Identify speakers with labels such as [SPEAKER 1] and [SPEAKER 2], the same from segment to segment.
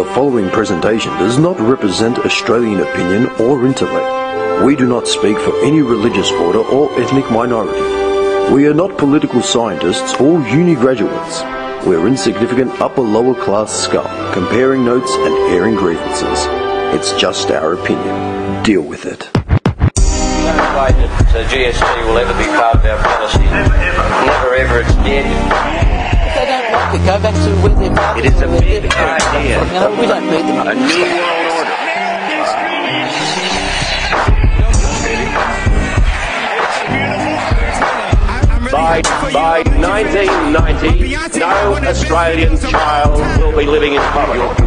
[SPEAKER 1] The following presentation does not represent Australian opinion or intellect. We do not speak for any religious order or ethnic minority. We are not political scientists or uni graduates. We're insignificant upper-lower class scum, comparing notes and airing grievances. It's just our opinion. Deal with it.
[SPEAKER 2] No way that GST will ever be part of our policy. Never ever, it's dead.
[SPEAKER 3] If they don't like it, go back to where they're from.
[SPEAKER 2] It is a big idea.
[SPEAKER 3] You know, we don't need them.
[SPEAKER 2] A new world order. By 1990, no Australian child will be living in poverty.
[SPEAKER 3] Right.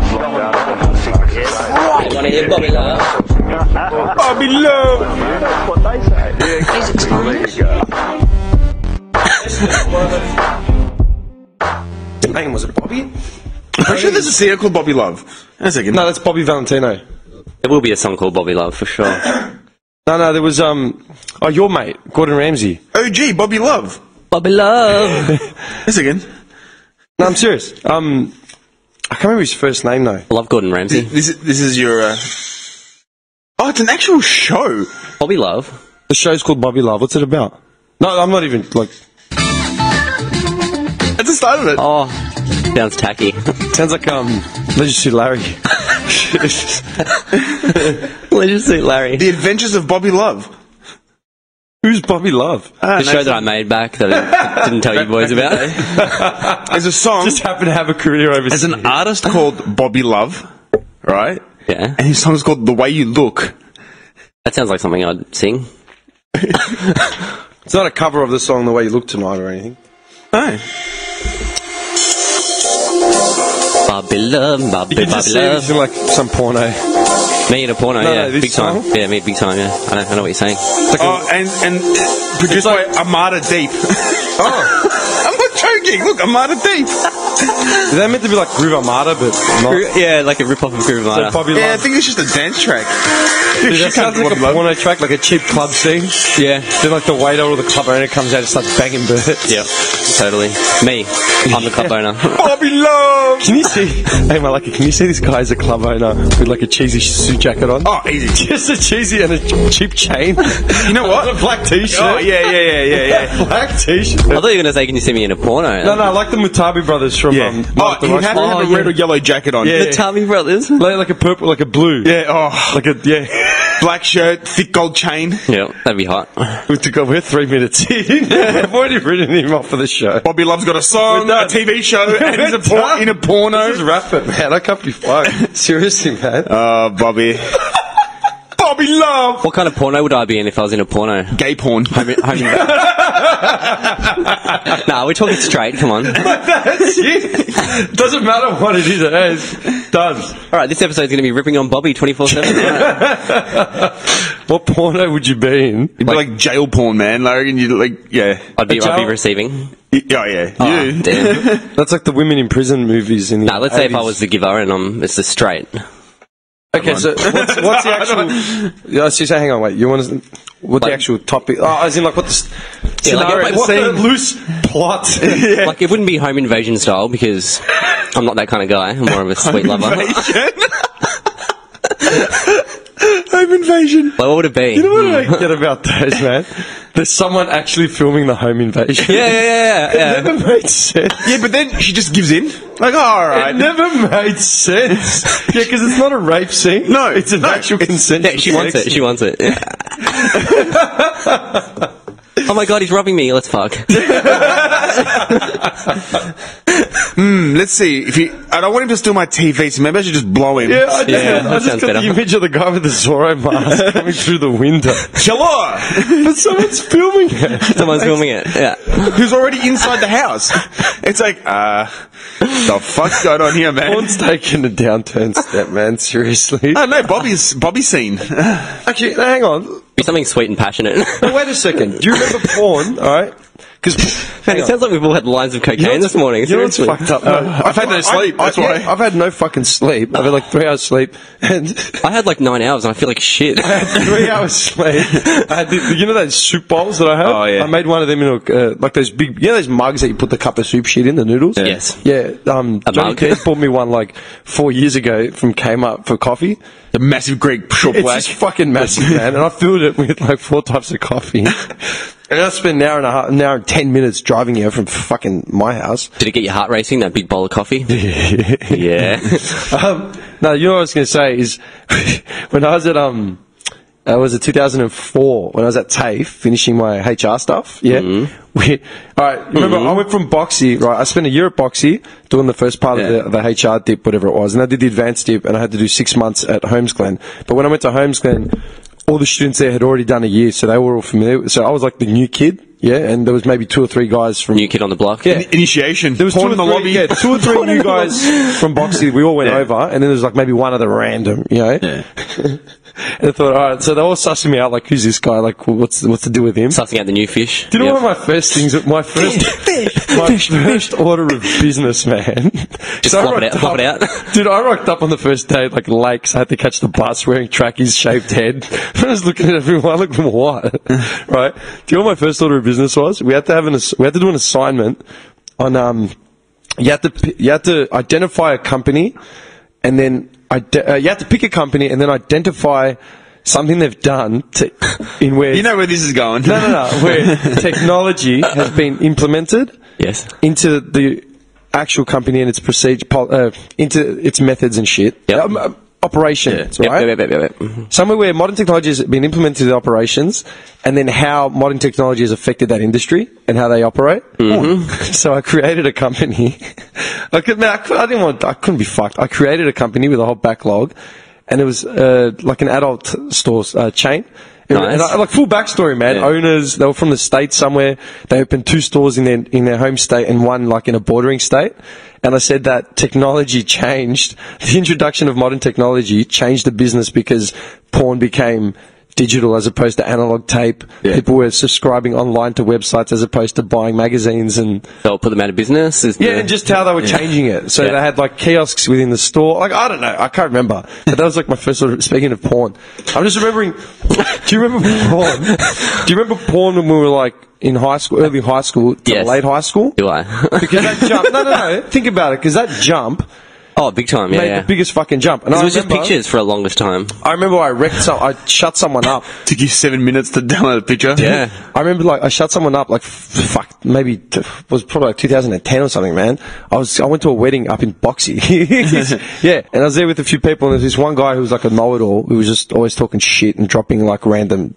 [SPEAKER 2] You want to hear Bobby Love?
[SPEAKER 4] Bobby Love!
[SPEAKER 2] That's what they say.
[SPEAKER 3] Please explain.
[SPEAKER 4] Hang on, was it Bobby? I'm sure there's a singer called Bobby Love. Hang on a second.
[SPEAKER 5] No, that's Bobby Valentino.
[SPEAKER 6] There will be a song called Bobby Love for sure.
[SPEAKER 5] No, there was your mate, Gordon Ramsay.
[SPEAKER 4] OG, Bobby Love.
[SPEAKER 6] Bobby Love.
[SPEAKER 4] Hang a second.
[SPEAKER 5] No, I'm serious. I can't remember his first name though.
[SPEAKER 6] I love Gordon Ramsay.
[SPEAKER 4] This is your. Oh, it's an actual show.
[SPEAKER 6] Bobby Love.
[SPEAKER 5] The show's called Bobby Love. What's it about? No, I'm not even like.
[SPEAKER 4] That's the start of it.
[SPEAKER 6] Oh, sounds tacky.
[SPEAKER 5] Sounds like Leisure Suit Larry.
[SPEAKER 6] Leisure Suit Larry.
[SPEAKER 4] The Adventures of Bobby Love.
[SPEAKER 5] Who's Bobby Love?
[SPEAKER 6] The show that I made back that I didn't tell you boys about.
[SPEAKER 4] There's a song.
[SPEAKER 5] Just happened to have a career overseas.
[SPEAKER 4] There's an artist called Bobby Love, right?
[SPEAKER 6] Yeah.
[SPEAKER 4] And his song's called The Way You Look.
[SPEAKER 6] That sounds like something I'd sing.
[SPEAKER 5] It's not a cover of the song The Way You Look Tonight or anything.
[SPEAKER 4] No.
[SPEAKER 6] Bobby Love, Bobby,
[SPEAKER 5] You can
[SPEAKER 6] Bobby
[SPEAKER 5] just see
[SPEAKER 6] Love.
[SPEAKER 5] this in like some porno.
[SPEAKER 6] Me in a porno,
[SPEAKER 5] No,
[SPEAKER 6] yeah.
[SPEAKER 5] this
[SPEAKER 6] Big time.
[SPEAKER 5] song?
[SPEAKER 6] Yeah, me big time, yeah. I know what you're saying.
[SPEAKER 4] Oh, and produced by Armada Deep.
[SPEAKER 5] Oh,
[SPEAKER 4] I'm not joking. Look, Armada Deep.
[SPEAKER 5] is that meant to be like Groove Armada, but not?
[SPEAKER 6] Yeah, like a rip-off of Groove
[SPEAKER 5] So
[SPEAKER 6] Armada.
[SPEAKER 5] Bobby
[SPEAKER 4] Yeah, I
[SPEAKER 5] Love.
[SPEAKER 4] think it's just a dance track.
[SPEAKER 5] Dude,
[SPEAKER 4] She
[SPEAKER 5] that
[SPEAKER 4] can't
[SPEAKER 5] sounds like a
[SPEAKER 4] Bobby Love.
[SPEAKER 5] porno track, like a cheap club scene.
[SPEAKER 6] Yeah.
[SPEAKER 5] Then like the waiter or the club owner comes out and starts banging birds.
[SPEAKER 6] Yep, totally. Me. I'm the club owner.
[SPEAKER 4] Bobby Love.
[SPEAKER 5] Can you see? Hey, Malaki, can you see this guy as a club owner with like a cheesy suit jacket on?
[SPEAKER 4] Oh, easy.
[SPEAKER 5] Just a cheesy and a cheap chain.
[SPEAKER 4] You know what?
[SPEAKER 5] A black t-shirt.
[SPEAKER 4] Oh, yeah.
[SPEAKER 5] Black t-shirt.
[SPEAKER 6] I thought you were going to say, can you see me in a porno?
[SPEAKER 5] No, like the Mutabi brothers from
[SPEAKER 4] Oh,
[SPEAKER 5] Mark the
[SPEAKER 4] you have to
[SPEAKER 5] Rushmore.
[SPEAKER 4] have a red or yellow jacket on.
[SPEAKER 5] Yeah.
[SPEAKER 6] The Tommy Brothers?
[SPEAKER 5] Like a purple, like a blue.
[SPEAKER 4] Yeah, oh.
[SPEAKER 5] Like a, yeah.
[SPEAKER 4] Black shirt, thick gold chain.
[SPEAKER 6] Yeah, that'd be hot.
[SPEAKER 5] We're 3 minutes in. I've already written him off for the show.
[SPEAKER 4] Bobby Love's got a song,
[SPEAKER 5] We're
[SPEAKER 4] a
[SPEAKER 5] done.
[SPEAKER 4] TV show, and he's in a porno.
[SPEAKER 5] Just wrap it, man. I can't be fucked. Seriously, man.
[SPEAKER 4] Oh, Bobby. Bobby Love!
[SPEAKER 6] What kind of porno would I be in if I was in a porno?
[SPEAKER 4] Gay porn.
[SPEAKER 6] Nah, we're talking straight, come on.
[SPEAKER 5] That's it. Doesn't matter what it is, it is. Done.
[SPEAKER 6] Alright, this episode's going to be ripping on Bobby 24/7.
[SPEAKER 5] What porno would you be in?
[SPEAKER 4] You'd be like jail porn, man. Like, and you like, yeah.
[SPEAKER 6] I'd be
[SPEAKER 5] child?
[SPEAKER 6] receiving.
[SPEAKER 4] Oh, yeah.
[SPEAKER 6] Oh,
[SPEAKER 4] You.
[SPEAKER 6] damn.
[SPEAKER 5] That's like the women in prison movies in the
[SPEAKER 6] Nah, let's say if I
[SPEAKER 5] 80s.
[SPEAKER 6] was the giver and it's the straight.
[SPEAKER 5] Okay, so what's the actual... Yeah, so hang on, wait. You want to... What's the
[SPEAKER 6] Like-
[SPEAKER 5] actual topic? Oh, as in like what the...
[SPEAKER 6] Yeah, like,
[SPEAKER 5] scenario,
[SPEAKER 6] what
[SPEAKER 5] the
[SPEAKER 6] the-
[SPEAKER 5] loose plot.
[SPEAKER 6] Like, it wouldn't be home invasion style because I'm not that kind of guy. I'm more of a sweet lover. Like,
[SPEAKER 4] Home invasion.
[SPEAKER 6] what would it be?
[SPEAKER 5] You know what I get about those, man? There's someone actually filming the home invasion.
[SPEAKER 6] Yeah.
[SPEAKER 5] It never made sense.
[SPEAKER 4] Yeah, but then she just gives in. Like, oh, alright.
[SPEAKER 5] It never made sense. Yeah, because it's not a rape scene.
[SPEAKER 4] No,
[SPEAKER 5] it's an actual consensual
[SPEAKER 6] Yeah, she wants
[SPEAKER 5] sex
[SPEAKER 6] it. She
[SPEAKER 5] scene.
[SPEAKER 6] wants it. Yeah. Oh my god, he's robbing me. Let's fuck.
[SPEAKER 4] Let's see. If I don't want him to steal my TV, so maybe I should just blow him.
[SPEAKER 5] Yeah, I
[SPEAKER 6] that
[SPEAKER 5] just
[SPEAKER 6] sounds
[SPEAKER 5] got
[SPEAKER 6] better.
[SPEAKER 5] the image of the guy with the Zorro mask coming through the window.
[SPEAKER 4] Hello!
[SPEAKER 5] But someone's filming it.
[SPEAKER 6] Someone's filming it. Yeah.
[SPEAKER 4] Who's already inside the house. It's like, the fuck's going on here, man?
[SPEAKER 5] Porn's taking a downturn step, man. Seriously.
[SPEAKER 4] Oh, no, Bobby's scene.
[SPEAKER 5] Actually, no, hang on.
[SPEAKER 6] Be something sweet and passionate.
[SPEAKER 5] No, wait a second. Do you remember porn? All right.
[SPEAKER 6] Man, it sounds like we've all had lines of cocaine this morning.
[SPEAKER 5] You know what's
[SPEAKER 6] Seriously.
[SPEAKER 5] fucked up? No,
[SPEAKER 4] I've had no sleep, that's why.
[SPEAKER 5] I've had no fucking sleep. I've had like 3 hours sleep, and
[SPEAKER 6] I had like 9 hours and I feel like shit.
[SPEAKER 5] I had 3 hours sleep. I had you know those soup bowls that I have?
[SPEAKER 4] Oh, yeah.
[SPEAKER 5] I made one of them in like those big, you know those mugs that you put the cup of soup shit in, the noodles?
[SPEAKER 6] Yes.
[SPEAKER 5] Yeah, Johnny
[SPEAKER 6] mug.
[SPEAKER 5] Keith bought me one like 4 years ago from Kmart for coffee.
[SPEAKER 4] The massive Greek short
[SPEAKER 5] It's
[SPEAKER 4] black.
[SPEAKER 5] just fucking massive, man. And I filled it with like 4 types of coffee. And I spent an hour and 10 minutes driving here from fucking my house.
[SPEAKER 6] Did it get your heart racing, that big bowl of coffee? Yeah.
[SPEAKER 5] No, you know what I was going to say is when I was at, it was 2004 when I was at TAFE finishing my HR stuff. Yeah. Alright, remember I went from Boxy, right? I spent a year at Boxy doing the first part of the HR dip, whatever it was. And I did the advanced dip and I had to do 6 months at Holmesglen. But when I went to Holmesglen, all the students there had already done a year, so they were all familiar. So I was like the new kid, yeah, and there was maybe 2 or 3 guys from...
[SPEAKER 6] New kid on the block?
[SPEAKER 5] Yeah.
[SPEAKER 4] Initiation.
[SPEAKER 5] There was
[SPEAKER 4] Porn
[SPEAKER 5] 2
[SPEAKER 4] in
[SPEAKER 5] or
[SPEAKER 4] the
[SPEAKER 5] 3,
[SPEAKER 4] lobby.
[SPEAKER 5] yeah, 2 or 3 new guys from Boxy. We all went over, and then there was like maybe one other random, you know.
[SPEAKER 4] Yeah.
[SPEAKER 5] And I thought, all right, so they all sussing me out, like, who's this guy? Like, what's to do with him?
[SPEAKER 6] Sussing out the new fish.
[SPEAKER 5] Do you know one of my first things? My first order of business, man.
[SPEAKER 6] Just flop it out.
[SPEAKER 5] Dude, I rocked up on the first day like late 'cause I had to catch the bus wearing trackies, shaved head. I was looking at everyone like, what? Right? Do you know what my first order of business was? We had to do an assignment on you had to identify a company, and then you had to pick a company and then identify something they've done in where...
[SPEAKER 4] You know where this is going.
[SPEAKER 5] No. Where technology has been implemented
[SPEAKER 6] Yes.
[SPEAKER 5] into the actual company and its procedure, into its methods and shit.
[SPEAKER 6] Yep.
[SPEAKER 5] Operations, right?
[SPEAKER 6] Yep.
[SPEAKER 5] Somewhere where modern technology has been implemented in the operations, and then how modern technology has affected that industry and how they operate. So I created a company. I couldn't be fucked. I created a company with a whole backlog, and it was like an adult store chain.
[SPEAKER 6] Nice.
[SPEAKER 5] And like full backstory, man.
[SPEAKER 6] Yeah.
[SPEAKER 5] Owners, they were from the States somewhere. They opened 2 stores in their home state and 1 like in a bordering state. And I said that technology changed. The introduction of modern technology changed the business because porn became digital as opposed to analog tape.
[SPEAKER 4] Yeah.
[SPEAKER 5] People were subscribing online to websites as opposed to buying magazines and...
[SPEAKER 6] So put them out of business?
[SPEAKER 5] and just how they were changing it. So they had like kiosks within the store. Like, I don't know. I can't remember. But that was like my first sort of, speaking of porn. I'm just remembering, do you remember porn? Do you remember porn when we were like in high school, early high school to
[SPEAKER 6] Yes.
[SPEAKER 5] late high school?
[SPEAKER 6] Do I?
[SPEAKER 5] Because that jump, no. Think about it. Because that jump
[SPEAKER 6] Oh, big time,
[SPEAKER 5] made the biggest fucking jump. And
[SPEAKER 6] It
[SPEAKER 5] I
[SPEAKER 6] was just
[SPEAKER 5] remember-
[SPEAKER 6] pictures for the longest time.
[SPEAKER 5] I remember I shut someone up.
[SPEAKER 4] Took you 7 minutes to download a picture.
[SPEAKER 6] Yeah.
[SPEAKER 5] I remember like I shut someone up like maybe was probably like 2010 or something, man. I went to a wedding up in Boxy. Yeah, and I was there with a few people, and there's this one guy who was like a know-it-all who was just always talking shit and dropping like random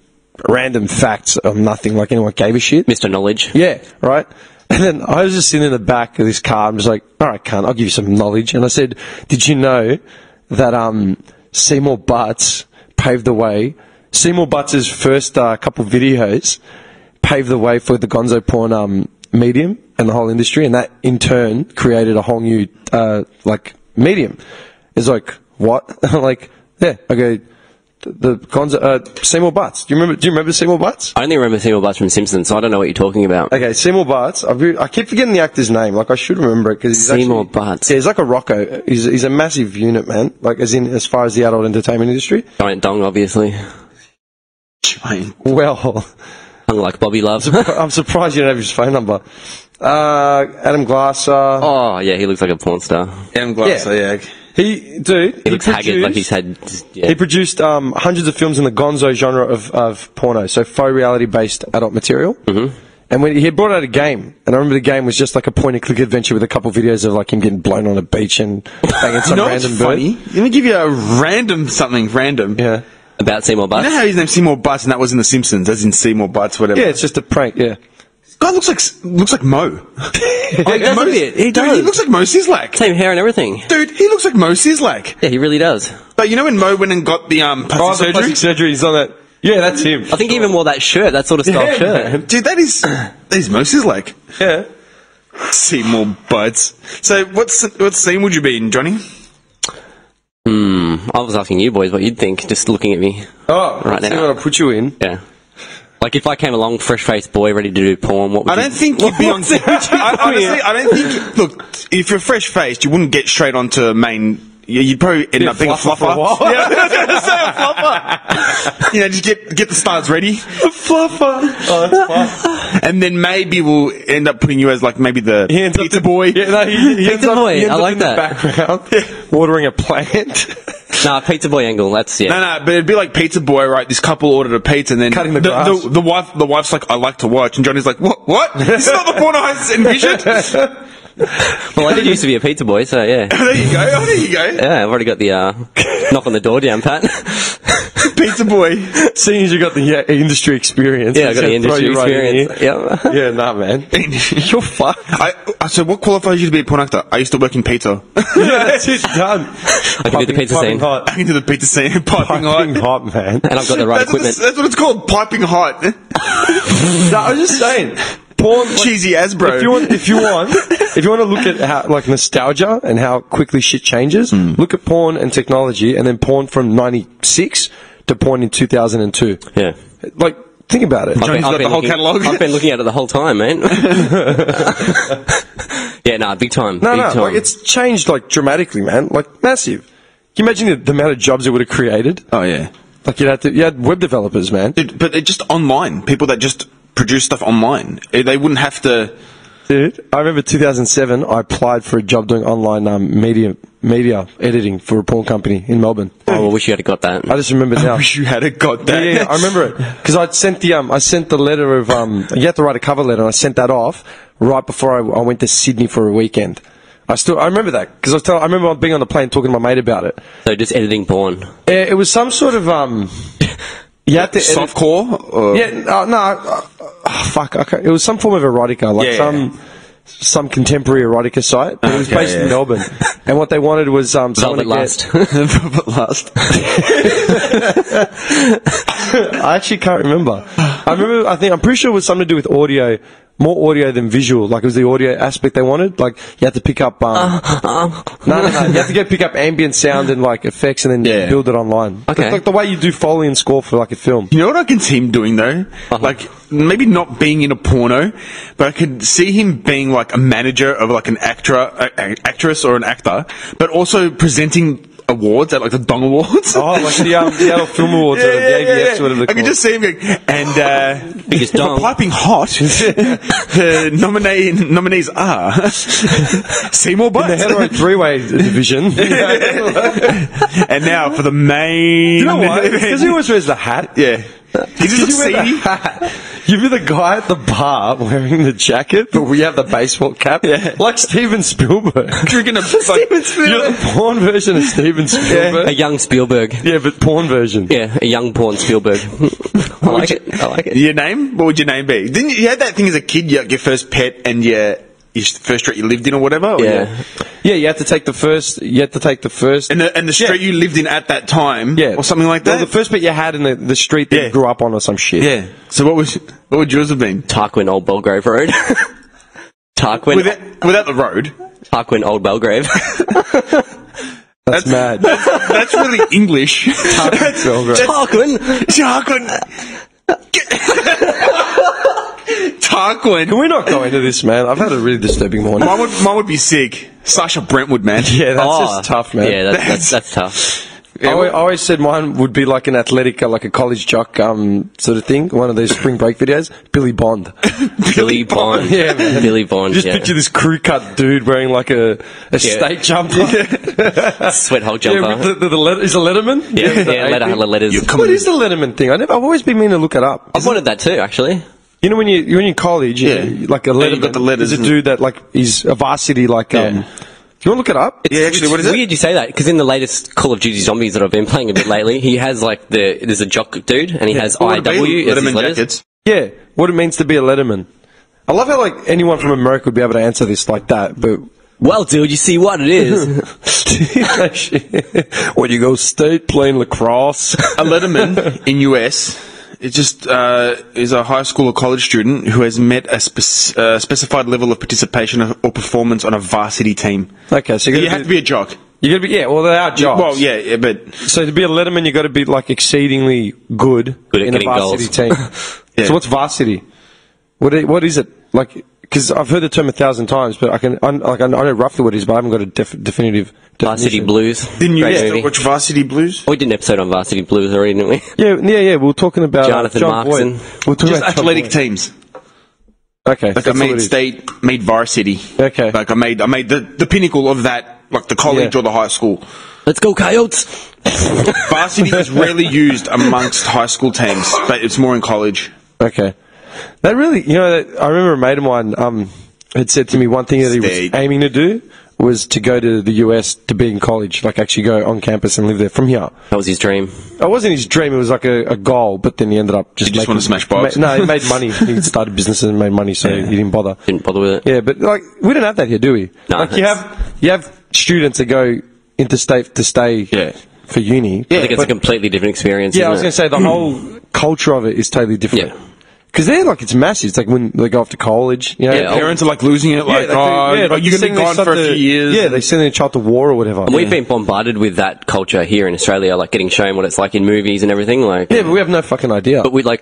[SPEAKER 5] facts of nothing, like anyone gave a shit.
[SPEAKER 6] Mr. Knowledge.
[SPEAKER 5] Yeah, right. And then I was just sitting in the back of this car. I'm just like, all right, cunt, I'll give you some knowledge. And I said, did you know that Seymour Butts paved the way? Seymour Butts' first couple videos paved the way for the gonzo porn medium and the whole industry, and that in turn created a whole new like medium. It's like, what? I'm like, yeah. I go, the gonzo Seymour Butts. Do you remember Seymour Butts?
[SPEAKER 6] I only remember Seymour Butts from Simpsons, so I don't know what you're talking about.
[SPEAKER 5] Okay, Seymour Butts. I keep forgetting the actor's name. Like, I should remember it because he's
[SPEAKER 6] Seymour
[SPEAKER 5] actually,
[SPEAKER 6] Butts.
[SPEAKER 5] Yeah, he's like a Rocco. He's a massive unit, man. Like, as far as the adult entertainment industry.
[SPEAKER 6] Giant dong, obviously.
[SPEAKER 5] Well,
[SPEAKER 6] Hung like Bobby Love.
[SPEAKER 5] I'm surprised you don't have his phone number. Adam Glasser.
[SPEAKER 6] Oh, yeah, he looks like a porn star.
[SPEAKER 4] Adam Glasser, yeah.
[SPEAKER 5] He
[SPEAKER 6] He looks haggard, like he's had...
[SPEAKER 5] He produced hundreds of films in the gonzo genre of porno, so faux reality-based adult material. Mm-hmm. And when he brought out a game, and I remember the game was just like a point-and-click adventure with a couple videos of like him getting blown on a beach and banging some random bird.
[SPEAKER 4] Funny? Let me give you a random.
[SPEAKER 5] Yeah.
[SPEAKER 6] About Seymour
[SPEAKER 4] You
[SPEAKER 6] Butts.
[SPEAKER 4] know how his name's Seymour Butts, and that was in The Simpsons, as in Seymour Butts, whatever.
[SPEAKER 5] Yeah, it's just a prank, yeah.
[SPEAKER 4] Guy looks like Mo.
[SPEAKER 6] He does a bit. He
[SPEAKER 4] Dude,
[SPEAKER 6] does.
[SPEAKER 4] he looks like Mo Sislak.
[SPEAKER 6] Same hair and everything.
[SPEAKER 4] Dude, he looks like Mo Sislak.
[SPEAKER 6] Yeah, he really does.
[SPEAKER 4] But you know when Mo went and got the plastic surgery?
[SPEAKER 5] Plastic surgery, he's on that. Yeah, that's him.
[SPEAKER 6] I think he even wore that shirt, that sort of style shirt.
[SPEAKER 5] Man.
[SPEAKER 4] Dude, that is Mo Sislak.
[SPEAKER 5] Yeah.
[SPEAKER 4] Seymour Butts. So what scene would you be in, Johnny?
[SPEAKER 6] I was asking you boys what you'd think, just looking at me.
[SPEAKER 5] Oh,
[SPEAKER 6] Right
[SPEAKER 5] see
[SPEAKER 6] now.
[SPEAKER 5] what I'll put you in.
[SPEAKER 6] Yeah. Like, if I came along, fresh-faced boy, ready to do porn, what would
[SPEAKER 4] I don't think you'd be on. Honestly, I don't think. Look, if you're fresh-faced, you wouldn't get straight onto main. You'd probably end up being a fluffer.
[SPEAKER 5] For a while.
[SPEAKER 4] Yeah, I was going to say a fluffer. You know, just get the stars ready.
[SPEAKER 5] A fluffer. Oh, that's fun.
[SPEAKER 4] And then maybe we'll end up putting you as like maybe the pizza boy.
[SPEAKER 5] Yeah, no, he ends
[SPEAKER 6] Pizza
[SPEAKER 5] up,
[SPEAKER 6] boy,
[SPEAKER 5] he ends
[SPEAKER 6] I
[SPEAKER 5] up
[SPEAKER 6] like
[SPEAKER 5] in
[SPEAKER 6] that.
[SPEAKER 5] the background, watering a plant.
[SPEAKER 6] Nah, pizza boy angle, that's, yeah.
[SPEAKER 4] No, but it'd be like pizza boy, right? This couple ordered a pizza, and then
[SPEAKER 5] Cutting the grass.
[SPEAKER 4] the wife's like, I like to watch, and Johnny's like, what? This is not the porn I envisioned.
[SPEAKER 6] Well, I did used to be a pizza boy, so yeah.
[SPEAKER 4] There you go. Oh, there you go.
[SPEAKER 6] Yeah, I've already got the knock on the door down, Pat.
[SPEAKER 4] Pizza boy.
[SPEAKER 5] Seeing as you got the industry experience.
[SPEAKER 6] Yeah, I got the
[SPEAKER 5] throw
[SPEAKER 6] industry
[SPEAKER 5] you right in
[SPEAKER 6] experience.
[SPEAKER 5] here.
[SPEAKER 6] Yep.
[SPEAKER 5] Yeah, nah, man. You're fucked.
[SPEAKER 4] So what qualifies you to be a porn actor? I used to work in pizza.
[SPEAKER 5] Yeah, that's it, done.
[SPEAKER 6] I can do the pizza scene.
[SPEAKER 5] Hot.
[SPEAKER 4] I can do the pizza scene. Piping
[SPEAKER 5] Piping
[SPEAKER 4] hot.
[SPEAKER 5] hot, man.
[SPEAKER 6] And I've got the right equipment.
[SPEAKER 4] That's what it's called. Piping hot.
[SPEAKER 5] No, I was just saying. Porn, like,
[SPEAKER 4] Cheesy as, bro.
[SPEAKER 5] If you want to look at how, like, nostalgia and how quickly shit changes, look at porn and technology, and then porn from '96 to porn in 2002.
[SPEAKER 6] Yeah.
[SPEAKER 5] Like, think about it.
[SPEAKER 4] Johnny's got the whole catalogue.
[SPEAKER 6] I've been looking at it the whole time, man. Yeah, nah, big time.
[SPEAKER 5] No,
[SPEAKER 6] big
[SPEAKER 5] no,
[SPEAKER 6] time.
[SPEAKER 5] like, it's changed, like, dramatically, man. Like, massive. Can you imagine the amount of jobs it would have created?
[SPEAKER 4] Oh, yeah.
[SPEAKER 5] Like, you had web developers, man.
[SPEAKER 4] Dude, but they're just online. People that just produce stuff online. They wouldn't have to...
[SPEAKER 5] Dude, I remember 2007, I applied for a job doing online media editing for a porn company in Melbourne.
[SPEAKER 6] Oh, I wish you had got that.
[SPEAKER 5] I just remember now.
[SPEAKER 4] I wish you had got that.
[SPEAKER 5] Yeah, I remember it because I sent the letter of you have to write a cover letter, and I sent that off right before I went to Sydney for a weekend. I remember that because I remember being on the plane talking to my mate about it.
[SPEAKER 6] So just editing porn.
[SPEAKER 5] It was some sort of you had to edit.
[SPEAKER 4] Softcore? Or?
[SPEAKER 5] Yeah, fuck. Okay. It was some form of erotica, like some contemporary erotica site. But it was based in Melbourne, and what they wanted was someone
[SPEAKER 6] Velvet
[SPEAKER 5] to
[SPEAKER 6] Lust.
[SPEAKER 4] Velvet Lust.
[SPEAKER 5] I actually can't remember. I'm pretty sure it was something to do with audio, more audio than visual. Like, it was the audio aspect they wanted. Like, you had to pick up, no. You have to pick up ambient sound and, like, effects and then build it online.
[SPEAKER 6] Okay.
[SPEAKER 5] Like the way you do Foley and score for, like, a film.
[SPEAKER 4] You know what I can see him doing, though? Like, maybe not being in a porno, but I could see him being, like, a manager of, like, an actress or an actor, but also presenting awards at, like, the Dong Awards.
[SPEAKER 5] Oh, like the adult film awards or the AVFs, whatever they're
[SPEAKER 4] I
[SPEAKER 5] called.
[SPEAKER 4] can just see him going, and
[SPEAKER 6] Biggest
[SPEAKER 4] for
[SPEAKER 6] dong.
[SPEAKER 4] Piping Hot, the nominees are Seymour Butts.
[SPEAKER 5] The hetero three-way division.
[SPEAKER 4] And now for the main...
[SPEAKER 5] You know why? Because he always wears the hat.
[SPEAKER 4] Yeah. He just looks
[SPEAKER 5] You wear the
[SPEAKER 4] seedy.
[SPEAKER 5] hat. You be the guy at the bar wearing the jacket, but we have the baseball cap.
[SPEAKER 4] Yeah.
[SPEAKER 5] Like Steven Spielberg.
[SPEAKER 4] Drinking a...
[SPEAKER 5] Steven Spielberg. You're the porn version of Steven Spielberg.
[SPEAKER 6] A young Spielberg.
[SPEAKER 5] Yeah, but porn version.
[SPEAKER 6] Yeah, a young porn Spielberg. I like it. I like it.
[SPEAKER 4] Your name? What would your name be? Didn't you had that thing as a kid, your first pet and your first street you lived in or whatever? Or
[SPEAKER 6] Yeah.
[SPEAKER 5] Yeah, you had to take the first.
[SPEAKER 4] And the street you lived in at that time?
[SPEAKER 5] Yeah.
[SPEAKER 4] Or something like
[SPEAKER 5] Well,
[SPEAKER 4] that?
[SPEAKER 5] the first bit you had in the street that
[SPEAKER 4] Yeah.
[SPEAKER 5] you grew up on or some shit.
[SPEAKER 4] Yeah. So what would yours have been?
[SPEAKER 6] Tarquin Old Belgrave Road. Tarquin
[SPEAKER 4] Without the road?
[SPEAKER 6] Tarquin Old Belgrave.
[SPEAKER 5] That's mad.
[SPEAKER 4] That's really English.
[SPEAKER 6] Tarquin.
[SPEAKER 4] Tarquin.
[SPEAKER 5] Can we not go into this, man? I've had a really disturbing morning.
[SPEAKER 4] Mine would be sick. Sasha Brentwood, man.
[SPEAKER 5] Yeah, that's just tough, man.
[SPEAKER 6] Yeah, that's tough.
[SPEAKER 5] I always said mine would be like an athletic, like a college jock sort of thing. One of those spring break videos. Billy Bond.
[SPEAKER 6] Billy Bond.
[SPEAKER 5] Yeah, man.
[SPEAKER 6] Billy Bond,
[SPEAKER 5] Just
[SPEAKER 6] yeah.
[SPEAKER 5] picture this crew cut dude wearing like a state jumper.
[SPEAKER 6] Sweat hole jumper.
[SPEAKER 5] Yeah, with is it Letterman?
[SPEAKER 6] Yeah, letters.
[SPEAKER 5] What is the Letterman thing? I've always been meaning to look it up.
[SPEAKER 6] I've wanted that too, actually.
[SPEAKER 5] You know, when you're in college, like a Letterman,
[SPEAKER 4] you've got the letters
[SPEAKER 5] is a dude that like is a varsity like. Do you want to look it up?
[SPEAKER 4] Yeah, actually, what is
[SPEAKER 6] It's
[SPEAKER 4] it?
[SPEAKER 6] weird you say that, because in the latest Call of Duty Zombies that I've been playing a bit lately, he has like there's a jock dude, and he has
[SPEAKER 4] What would it be?
[SPEAKER 6] IW as his
[SPEAKER 4] Letterman
[SPEAKER 6] letters.
[SPEAKER 4] jackets.
[SPEAKER 5] Yeah, what it means to be a Letterman. I love how like anyone from America would be able to answer this like that, but
[SPEAKER 6] Well, dude, you see what it is.
[SPEAKER 5] when you go state playing lacrosse,
[SPEAKER 4] A Letterman in US. It just is a high school or college student who has met a specified level of participation or performance on a varsity team.
[SPEAKER 5] okay, so
[SPEAKER 4] You have to be a jock.
[SPEAKER 5] You got to be well. They are jobs.
[SPEAKER 4] Well, yeah, but
[SPEAKER 5] So to be a Letterman, you got to be like exceedingly good
[SPEAKER 6] Good at
[SPEAKER 5] in a
[SPEAKER 6] getting
[SPEAKER 5] varsity
[SPEAKER 6] goals.
[SPEAKER 5] team.
[SPEAKER 4] Yeah.
[SPEAKER 5] So what's varsity? What is it? Like, because I've heard the term 1,000 times, but I know roughly what it is, but I haven't got a definitive
[SPEAKER 6] Varsity
[SPEAKER 5] definition.
[SPEAKER 6] Blues.
[SPEAKER 4] Didn't you
[SPEAKER 6] Great
[SPEAKER 4] used to
[SPEAKER 6] movie.
[SPEAKER 4] watch Varsity Blues?
[SPEAKER 6] We did an episode on Varsity Blues already, didn't we?
[SPEAKER 5] Yeah. We were talking about
[SPEAKER 6] Jonathan
[SPEAKER 5] John Boyd.
[SPEAKER 6] Markson.
[SPEAKER 5] We were talking
[SPEAKER 4] Just
[SPEAKER 5] about John
[SPEAKER 4] athletic
[SPEAKER 5] Boyd.
[SPEAKER 4] teams.
[SPEAKER 5] Okay.
[SPEAKER 4] Like I
[SPEAKER 5] that's all it
[SPEAKER 4] made
[SPEAKER 5] is.
[SPEAKER 4] state, made varsity.
[SPEAKER 5] Okay.
[SPEAKER 4] Like I made the pinnacle of that, like the college
[SPEAKER 5] Yeah.
[SPEAKER 4] or the high school.
[SPEAKER 6] Let's go, Coyotes!
[SPEAKER 4] Varsity is rarely used amongst high school teams, but it's more in college.
[SPEAKER 5] Okay. That really, I remember a mate of mine had said to me one thing that he was
[SPEAKER 4] State.
[SPEAKER 5] aiming to do was to go to the US to be in college, like actually go on campus and live there from here.
[SPEAKER 6] That was his dream.
[SPEAKER 5] It wasn't his dream, it was like a goal, but then he ended up just
[SPEAKER 4] He just
[SPEAKER 5] making...
[SPEAKER 4] wanted to smash bobs?
[SPEAKER 5] No, he made money. He started businesses and made money, so he didn't bother.
[SPEAKER 6] Didn't bother with it.
[SPEAKER 5] Yeah, but like, we don't have that here, do we?
[SPEAKER 6] No,
[SPEAKER 5] Like, you have students that go interstate to stay
[SPEAKER 4] Yeah.
[SPEAKER 5] for uni.
[SPEAKER 6] I think it's a completely different experience.
[SPEAKER 5] Yeah, I was
[SPEAKER 6] isn't
[SPEAKER 5] going
[SPEAKER 6] it?
[SPEAKER 5] to say the whole culture of it is totally different.
[SPEAKER 6] Yeah.
[SPEAKER 5] Because they're like, it's massive. It's like when they go off to college,
[SPEAKER 6] Yeah,
[SPEAKER 4] Parents are like losing it, like,
[SPEAKER 5] like,
[SPEAKER 4] you're going to be
[SPEAKER 5] sending their
[SPEAKER 4] gone
[SPEAKER 5] son
[SPEAKER 4] for a
[SPEAKER 5] to-
[SPEAKER 4] few years.
[SPEAKER 5] Yeah, they send their child to war or whatever.
[SPEAKER 6] And we've been bombarded with that culture here in Australia, like getting shown what it's like in movies and everything. Like,
[SPEAKER 5] Yeah, but we have no fucking idea.
[SPEAKER 6] but we we have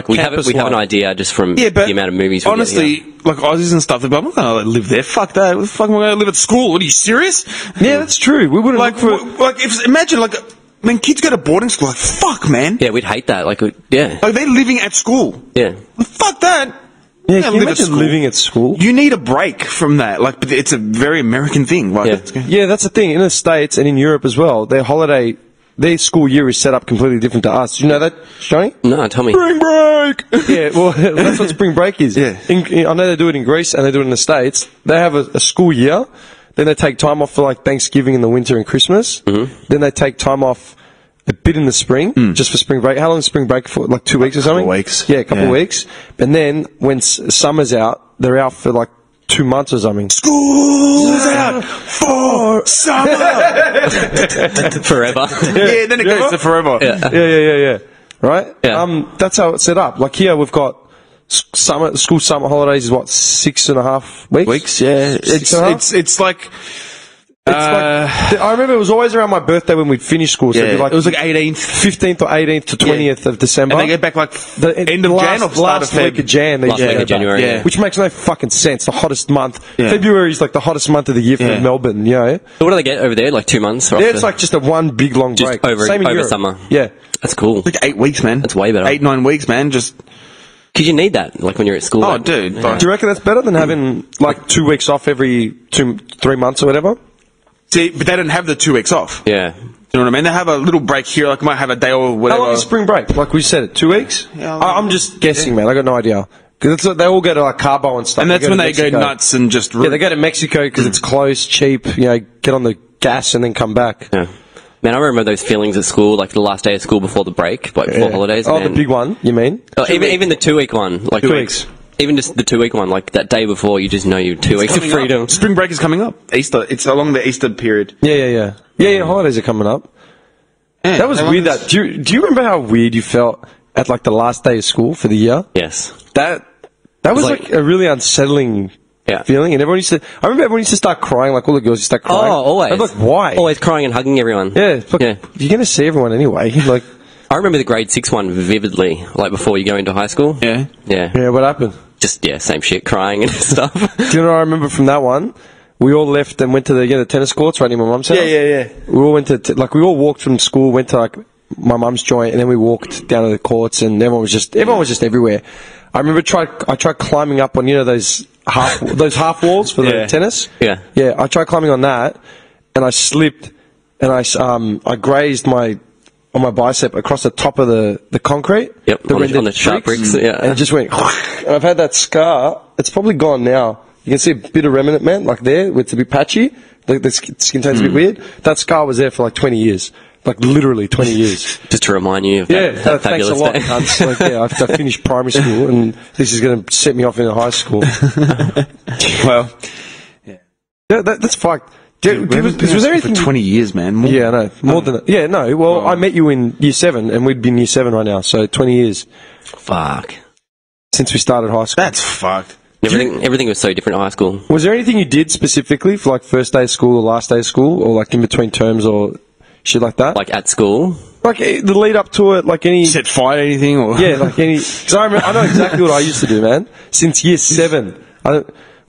[SPEAKER 5] campus
[SPEAKER 6] we have an
[SPEAKER 5] life.
[SPEAKER 6] idea just from
[SPEAKER 4] Yeah, but
[SPEAKER 6] the amount of movies. We
[SPEAKER 4] honestly,
[SPEAKER 6] get here.
[SPEAKER 4] like Aussies and stuff, they're like, I'm not going to live there. Fuck that. What the fuck am I going to live at school? What are you serious?
[SPEAKER 5] Yeah, that's true. We wouldn't
[SPEAKER 4] Like,
[SPEAKER 5] look for...
[SPEAKER 4] imagine, like, when kids go to boarding school, like, fuck, man.
[SPEAKER 6] Yeah, we'd hate that. Like, yeah,
[SPEAKER 4] Like, they're living at school.
[SPEAKER 6] yeah.
[SPEAKER 4] Like, fuck that.
[SPEAKER 5] Yeah,
[SPEAKER 4] You
[SPEAKER 5] can
[SPEAKER 4] don't
[SPEAKER 5] you
[SPEAKER 4] live at
[SPEAKER 5] imagine
[SPEAKER 4] school.
[SPEAKER 5] living at school?
[SPEAKER 4] You need a break from that. Like, but it's a very American thing. Like,
[SPEAKER 6] Yeah.
[SPEAKER 5] Yeah, that's the thing. In the States and in Europe as well, their school year is set up completely different to us. Do you know that, Johnny?
[SPEAKER 6] No, tell me.
[SPEAKER 4] spring break.
[SPEAKER 5] Yeah, well, that's what spring break is.
[SPEAKER 4] Yeah.
[SPEAKER 5] I know they do it in Greece and they do it in the States. They have a school year, then they take time off for like Thanksgiving in the winter and Christmas. Mm-hmm. Then they take time off a bit in the spring, just for spring break. How long is spring break for? Like 2 weeks or something?
[SPEAKER 4] Couple weeks.
[SPEAKER 5] Yeah, a couple of
[SPEAKER 4] Yeah.
[SPEAKER 5] weeks. And then when summer's out, they're out for like 2 months or something.
[SPEAKER 4] School's out for summer.
[SPEAKER 6] Forever.
[SPEAKER 4] Yeah, then it goes to forever.
[SPEAKER 6] Yeah.
[SPEAKER 5] Yeah. Right?
[SPEAKER 6] Yeah.
[SPEAKER 5] That's how it's set up. Like here, we've got school summer holidays is what, 6.5 weeks?
[SPEAKER 4] Weeks, yeah.
[SPEAKER 5] Six and a half?
[SPEAKER 4] It's like...
[SPEAKER 5] It's like, I remember it was always around my birthday when we'd finish school. So
[SPEAKER 4] yeah,
[SPEAKER 5] it'd be like
[SPEAKER 4] it was like 18th.
[SPEAKER 5] 15th or 18th to 20th of December.
[SPEAKER 4] And they get back like end of Jan or start
[SPEAKER 5] last
[SPEAKER 4] of Feb.
[SPEAKER 5] week of Jan. They
[SPEAKER 6] Last
[SPEAKER 5] usually
[SPEAKER 6] week
[SPEAKER 5] go
[SPEAKER 6] of January,
[SPEAKER 5] back.
[SPEAKER 6] yeah.
[SPEAKER 5] Which makes no fucking sense. The hottest month.
[SPEAKER 4] Yeah.
[SPEAKER 5] February is like the hottest month of the year for
[SPEAKER 4] Yeah.
[SPEAKER 5] Melbourne, you know?
[SPEAKER 6] So what do they get over there? Like 2 months? Or
[SPEAKER 5] Yeah,
[SPEAKER 6] after-
[SPEAKER 5] it's like just a one big long
[SPEAKER 6] Just
[SPEAKER 5] break.
[SPEAKER 6] over-
[SPEAKER 5] Same in
[SPEAKER 6] over
[SPEAKER 5] Europe.
[SPEAKER 6] summer.
[SPEAKER 5] Yeah.
[SPEAKER 6] That's cool.
[SPEAKER 4] Like 8 weeks, man.
[SPEAKER 6] That's way better.
[SPEAKER 4] 8-9 weeks, man. Just
[SPEAKER 6] Because you need that, like when you're at school.
[SPEAKER 4] oh,
[SPEAKER 6] like,
[SPEAKER 4] dude.
[SPEAKER 6] yeah.
[SPEAKER 4] like-
[SPEAKER 5] Do you reckon that's better than having like 2 weeks off every 3 months or whatever?
[SPEAKER 4] See, but they don't have the 2 weeks off.
[SPEAKER 6] Yeah.
[SPEAKER 4] You know what I mean? They have a little break here, like might have a day or whatever.
[SPEAKER 5] How long is spring break? Like we said it, 2 weeks?
[SPEAKER 4] Yeah,
[SPEAKER 5] I'm just guessing, man. I got no idea. Because they all go to like Cabo and stuff.
[SPEAKER 4] And that's
[SPEAKER 5] to
[SPEAKER 4] when they go
[SPEAKER 5] Mexico.
[SPEAKER 4] nuts and just
[SPEAKER 5] Yeah, they go to Mexico because it's close, cheap. You know, get on the gas and then come back.
[SPEAKER 6] Yeah. Man, I remember those feelings at school, like the last day of school before the break, like before holidays.
[SPEAKER 5] Oh,
[SPEAKER 6] man.
[SPEAKER 5] the big one, you mean?
[SPEAKER 6] Oh, even the 2 week one, like
[SPEAKER 5] 2 weeks.
[SPEAKER 6] Even just the 2 week one, like that day before, you just know you 2 weeks of
[SPEAKER 4] Coming up.
[SPEAKER 6] freedom.
[SPEAKER 4] Spring break is coming up. Easter. It's along the Easter period.
[SPEAKER 5] Yeah. Holidays are coming up.
[SPEAKER 4] Yeah,
[SPEAKER 5] That was weird. Do you remember how weird you felt at like the last day of school for the year?
[SPEAKER 6] Yes.
[SPEAKER 5] That was like a really unsettling
[SPEAKER 6] Yeah.
[SPEAKER 5] feeling, and everyone used to. I remember everyone used to start crying. Like all the girls used to start crying.
[SPEAKER 6] Oh, always.
[SPEAKER 5] I'm like, why?
[SPEAKER 6] Always crying and hugging everyone.
[SPEAKER 5] Yeah, it's like,
[SPEAKER 6] Yeah.
[SPEAKER 5] you're going to see everyone anyway. Like,
[SPEAKER 6] I remember the grade 6 one vividly, like before you go into high school.
[SPEAKER 4] Yeah.
[SPEAKER 6] Yeah.
[SPEAKER 5] yeah, what happened?
[SPEAKER 6] Just, same shit, crying and stuff.
[SPEAKER 5] Do you know what I remember from that one? We all left and went to the tennis courts right near my mum's house.
[SPEAKER 4] Yeah.
[SPEAKER 5] We all went to we all walked from school, went to like my mum's joint, and then we walked down to the courts, and everyone was just everywhere. I remember I tried climbing up on those half walls for the
[SPEAKER 4] Yeah.
[SPEAKER 5] tennis.
[SPEAKER 6] Yeah.
[SPEAKER 5] Yeah, I tried climbing on that, and I slipped, and I grazed on my bicep across the top of the concrete.
[SPEAKER 6] Yep,
[SPEAKER 5] the
[SPEAKER 6] on the
[SPEAKER 5] rendered
[SPEAKER 6] sharp bricks, yeah.
[SPEAKER 5] and it just went. And I've had that scar. It's probably gone now. You can see a bit of remnant, man, like there, it's a bit patchy. The skin tone's a bit weird. That scar was there for like 20 years. Like literally 20 years.
[SPEAKER 6] Just to remind you of
[SPEAKER 5] Yeah,
[SPEAKER 6] that
[SPEAKER 5] thanks a
[SPEAKER 6] fabulous
[SPEAKER 5] lot,
[SPEAKER 6] day.
[SPEAKER 5] cunts. Like, yeah, I finished primary school, and this is going to set me off into high school.
[SPEAKER 4] Well,
[SPEAKER 5] That's fucked. Was there anything?
[SPEAKER 4] for 20 years, man? More.
[SPEAKER 5] Yeah, I know. More than that. Yeah, no. Well, I met you in year 7, and we'd been in year 7 right now, so 20 years
[SPEAKER 6] Fuck.
[SPEAKER 5] since we started high school.
[SPEAKER 4] That's fucked.
[SPEAKER 6] Everything was so different at high school.
[SPEAKER 5] Was there anything you did specifically for like first day of school or last day of school, or like in between terms, or shit like that.
[SPEAKER 6] Like at school.
[SPEAKER 5] Like the lead up to it, like any
[SPEAKER 4] Set fire to anything or
[SPEAKER 5] yeah, like any. Because I know exactly what I used to do, man. Since year 7,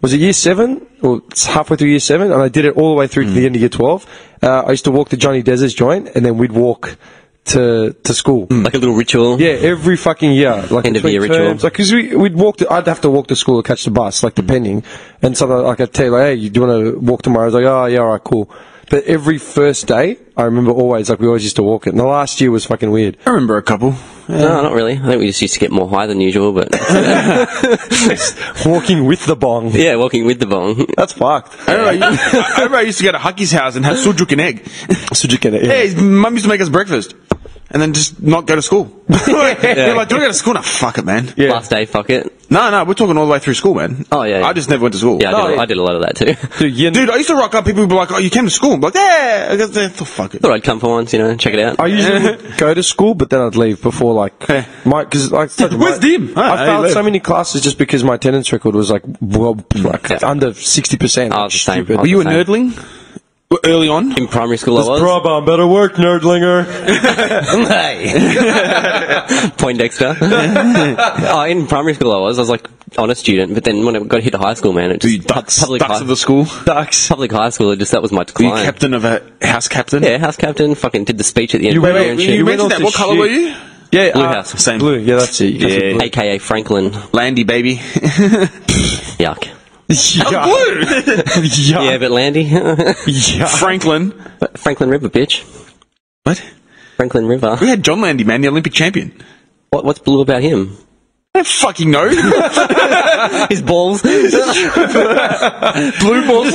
[SPEAKER 5] was it year 7 or it's halfway through year 7, and I did it all the way through to the end of year 12. I used to walk to Johnny Dez's joint, and then we'd walk to school.
[SPEAKER 6] Like a little ritual.
[SPEAKER 5] Yeah, every fucking year, like
[SPEAKER 6] End of
[SPEAKER 5] between
[SPEAKER 6] year ritual.
[SPEAKER 5] terms. Like, because we'd walk. I'd have to walk to school or catch the bus, like depending. And so like I'd tell you, like, hey, do you want to walk tomorrow? I was like, oh yeah, all right, cool. But every first day, I remember always, like, we always used to walk it. And the last year was fucking weird.
[SPEAKER 4] I remember a couple.
[SPEAKER 6] No, not really. I think we just used to get more high than usual, but
[SPEAKER 5] Walking with the bong.
[SPEAKER 6] yeah, walking with the bong.
[SPEAKER 5] That's fucked.
[SPEAKER 4] I remember I used to go to Hucky's house and have sujuk and egg.
[SPEAKER 5] Sujuk and
[SPEAKER 4] Yeah, his mum used to make us breakfast. And then just not go to school. You're like, do you want to go to school? No, fuck it, man.
[SPEAKER 5] Yeah.
[SPEAKER 6] Last day, fuck it.
[SPEAKER 4] No, we're talking all the way through school, man.
[SPEAKER 6] Oh, yeah.
[SPEAKER 4] I just never went to school.
[SPEAKER 6] Yeah, I did a lot of that too.
[SPEAKER 5] Dude,
[SPEAKER 4] I used to rock up, people would be like, oh, you came to school? I'm like, yeah. I guess, fuck it.
[SPEAKER 6] Thought I'd come for once, check it out.
[SPEAKER 5] I usually would go to school, but then I'd leave before, like, because like,
[SPEAKER 4] Where's Dim?
[SPEAKER 5] I failed so many classes just because my attendance record was like, under 60%.
[SPEAKER 6] Oh, it's the same.
[SPEAKER 4] Were you a nerdling? Early on?
[SPEAKER 6] In primary school I was.
[SPEAKER 5] Brabham, better work, nerdlinger.
[SPEAKER 6] Poindexter. In primary school I was like honor student, but then when I got hit to high school, man, it
[SPEAKER 4] Were you
[SPEAKER 6] just
[SPEAKER 4] ducks of the school?
[SPEAKER 6] public high school, that was my
[SPEAKER 4] Were
[SPEAKER 6] decline.
[SPEAKER 4] you captain of a house captain?
[SPEAKER 6] Yeah, house captain, fucking did the speech at the end of the year and shit.
[SPEAKER 4] You
[SPEAKER 5] went
[SPEAKER 4] mentioned
[SPEAKER 5] on
[SPEAKER 4] that.
[SPEAKER 5] to
[SPEAKER 4] What colour
[SPEAKER 5] shit.
[SPEAKER 4] were you?
[SPEAKER 5] Yeah,
[SPEAKER 6] Blue house.
[SPEAKER 4] Same.
[SPEAKER 5] Blue, yeah, that's it.
[SPEAKER 4] Yeah.
[SPEAKER 6] AKA Franklin.
[SPEAKER 4] Landy, baby.
[SPEAKER 6] Yuck.
[SPEAKER 5] Yeah.
[SPEAKER 4] Blue!
[SPEAKER 6] Yeah, but Landy.
[SPEAKER 5] Yeah.
[SPEAKER 4] Franklin.
[SPEAKER 6] Franklin River, bitch.
[SPEAKER 4] What?
[SPEAKER 6] Franklin River.
[SPEAKER 4] We had John Landy, man, the Olympic champion.
[SPEAKER 6] What's blue about him?
[SPEAKER 4] I don't fucking know.
[SPEAKER 6] His balls.
[SPEAKER 4] Blue balls.
[SPEAKER 6] Blue balls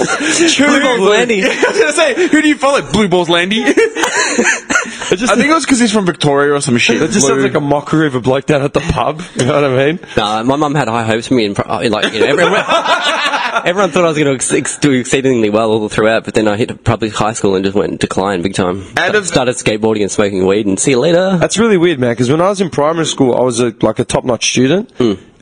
[SPEAKER 6] Landy.
[SPEAKER 4] I was going to say, who do you follow? Blue balls Landy? I think it was because he's from Victoria or some shit.
[SPEAKER 5] That just sounds like a mockery of a bloke down at the pub. You know what I mean?
[SPEAKER 6] Nah, my mum had high hopes for me, and everyone thought I was going to do exceedingly well all throughout. But then I hit public high school and just went decline big time. Started skateboarding and smoking weed, and see you later.
[SPEAKER 5] That's really weird, man, because when I was in primary school, I was a top-notch student,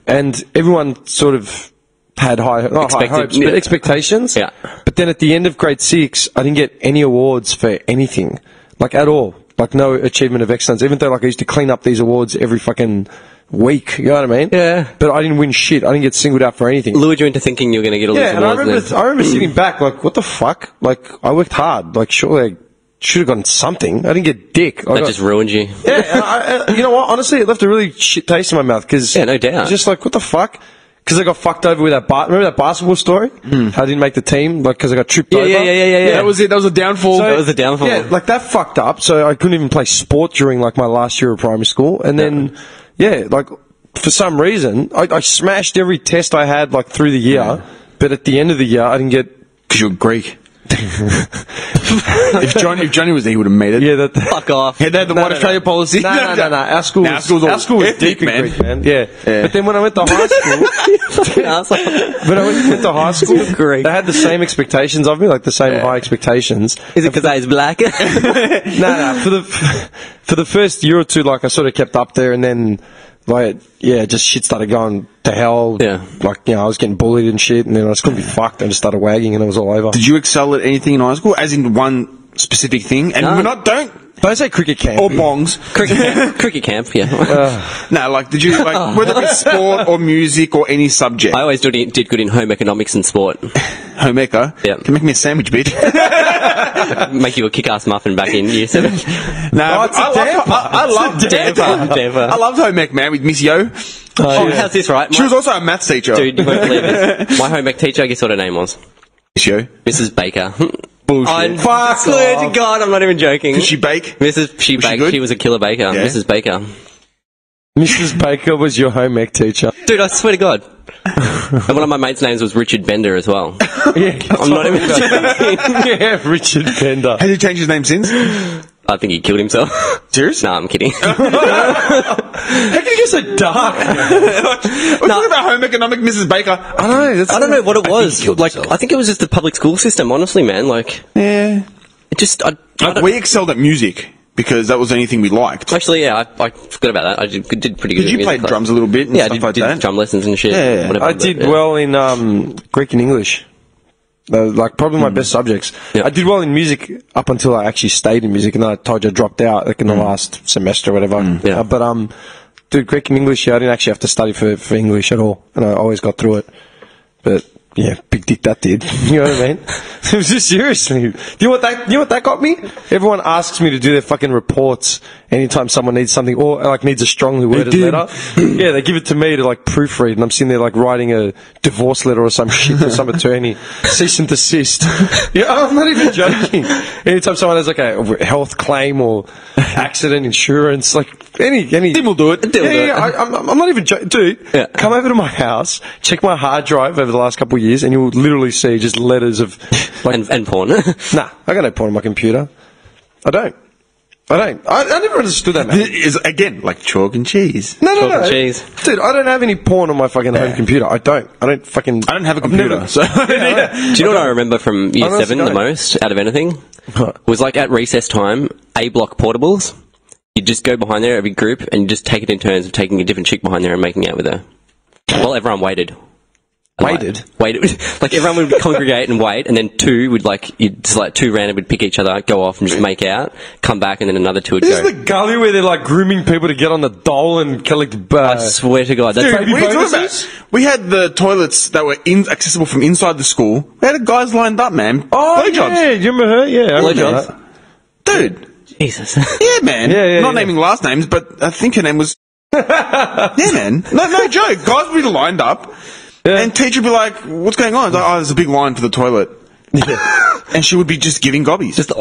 [SPEAKER 5] and everyone sort of had high hopes, but expectations.
[SPEAKER 6] Yeah.
[SPEAKER 5] But then at the end of grade 6, I didn't get any awards for anything, like at all. Like no achievement of excellence, even though like I used to clean up these awards every fucking week, you know what I mean?
[SPEAKER 6] Yeah.
[SPEAKER 5] But I didn't win shit. I didn't get singled out for anything.
[SPEAKER 6] Lured you into thinking you were going to get all these
[SPEAKER 5] Yeah, and
[SPEAKER 6] awards.
[SPEAKER 5] I remember sitting back like, what the fuck? Like, I worked hard. Like, surely I should have gotten something. I didn't get dick.
[SPEAKER 6] That just ruined you.
[SPEAKER 5] Yeah, and you know what? Honestly, it left a really shit taste in my mouth because
[SPEAKER 6] Yeah, no doubt.
[SPEAKER 5] it's just like, what the fuck? Because I got fucked over with that. Remember that basketball story? How I didn't make the team, like because I got tripped over.
[SPEAKER 6] Yeah.
[SPEAKER 4] That was it. That was a downfall.
[SPEAKER 6] That was the downfall.
[SPEAKER 5] Yeah, like that fucked up. So I couldn't even play sport during like my last year of primary school, and then like for some reason I smashed every test I had like through the year, but at the end of the year I didn't get.
[SPEAKER 4] Because you're Greek. if Johnny was there, he would have made it.
[SPEAKER 5] Yeah, that.
[SPEAKER 6] Fuck off.
[SPEAKER 4] He had the White Australia policy.
[SPEAKER 5] No. Our school was
[SPEAKER 4] ethnic,
[SPEAKER 5] deep in Greek, man. Yeah. But then when I went to high school, went to high school,
[SPEAKER 6] Greek.
[SPEAKER 5] they had the same expectations of me, like the same high expectations.
[SPEAKER 6] Is it because I was black?
[SPEAKER 5] No. For the first year or two, like I sort of kept up there, and then like just shit started going to hell.
[SPEAKER 6] Yeah.
[SPEAKER 5] Like I was getting bullied and shit, and then I just couldn't be fucked. I just started wagging, and it was all over.
[SPEAKER 4] Did you excel at anything in high school? As in one specific thing? And we're not, don't
[SPEAKER 5] say cricket camp
[SPEAKER 4] or bongs.
[SPEAKER 6] Cricket camp, yeah.
[SPEAKER 4] No, like, did you, like, whether it's sport or music or any subject?
[SPEAKER 6] I always did good in home economics and sport.
[SPEAKER 4] Home econ?
[SPEAKER 6] Yeah.
[SPEAKER 4] Can make me a sandwich, bitch.
[SPEAKER 6] Make you a kick-ass muffin back in year 7.
[SPEAKER 4] No,
[SPEAKER 5] it's a damper.
[SPEAKER 4] I loved
[SPEAKER 6] Damper.
[SPEAKER 4] I loved home ec, man, with Miss Yo.
[SPEAKER 6] How's this, right?
[SPEAKER 4] She was also a maths teacher.
[SPEAKER 6] Dude, you won't believe this. My home ec teacher, guess what her name was?
[SPEAKER 4] Miss Yo.
[SPEAKER 6] Mrs. Baker.
[SPEAKER 4] Bullshit.
[SPEAKER 6] I swear to God, I'm not even joking.
[SPEAKER 4] Did she bake?
[SPEAKER 6] She baked.
[SPEAKER 4] good?
[SPEAKER 6] She was a killer baker.
[SPEAKER 4] Yeah.
[SPEAKER 6] Mrs. Baker.
[SPEAKER 5] Mrs. Baker was your home ec teacher.
[SPEAKER 6] Dude, I swear to God. And one of my mates' names was Richard Bender as well.
[SPEAKER 5] Yeah,
[SPEAKER 6] I'm not even joking.
[SPEAKER 5] yeah, Richard Bender.
[SPEAKER 4] Has he changed his name since?
[SPEAKER 6] I think he killed himself.
[SPEAKER 4] Serious?
[SPEAKER 6] Nah, I'm kidding.
[SPEAKER 5] How can you get so dark?
[SPEAKER 4] We're talking about home economic Mrs. Baker.
[SPEAKER 5] I
[SPEAKER 6] don't know what it was.
[SPEAKER 3] killed
[SPEAKER 6] Like,
[SPEAKER 3] himself.
[SPEAKER 6] I think it was just the public school system, honestly, man. Like,
[SPEAKER 4] Yeah.
[SPEAKER 6] it just, I don't-
[SPEAKER 4] We excelled at music because that was the only thing we liked.
[SPEAKER 6] Actually, yeah, I forgot about that. I did pretty good.
[SPEAKER 4] Did you
[SPEAKER 6] at
[SPEAKER 4] play
[SPEAKER 6] music class.
[SPEAKER 4] drums a little bit and
[SPEAKER 6] Yeah, I
[SPEAKER 4] stuff
[SPEAKER 6] did,
[SPEAKER 4] like
[SPEAKER 6] did
[SPEAKER 4] that?
[SPEAKER 6] drum lessons and shit.
[SPEAKER 4] Yeah.
[SPEAKER 6] Whatever,
[SPEAKER 5] I
[SPEAKER 6] but,
[SPEAKER 5] did
[SPEAKER 6] yeah.
[SPEAKER 5] well in Greek and English. They're, like, probably my best subjects.
[SPEAKER 6] Yeah.
[SPEAKER 5] I did well in music up until I actually stayed in music, and then I told you I dropped out, like, in the last semester or whatever.
[SPEAKER 6] Yeah.
[SPEAKER 5] But, dude, Greek and English, I didn't actually have to study for English at all, and I always got through it. But, yeah, big dick that did. You know what I mean? It was just seriously. Do you know what that got me? Everyone asks me to do their fucking reports anytime someone needs something, or, like, needs a strongly worded letter. Yeah, they give it to me to, like, proofread, and I'm sitting there, like, writing a divorce letter or some shit to some attorney. Cease and desist. Yeah, I'm not even joking. Anytime someone has, like, a health claim or accident insurance, like, any
[SPEAKER 4] Tim will do it.
[SPEAKER 5] I'm not even joking. Dude, come over to my house, check my hard drive over the last couple of years, and you'll literally see just letters of, like...
[SPEAKER 6] and porn.
[SPEAKER 5] Nah, I got no porn on my computer. I don't. I never understood that, man.
[SPEAKER 4] Is again like chalk and cheese.
[SPEAKER 5] No.
[SPEAKER 6] and cheese.
[SPEAKER 5] Dude, I don't have any porn on my fucking home computer. I don't have a computer.
[SPEAKER 4] So
[SPEAKER 6] Do you know what I remember from year 7 the most out of anything? Was like at recess time, A block portables. You'd just go behind there, every group, and you just take it in turns of taking a different chick behind there and making out with her. While everyone waited.
[SPEAKER 5] Waited?
[SPEAKER 6] Like everyone would congregate and wait, and then two random would pick each other, go off and just make out, come back, and then another two would
[SPEAKER 5] This
[SPEAKER 6] go.
[SPEAKER 5] is the gully where they're like grooming people to get on the dole and collect.
[SPEAKER 6] I swear to God, that's
[SPEAKER 5] Dude,
[SPEAKER 6] like,
[SPEAKER 5] what are you talking
[SPEAKER 4] bonuses? We had the toilets that were accessible from inside the school. We had guys lined up, man.
[SPEAKER 5] Oh,
[SPEAKER 4] Blowjobs.
[SPEAKER 5] yeah, you remember her? Yeah, I remember
[SPEAKER 6] Blowjobs.
[SPEAKER 5] that.
[SPEAKER 4] Dude.
[SPEAKER 6] Jesus.
[SPEAKER 4] Yeah, man.
[SPEAKER 5] Yeah,
[SPEAKER 4] Not naming last names, but I think her name was... Yeah, man. No joke. Guys would be lined up, and teacher would be like, what's going on? It's like, oh, there's a big line for the toilet.
[SPEAKER 5] Yeah.
[SPEAKER 4] And she would be just giving gobbies.
[SPEAKER 6] Just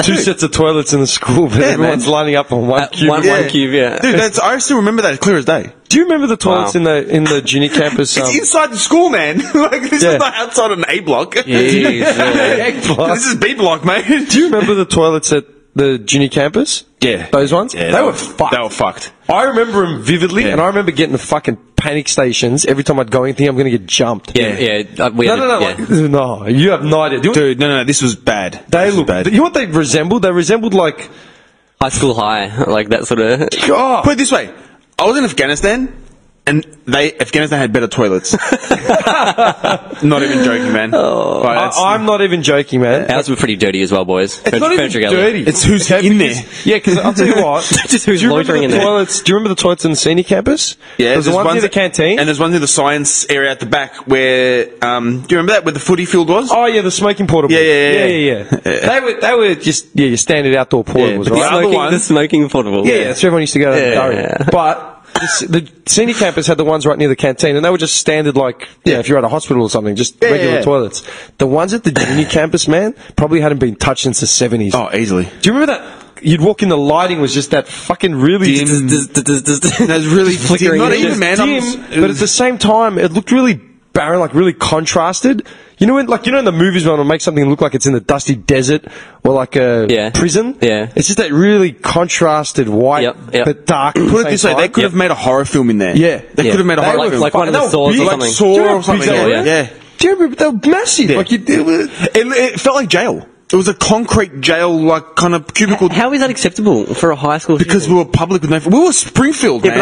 [SPEAKER 5] Two sets of toilets in the school, but everyone's lining up on one cube.
[SPEAKER 6] one cube, yeah.
[SPEAKER 4] Dude, I still remember that clear as day.
[SPEAKER 5] Do you remember the toilets in the junior campus?
[SPEAKER 4] It's inside the school, man. Like, this is not outside an A block. This is B block, mate.
[SPEAKER 5] Do you remember the toilets at the junior campus?
[SPEAKER 4] Yeah.
[SPEAKER 5] Those ones?
[SPEAKER 4] Yeah,
[SPEAKER 5] they were fucked.
[SPEAKER 4] They were fucked.
[SPEAKER 5] I remember them vividly, and I remember getting the fucking panic stations every time I'd go in, thinking I'm going to get jumped.
[SPEAKER 6] Yeah.
[SPEAKER 5] No, you have no idea.
[SPEAKER 4] Dude, no, this was bad.
[SPEAKER 5] They look bad. You know what they resembled? They resembled like
[SPEAKER 6] High school high, like that sort of...
[SPEAKER 5] God.
[SPEAKER 4] Put it this way. I was in Afghanistan, and Afghanistan had better toilets. Not even joking, man.
[SPEAKER 5] I'm not even joking, man.
[SPEAKER 6] Ours were pretty dirty as well, boys.
[SPEAKER 5] It's not even dirty.
[SPEAKER 4] It's who's in there.
[SPEAKER 5] Yeah, because I'll tell you what.
[SPEAKER 6] Just who's loitering in there.
[SPEAKER 5] Do you remember the toilets in the senior campus?
[SPEAKER 4] Yeah,
[SPEAKER 5] there's one near the canteen,
[SPEAKER 4] and there's one near the science area at the back where. Do you remember that where the footy field was?
[SPEAKER 5] Oh yeah, the smoking portables. Yeah. They were just your standard outdoor portables, right?
[SPEAKER 6] The smoking portables.
[SPEAKER 5] Yeah, that's where everyone used to go. But the senior campus had the ones right near the canteen, and they were just standard, like, if you're at a hospital or something, just regular toilets. The ones at the junior campus, man, probably hadn't been touched since the 70s.
[SPEAKER 4] Oh, easily.
[SPEAKER 5] Do you remember that? You'd walk in, the lighting was just that fucking really
[SPEAKER 4] dim. That's really flickering. Not even, man.
[SPEAKER 5] Dim, but at the same time, it looked really barren, like really contrasted. You know, in the movies when they'll make something look like it's in the dusty desert or like a prison?
[SPEAKER 6] Yeah.
[SPEAKER 5] It's just that really contrasted white but dark.
[SPEAKER 4] Put it this way, they could have made a horror film in there.
[SPEAKER 5] Yeah.
[SPEAKER 4] They could have made a horror film.
[SPEAKER 6] Like one of the Saws or something.
[SPEAKER 4] Like Saw or something. Yeah.
[SPEAKER 5] Do you remember? They were massive.
[SPEAKER 4] Yeah.
[SPEAKER 5] Like
[SPEAKER 4] it felt like jail. It was a concrete jail, like, kind of cubicle.
[SPEAKER 6] How is that acceptable for a high school?
[SPEAKER 4] Because we were public with no... We were Springfield, man.
[SPEAKER 6] But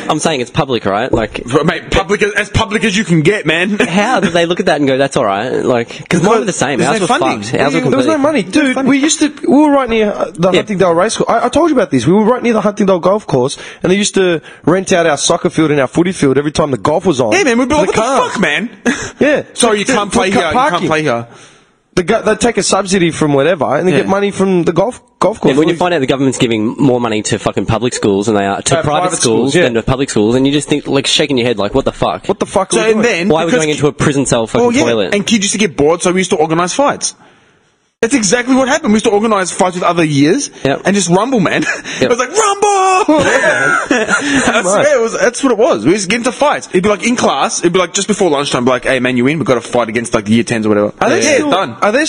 [SPEAKER 6] I'm saying it's public, right? Like,
[SPEAKER 4] mate, as public as you can get, man.
[SPEAKER 6] How did they look at that and go, that's alright? Like, because mine were the same. Ours were fucked. Ours were
[SPEAKER 5] there was no money. Dude, we were right near the Huntingdale race course. I told you about this. We were right near the Huntingdale golf course, and they used to rent out our soccer field and our footy field every time the golf was on.
[SPEAKER 4] Yeah, man, we'd be like, what the fuck, man?
[SPEAKER 5] Yeah.
[SPEAKER 4] Sorry, you can't play here. You can't play here.
[SPEAKER 5] They take a subsidy from whatever, and they get money from the golf course.
[SPEAKER 6] Yeah, when you find out the government's giving more money to fucking public schools than they are to private schools than to public schools, and you just think, like, shaking your head, like, what the fuck?
[SPEAKER 5] What the fuck are we doing?
[SPEAKER 4] Then,
[SPEAKER 6] why are we going into a prison cell fucking toilet?
[SPEAKER 4] And kids used to get bored, so we used to organise fights. That's exactly what happened. We used to organise fights with other years and just rumble, man. It was like, rumble! That's what it was. We used to get into fights. It'd be like in class, it'd be like just before lunchtime, be like, hey man, you win, we've got to fight against like the year 10s or whatever.
[SPEAKER 5] Are there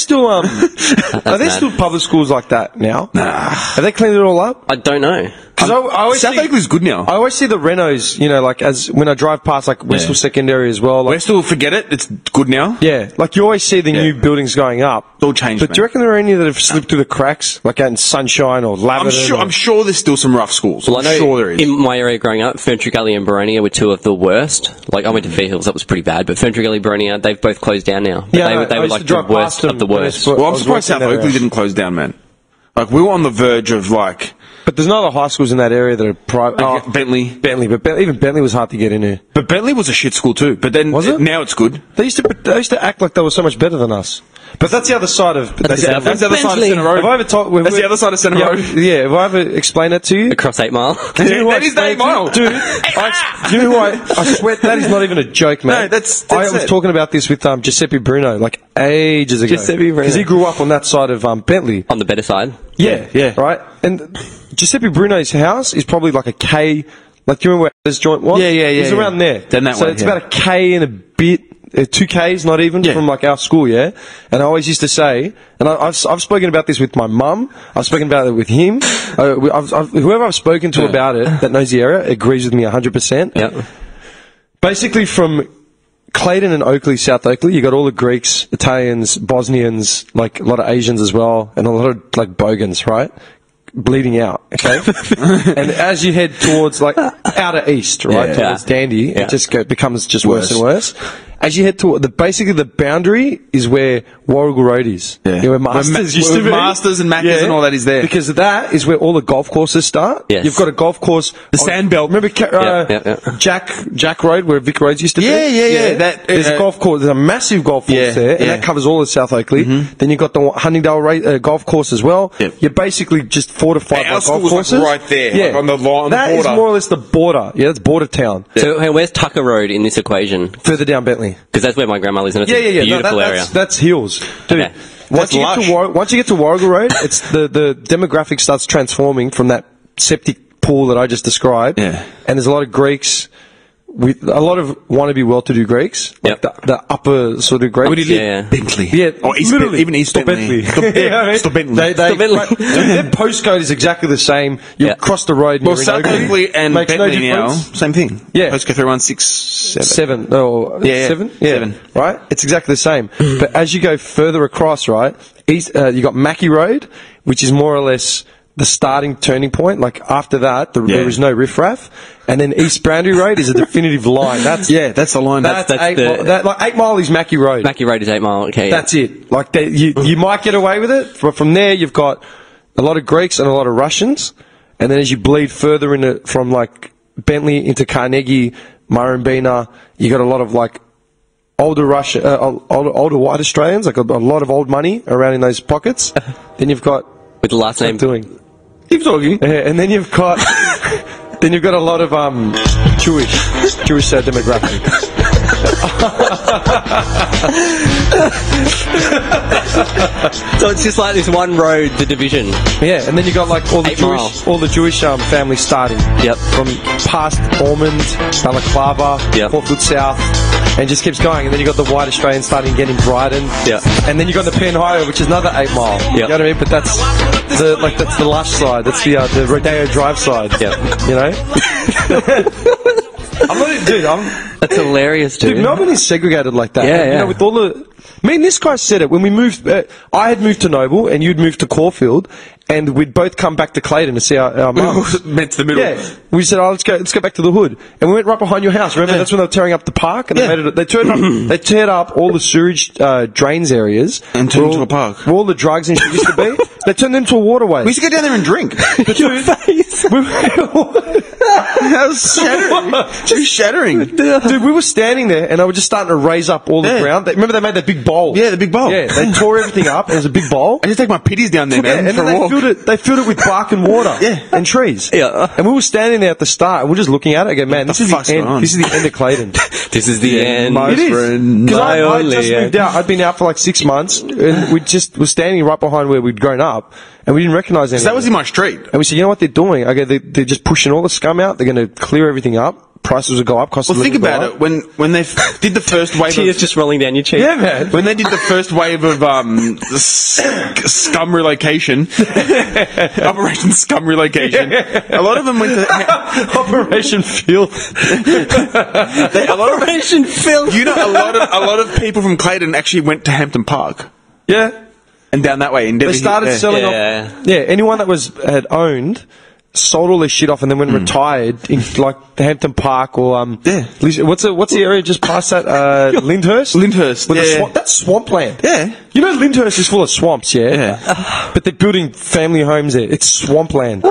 [SPEAKER 5] still public schools like that now? Nah. Have they cleaned it all up?
[SPEAKER 6] I don't know.
[SPEAKER 5] Because I always
[SPEAKER 4] South
[SPEAKER 5] see,
[SPEAKER 4] Oakley's good now.
[SPEAKER 5] I always see the renos, you know, like as when I drive past like Westall Secondary as well. Like,
[SPEAKER 4] Westall, forget it. It's good now.
[SPEAKER 5] yeah, like you always see the new buildings going up.
[SPEAKER 4] It's all changed,
[SPEAKER 5] But do you reckon there are any that have slipped through the cracks, like out in Sunshine or Laverton?
[SPEAKER 4] I'm sure there's still some rough schools.
[SPEAKER 6] Well, I know
[SPEAKER 4] I'm sure there is.
[SPEAKER 6] in my area growing up, Ferntree Gully and Baronia were two of the worst. Like, I went to Fair Hills, that was pretty bad, but Ferntree Gully, Baronia, they've both closed down now. But they were like the worst of the worst.
[SPEAKER 4] Well, I'm surprised South Oakley didn't close down, man. Like, we were on the verge of, like...
[SPEAKER 5] But there's no other high schools in that area that are private.
[SPEAKER 4] Oh, Bentley.
[SPEAKER 5] But even Bentley was hard to get into.
[SPEAKER 4] But Bentley was a shit school too. But then
[SPEAKER 5] Was it?
[SPEAKER 4] now it's good.
[SPEAKER 5] They used to act like they were so much better than us. But that's the other side of.
[SPEAKER 4] That's the other side of Centre Road.
[SPEAKER 5] Have I ever talked?
[SPEAKER 4] That's the other side of Centre Road.
[SPEAKER 5] Yeah. Have I ever explained that to you?
[SPEAKER 6] Across 8 Mile.
[SPEAKER 4] That is the 8 Mile.
[SPEAKER 5] Dude, you know who I swear that is not even a joke, man.
[SPEAKER 4] No, that's
[SPEAKER 5] I was
[SPEAKER 4] it.
[SPEAKER 5] talking about this with Giuseppe Bruno like ages ago.
[SPEAKER 6] Giuseppe Bruno.
[SPEAKER 5] Because he grew up on that side of Bentley.
[SPEAKER 6] On the better side.
[SPEAKER 5] Yeah. Right? And Giuseppe Bruno's house is probably like a K. Like, do you remember where this joint was?
[SPEAKER 4] Yeah.
[SPEAKER 5] It's around there.
[SPEAKER 4] Then that
[SPEAKER 5] so
[SPEAKER 4] way,
[SPEAKER 5] it's
[SPEAKER 4] yeah.
[SPEAKER 5] about a K and a bit. 2 Ks, not even, from like our school, yeah? And I always used to say, and I've spoken about this with my mum, I've spoken about it with him, whoever I've spoken to about it that knows the area agrees with me 100%.
[SPEAKER 6] Yeah.
[SPEAKER 5] Basically from Clayton and Oakley, South Oakley, you got all the Greeks, Italians, Bosnians, like a lot of Asians as well, and a lot of like Bogans, right? Bleeding out, okay? And as you head towards like outer east, right, towards Dandy, it just becomes just worse and worse. As you head toward basically the boundary is where Warrigal Road is. Yeah, where Masters used to be.
[SPEAKER 4] Masters and Maccas and all that is there.
[SPEAKER 5] Because that is where all the golf courses start.
[SPEAKER 6] Yes.
[SPEAKER 5] You've got a golf course.
[SPEAKER 4] The Sandbelt.
[SPEAKER 5] Remember Jack Road where Vic Roads used to be?
[SPEAKER 4] Yeah.
[SPEAKER 5] There's a golf course. There's a massive golf course there, and that covers all of South Oakley. Then you've got the Huntingdale golf course as well. You're basically just fortified by
[SPEAKER 4] our school
[SPEAKER 5] golf
[SPEAKER 4] was
[SPEAKER 5] courses.
[SPEAKER 4] like right there, like on the line,
[SPEAKER 5] That
[SPEAKER 4] the
[SPEAKER 5] is
[SPEAKER 4] border.
[SPEAKER 5] more or less the border. Yeah, that's border town.
[SPEAKER 6] So, hey, where's Tucker Road in this equation?
[SPEAKER 5] Further down Bentley.
[SPEAKER 6] Because that's where my grandma lives, and it's a beautiful area.
[SPEAKER 5] That's hills, dude.
[SPEAKER 6] Okay.
[SPEAKER 5] Once you get to Warrigal Road, it's the demographic starts transforming from that septic pool that I just described.
[SPEAKER 4] Yeah.
[SPEAKER 5] And there's a lot of Greeks, with a lot of wannabe well-to-do Greeks, like the upper sort of Greeks.
[SPEAKER 4] Where do you live?
[SPEAKER 6] Yeah.
[SPEAKER 4] Bentley.
[SPEAKER 5] Yeah,
[SPEAKER 4] Or East
[SPEAKER 5] literally.
[SPEAKER 4] even East Bentley.
[SPEAKER 5] Stop Bentley. Their postcode is exactly the same. You cross the road and
[SPEAKER 4] Well,
[SPEAKER 5] you're in
[SPEAKER 4] South
[SPEAKER 5] Oakley.
[SPEAKER 4] Oakley and
[SPEAKER 5] Makes no
[SPEAKER 4] Bentley now,
[SPEAKER 5] difference.
[SPEAKER 4] same thing.
[SPEAKER 5] Yeah.
[SPEAKER 4] Postcode 3167.
[SPEAKER 5] Seven. Oh,
[SPEAKER 4] Yeah.
[SPEAKER 5] seven?
[SPEAKER 4] Seven.
[SPEAKER 5] Right? It's exactly the same. But as you go further across, right, east, you got Mackie Road, which is more or less the starting turning point. Like, after that, there is no riffraff. And then East Boundary Road is a definitive line. That's
[SPEAKER 4] the line.
[SPEAKER 5] That's
[SPEAKER 6] That's
[SPEAKER 5] 8
[SPEAKER 6] the-
[SPEAKER 5] mile. Like 8 Mile is Mackie Road.
[SPEAKER 6] Mackie Road is 8 Mile, okay.
[SPEAKER 5] That's it. Like, you might get away with it. But from there, you've got a lot of Greeks and a lot of Russians. And then as you bleed further from like Bentley into Carnegie, Murrumbina, you got a lot of like older older white Australians, like a lot of old money around in those pockets. Then you've got
[SPEAKER 6] With the last name.
[SPEAKER 5] keep talking. And then you've got a lot of Jewish demographic.
[SPEAKER 6] So it's just like this one road, the division.
[SPEAKER 5] Yeah, and then you got like all the
[SPEAKER 6] 8 Mile.
[SPEAKER 5] Jewish families starting.
[SPEAKER 6] Yep.
[SPEAKER 5] From past Ormond, Balaclava,
[SPEAKER 6] Yep.
[SPEAKER 5] Portfield South, and just keeps going. And then you got the white Australians starting again in Brighton.
[SPEAKER 6] Yeah.
[SPEAKER 5] And then you got the Penhio, which is another 8 Mile. You know what I mean? But that's the lush side. That's the Rodeo Drive side.
[SPEAKER 6] Yep.
[SPEAKER 5] You know.
[SPEAKER 6] That's hilarious, dude.
[SPEAKER 5] Dude, Melbourne is segregated like that.
[SPEAKER 6] Yeah,
[SPEAKER 5] You
[SPEAKER 6] yeah.
[SPEAKER 5] know, with all the... I mean, this guy said it when we moved... I had moved to Noble and you'd moved to Caulfield, and we'd both come back to Clayton to see our mums.
[SPEAKER 4] Meant to the middle.
[SPEAKER 5] Yeah. We said, let's go back to the hood. And we went right behind your house. Remember, that's when they were tearing up the park? And they teared up all the sewage drains areas.
[SPEAKER 4] And turned into a park.
[SPEAKER 5] Where all the drugs and shit used to be. They turned them into a waterway.
[SPEAKER 4] We used to go down there and drink.
[SPEAKER 5] Your face.
[SPEAKER 4] That was shattering. Just shattering.
[SPEAKER 5] Dude, we were standing there and they were just starting to raise up all the ground. Remember they made that big bowl?
[SPEAKER 4] Yeah, the big bowl.
[SPEAKER 5] Yeah, they tore everything up. It was a big bowl.
[SPEAKER 4] I just take my pitties down there, man,
[SPEAKER 5] and
[SPEAKER 4] for
[SPEAKER 5] then
[SPEAKER 4] a walk.
[SPEAKER 5] they filled it with bark and water and trees.
[SPEAKER 6] Yeah.
[SPEAKER 5] And we were standing there at the start and we're just looking at it and go, man, this is
[SPEAKER 4] fuck's
[SPEAKER 5] the
[SPEAKER 4] going on?
[SPEAKER 5] end. This is the end of Clayton.
[SPEAKER 6] This is the end.
[SPEAKER 4] Most
[SPEAKER 5] It is.
[SPEAKER 4] friend.
[SPEAKER 5] Because
[SPEAKER 6] My
[SPEAKER 5] I
[SPEAKER 6] only
[SPEAKER 5] just moved out. I'd been out for like 6 months and we just were standing right behind where we'd grown up and we didn't recognise anything.
[SPEAKER 4] That was in my street.
[SPEAKER 5] And we said, you know what they're doing? Okay, they're just pushing all the scum out. They're going to clear everything up, prices would go up. Cost
[SPEAKER 4] Well,
[SPEAKER 5] of
[SPEAKER 4] think
[SPEAKER 5] living would
[SPEAKER 4] about
[SPEAKER 5] go
[SPEAKER 4] it.
[SPEAKER 5] up.
[SPEAKER 4] When they did the first wave
[SPEAKER 6] Tears
[SPEAKER 4] of...
[SPEAKER 6] just rolling down your cheek.
[SPEAKER 5] Yeah, man.
[SPEAKER 4] When they did the first wave of scum relocation, Operation Scum Relocation, a lot of them went to
[SPEAKER 5] Operation Filth.
[SPEAKER 6] Operation Phil.
[SPEAKER 4] You know, a lot of people from Clayton actually went to Hampton Park
[SPEAKER 5] Yeah.
[SPEAKER 4] and down that way. And
[SPEAKER 5] They started selling
[SPEAKER 6] Yeah.
[SPEAKER 5] off. Yeah, anyone that had owned sold all their shit off and then when retired in like Hampton Park or what's the area just past that Lyndhurst?
[SPEAKER 4] Lyndhurst,
[SPEAKER 5] With the
[SPEAKER 4] yeah.
[SPEAKER 5] swamp, that's swampland.
[SPEAKER 4] Yeah.
[SPEAKER 5] You know Lyndhurst is full of swamps, yeah?
[SPEAKER 4] Yeah.
[SPEAKER 5] But they're building family homes there. It's swampland.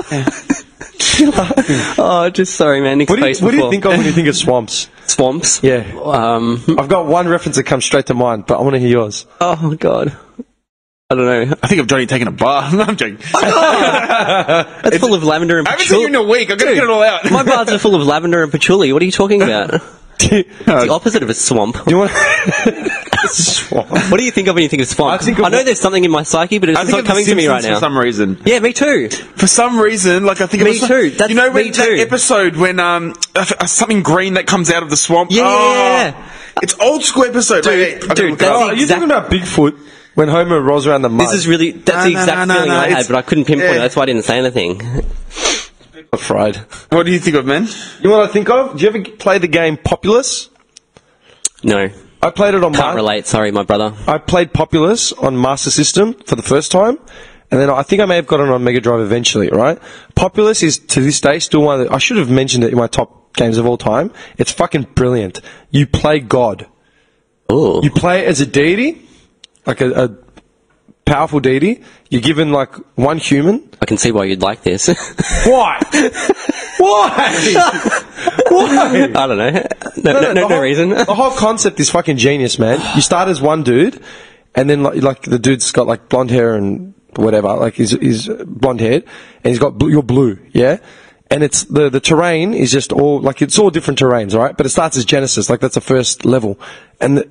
[SPEAKER 6] Oh, just sorry, man.
[SPEAKER 5] What do you think of when you think of swamps?
[SPEAKER 6] Swamps?
[SPEAKER 5] Yeah.
[SPEAKER 6] Um,
[SPEAKER 5] I've got one reference that comes straight to mind, but I want to hear yours.
[SPEAKER 6] oh, God. I don't know.
[SPEAKER 4] I think of Johnny taking a bath. No, I'm joking.
[SPEAKER 6] It's full of lavender and
[SPEAKER 4] I haven't seen you in
[SPEAKER 6] patchouli.
[SPEAKER 4] a week. I've got to get it all out.
[SPEAKER 6] My baths are full of lavender and patchouli. What are you talking about? It's the opposite of a swamp.
[SPEAKER 5] Do you want swamp?
[SPEAKER 6] What do you think of when you think of swamp? I know there's something in my psyche, but it's
[SPEAKER 4] I
[SPEAKER 6] just
[SPEAKER 4] think
[SPEAKER 6] not
[SPEAKER 4] of the
[SPEAKER 6] coming to me right
[SPEAKER 4] Simpsons
[SPEAKER 6] now.
[SPEAKER 4] for some reason.
[SPEAKER 6] Yeah, me too.
[SPEAKER 4] For some reason, like I think
[SPEAKER 6] Me too. That's
[SPEAKER 4] you know when
[SPEAKER 6] me too.
[SPEAKER 4] that episode when something green that comes out of the swamp.
[SPEAKER 6] Yeah.
[SPEAKER 4] Oh, it's old school episode.
[SPEAKER 6] Dude,
[SPEAKER 4] I've got to
[SPEAKER 6] dude,
[SPEAKER 4] look it
[SPEAKER 6] that's
[SPEAKER 4] up.
[SPEAKER 5] Oh, are you talking about Bigfoot? When Homer rolls around the mud.
[SPEAKER 6] This is really, that's the exact feeling I had,
[SPEAKER 4] it's-
[SPEAKER 6] but I couldn't pinpoint it.
[SPEAKER 4] yeah.
[SPEAKER 6] That's why I didn't say anything.
[SPEAKER 5] fried.
[SPEAKER 4] What do you think of, man?
[SPEAKER 5] You know what I think of? Do you ever play the game Populous?
[SPEAKER 6] No.
[SPEAKER 5] I played it on
[SPEAKER 6] Can't relate. Sorry, my brother.
[SPEAKER 5] I played Populous on Master System for the first time, and then I think I may have got it on Mega Drive eventually, right? Populous is, to this day, still one of the... I should have mentioned it in my top games of all time. It's fucking brilliant. You play God.
[SPEAKER 6] Ooh.
[SPEAKER 5] You play as a deity, like a powerful deity. You're given, like, one human.
[SPEAKER 6] I can see why you'd like this.
[SPEAKER 5] Why? Why? Why?
[SPEAKER 6] I don't know. No
[SPEAKER 5] the whole,
[SPEAKER 6] reason.
[SPEAKER 5] The whole concept is fucking genius, man. You start as one dude, and then like the dude's got like blonde hair and whatever, like he's blonde haired, and he's got you're blue, yeah. And it's the terrain is just all like it's all different terrains, right? But it starts as Genesis, like that's the first level, and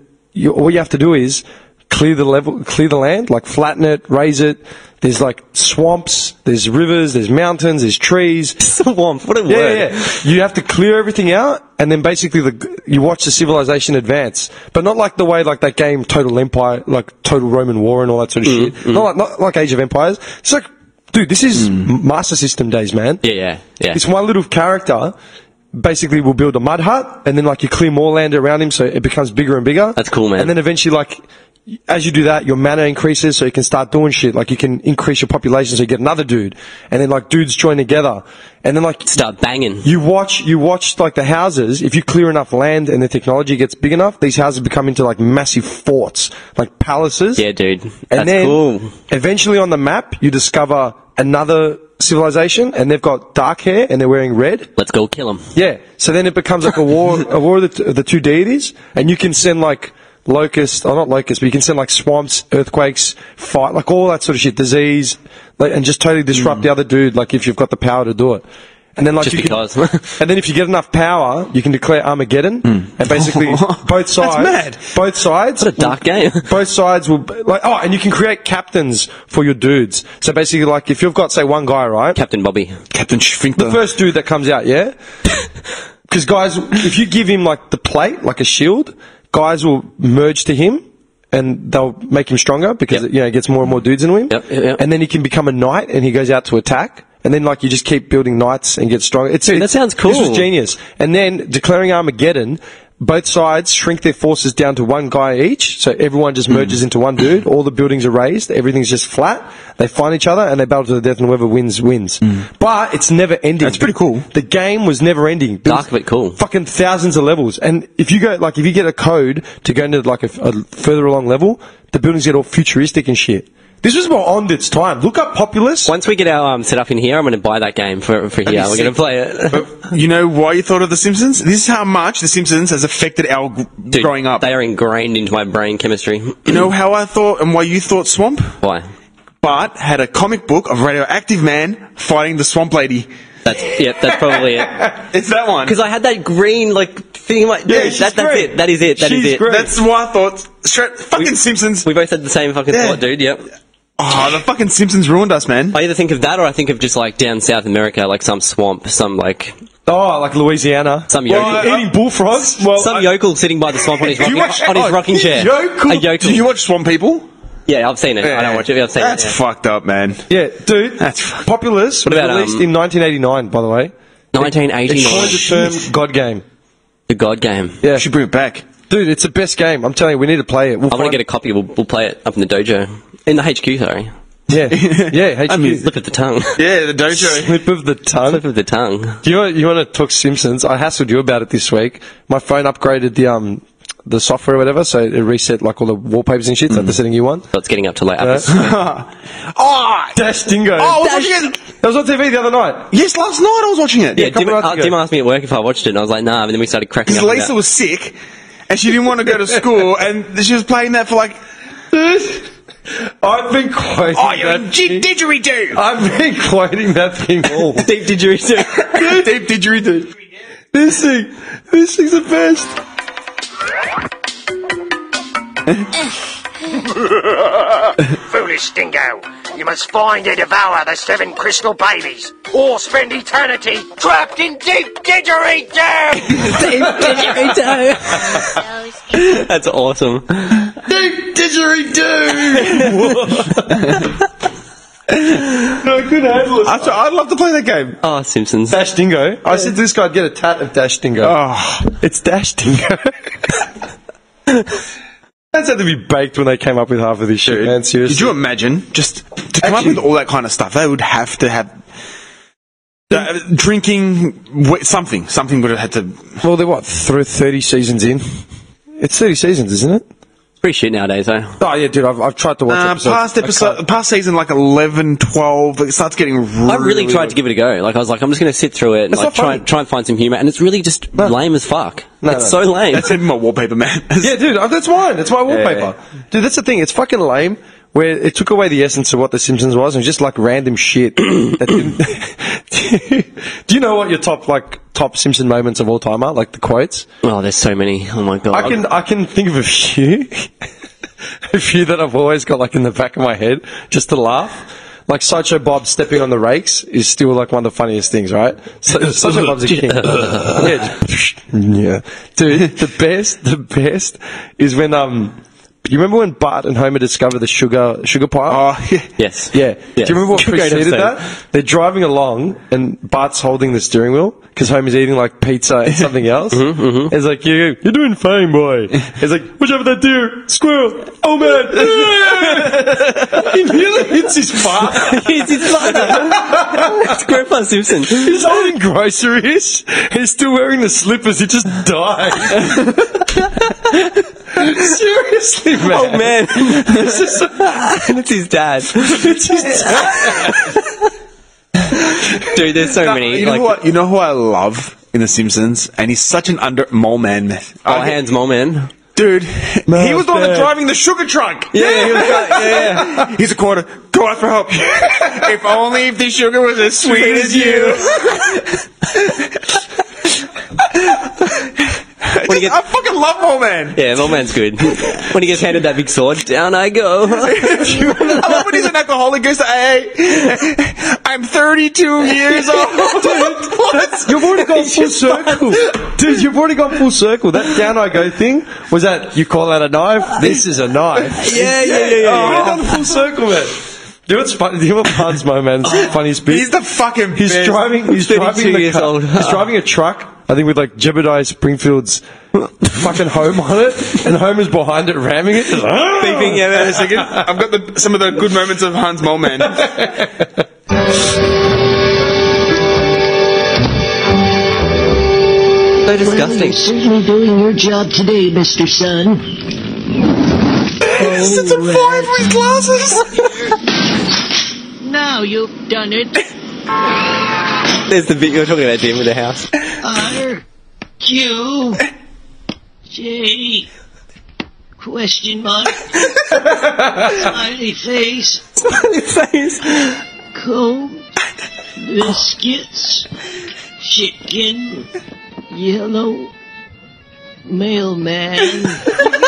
[SPEAKER 5] all you have to do is clear the land, like flatten it, raise it. There's like swamps, there's rivers, there's mountains, there's trees.
[SPEAKER 6] Swamp, what a word.
[SPEAKER 5] Yeah. You have to clear everything out, and then basically you watch the civilization advance. But not like the way like that game Total Empire, like Total Roman War and all that sort of shit. Not like Age of Empires. It's like, dude, this is Master System days, man.
[SPEAKER 6] Yeah.
[SPEAKER 5] This one little character basically will build a mud hut, and then like you clear more land around him so it becomes bigger and bigger.
[SPEAKER 6] That's cool, man.
[SPEAKER 5] And then eventually like... as you do that, your mana increases, so you can start doing shit. Like, you can increase your population, so you get another dude. And then, like, dudes join together. And then, like...
[SPEAKER 6] start banging.
[SPEAKER 5] You watch, like, the houses. If you clear enough land and the technology gets big enough, these houses become into, like, massive forts. Like, palaces.
[SPEAKER 6] Yeah, dude.
[SPEAKER 5] And
[SPEAKER 6] That's
[SPEAKER 5] then,
[SPEAKER 6] cool.
[SPEAKER 5] eventually on the map, you discover another civilization, and they've got dark hair, and they're wearing red.
[SPEAKER 6] Let's go kill them.
[SPEAKER 5] Yeah. So then it becomes, like, a war of the two deities. And you can send, like... not locusts, but you can send like swamps, earthquakes, fire, like all that sort of shit, disease, like, and just totally disrupt the other dude, like if you've got the power to do it. And then like
[SPEAKER 6] Just because.
[SPEAKER 5] and then if you get enough power, you can declare Armageddon, and basically both sides,
[SPEAKER 4] mad.
[SPEAKER 5] both sides,
[SPEAKER 6] What a dark game.
[SPEAKER 5] both sides will like, and you can create captains for your dudes. So basically, like if you've got say one guy, right,
[SPEAKER 6] Captain Bobby.
[SPEAKER 4] Captain Schfinkler.
[SPEAKER 5] the first dude that comes out, yeah, because guys, if you give him like the plate, like a shield. Guys will merge to him, and they'll make him stronger because
[SPEAKER 6] Yep.
[SPEAKER 5] he gets more and more dudes into him.
[SPEAKER 6] Yep.
[SPEAKER 5] And then he can become a knight, and he goes out to attack. And then like you just keep building knights and get stronger.
[SPEAKER 6] That sounds cool.
[SPEAKER 5] This was genius. And then declaring Armageddon, both sides shrink their forces down to one guy each, so everyone just merges into one dude. All the buildings are raised, everything's just flat. They find each other and they battle to the death, and whoever wins wins. But it's never ending.
[SPEAKER 4] That's pretty cool.
[SPEAKER 5] The game was never ending.
[SPEAKER 6] Dark but cool.
[SPEAKER 5] Fucking thousands of levels, and if you get a code to go into like a further along level, the buildings get all futuristic and shit. This was more on its time. Look up Populous.
[SPEAKER 6] Once we get our set up in here, I'm going to buy that game for here. We're going to play it.
[SPEAKER 4] But you know why you thought of The Simpsons? This is how much The Simpsons has affected our
[SPEAKER 6] Dude,
[SPEAKER 4] growing up.
[SPEAKER 6] They are ingrained into my brain chemistry.
[SPEAKER 4] You know how I thought and why you thought Swamp?
[SPEAKER 6] Why?
[SPEAKER 4] Bart had a comic book of radioactive man fighting the swamp lady.
[SPEAKER 6] That's probably it.
[SPEAKER 4] It's that one.
[SPEAKER 6] Because I had that green thing. Like, dude,
[SPEAKER 5] she's
[SPEAKER 6] that's
[SPEAKER 5] great.
[SPEAKER 6] it. That is it. That is
[SPEAKER 5] She's
[SPEAKER 6] it.
[SPEAKER 5] great.
[SPEAKER 4] That's why I thought straight fucking Simpsons.
[SPEAKER 6] We both had the same fucking
[SPEAKER 4] Yeah.
[SPEAKER 6] thought, dude. Yep.
[SPEAKER 4] Oh, the fucking Simpsons ruined us, man.
[SPEAKER 6] I either think of that or I think of just like down South America, like some swamp, some like
[SPEAKER 5] Oh, like Louisiana.
[SPEAKER 6] Some yokel.
[SPEAKER 5] Eating bullfrogs?
[SPEAKER 6] Some yokel sitting by the swamp on his rocking chair.
[SPEAKER 5] Yokel?
[SPEAKER 6] A yokel.
[SPEAKER 4] Do you watch Swamp People?
[SPEAKER 6] Yeah, I've seen it. I don't watch it. I've seen
[SPEAKER 4] That's
[SPEAKER 6] it.
[SPEAKER 4] fucked up, man.
[SPEAKER 5] Yeah, dude. Populous was
[SPEAKER 6] about,
[SPEAKER 5] released in 1989, by the way.
[SPEAKER 6] 1989.
[SPEAKER 5] It coined the term God game.
[SPEAKER 6] The God game.
[SPEAKER 5] Yeah.
[SPEAKER 4] You should bring it back.
[SPEAKER 5] Dude, it's the best game. I'm telling you, we need to play it.
[SPEAKER 6] I want to get a copy. We'll play it up in the dojo. In the HQ, sorry.
[SPEAKER 5] Yeah. Yeah, HQ.
[SPEAKER 6] Slip of the tongue.
[SPEAKER 4] Yeah, the dojo.
[SPEAKER 5] Slip of the tongue.
[SPEAKER 6] Slip of the tongue.
[SPEAKER 5] Do you want to talk Simpsons? I hassled you about it this week. My phone upgraded the software or whatever, so it reset like all the wallpapers and shit, so I had to set a new one.
[SPEAKER 6] So it's getting up to late hours.
[SPEAKER 4] Oh!
[SPEAKER 5] Dash Dingo.
[SPEAKER 4] Oh, I was watching it!
[SPEAKER 5] That was on TV the other night.
[SPEAKER 4] Yes, last night I was watching it.
[SPEAKER 6] Yeah,
[SPEAKER 5] couple nights ago.
[SPEAKER 6] Tim asked me at work if I watched it, and I was like, nah, and then we started cracking up.
[SPEAKER 4] Because Lisa was sick, and she didn't want to go to school, and she was playing that for like...
[SPEAKER 5] Dude, I've been quoting that thing.
[SPEAKER 4] Didgeridoo!
[SPEAKER 5] I've been quoting that thing all.
[SPEAKER 6] Deep didgeridoo.
[SPEAKER 4] Deep didgeridoo.
[SPEAKER 5] This thing's the best.
[SPEAKER 7] Foolish dingo, you must find and devour the 7 crystal babies, or spend eternity trapped in deep didgeridoo!
[SPEAKER 6] Deep didgeridoo. That's awesome.
[SPEAKER 5] Deep didgeridoo! No, I couldn't handle it.
[SPEAKER 4] I'd love to play that game.
[SPEAKER 6] Oh, Simpsons.
[SPEAKER 5] Dash Dingo. I said to this guy, I'd get a tat of Dash Dingo.
[SPEAKER 4] Oh.
[SPEAKER 5] It's Dash Dingo. That's had to be baked when they came up with half of this shit, man. Seriously.
[SPEAKER 4] Could you imagine just to come up with all that kind of stuff? They would have to have drinking something would have had to.
[SPEAKER 5] Well, they're what, through 30 seasons in? It's 30 seasons, isn't it?
[SPEAKER 6] Pretty shit nowadays, though.
[SPEAKER 5] Oh yeah, dude. I've tried to watch
[SPEAKER 4] past season like 11, 12. It starts getting.
[SPEAKER 6] I really tried to give it a go. Like I was like, I'm just going to sit through it and like try and find some humour, and it's really just lame as fuck. It's so lame.
[SPEAKER 4] That's in my wallpaper, man.
[SPEAKER 5] Yeah, dude. That's mine. It's my wallpaper.
[SPEAKER 4] Yeah.
[SPEAKER 5] Dude, that's the thing. It's fucking lame. Where it took away the essence of what The Simpsons was, and just like random shit. That didn't... Do you know what your top Simpson moments of all time are? Like the quotes?
[SPEAKER 6] Oh, there's so many. Oh my god.
[SPEAKER 5] I can think of a few. A few that I've always got like in the back of my head just to laugh. Like Sideshow Bob stepping on the rakes is still like one of the funniest things, right? Sideshow Bob's a king. Yeah. Dude, the best is when you remember when Bart and Homer discover the sugar pipe?
[SPEAKER 4] Oh, yeah.
[SPEAKER 6] Yes.
[SPEAKER 5] Yeah. Do you remember what
[SPEAKER 6] Great
[SPEAKER 5] preceded
[SPEAKER 6] episode.
[SPEAKER 5] that? They're driving along and Bart's holding the steering wheel because Homer's eating like pizza and something else. It's like, you're doing fine, boy. It's like, watch out for that deer, squirrel, oh man. He nearly hits his father.
[SPEAKER 6] It's his father. It's Grandpa Simpson.
[SPEAKER 5] He's holding groceries. He's still wearing the slippers. He just died. Seriously, man.
[SPEAKER 6] Oh man. And it's his dad.
[SPEAKER 5] It's his dad.
[SPEAKER 6] Dude, there's so many.
[SPEAKER 4] You know who I love in The Simpsons? And he's such an mole man.
[SPEAKER 6] Oh, Hands Mole Man.
[SPEAKER 4] Dude, he was the one that driving the sugar truck.
[SPEAKER 6] Yeah, he was yeah.
[SPEAKER 4] He's a quarter. Go out for help. If only if the sugar was as sweet as you. I fucking love Mole Man.
[SPEAKER 6] Yeah, Mole Man's good. When he gets handed that big sword, down I go.
[SPEAKER 4] I love when he's an alcoholic, goes to AA. I'm 32 years old.
[SPEAKER 5] You've already gone full circle. Dude, you've already gone full circle. That down I go thing was that you call that a knife? This is a knife.
[SPEAKER 6] Yeah.
[SPEAKER 5] Oh, we've done full circle, man. Do you know what's funny? Do you know what Hans Moman's funniest bit?
[SPEAKER 4] He's the fucking
[SPEAKER 5] He's
[SPEAKER 4] best.
[SPEAKER 5] driving the car. He's driving a truck, I think with like Jebediah Springfield's fucking home on it, and Homer's behind it ramming it.
[SPEAKER 4] Beeping, yeah, wait a second. I've got some of the good moments of Hans Mole Man.
[SPEAKER 6] So disgusting.
[SPEAKER 8] You're certainly doing your job today, Mr. Sun.
[SPEAKER 4] It's a fire for his glasses.
[SPEAKER 8] Now you've done it.
[SPEAKER 6] There's the bit you're talking about, Jim, with the house.
[SPEAKER 8] R Q J question mark smiley face comb biscuits chicken yellow mailman.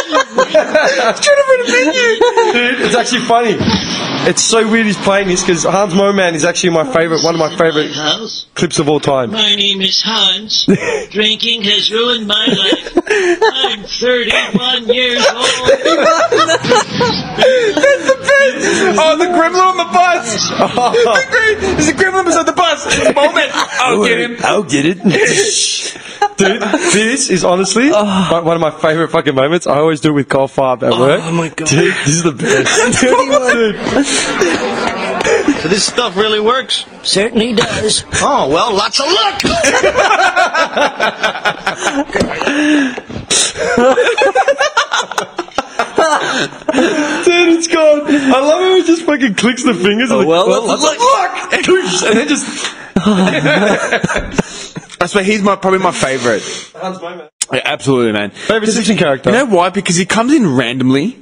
[SPEAKER 5] Dude, it's actually funny. It's so weird he's playing this because Hans Moman is actually one of my favourite clips of all time.
[SPEAKER 8] My name is Hans. Drinking has ruined my life. I'm 31 years old.
[SPEAKER 4] Oh, the gremlin on the bus! There's a gremlin beside the bus! Moment! I'll get him!
[SPEAKER 5] I'll get it. Dude, this is honestly one of my favourite fucking moments. I always do it with Cole Farb at work.
[SPEAKER 6] Oh my god.
[SPEAKER 5] Dude, this is the best.
[SPEAKER 9] So this stuff really works?
[SPEAKER 8] Certainly does.
[SPEAKER 9] Oh, well, lots of luck!
[SPEAKER 5] Dude, it's gone. I love how he just fucking clicks the fingers.
[SPEAKER 6] Oh,
[SPEAKER 5] and
[SPEAKER 6] well,
[SPEAKER 5] look, and then just.
[SPEAKER 4] I swear, he's probably my favourite.
[SPEAKER 5] Hans Moman.
[SPEAKER 4] Yeah, absolutely, man.
[SPEAKER 5] Favourite Simpson character.
[SPEAKER 4] You know why? Because he comes in randomly,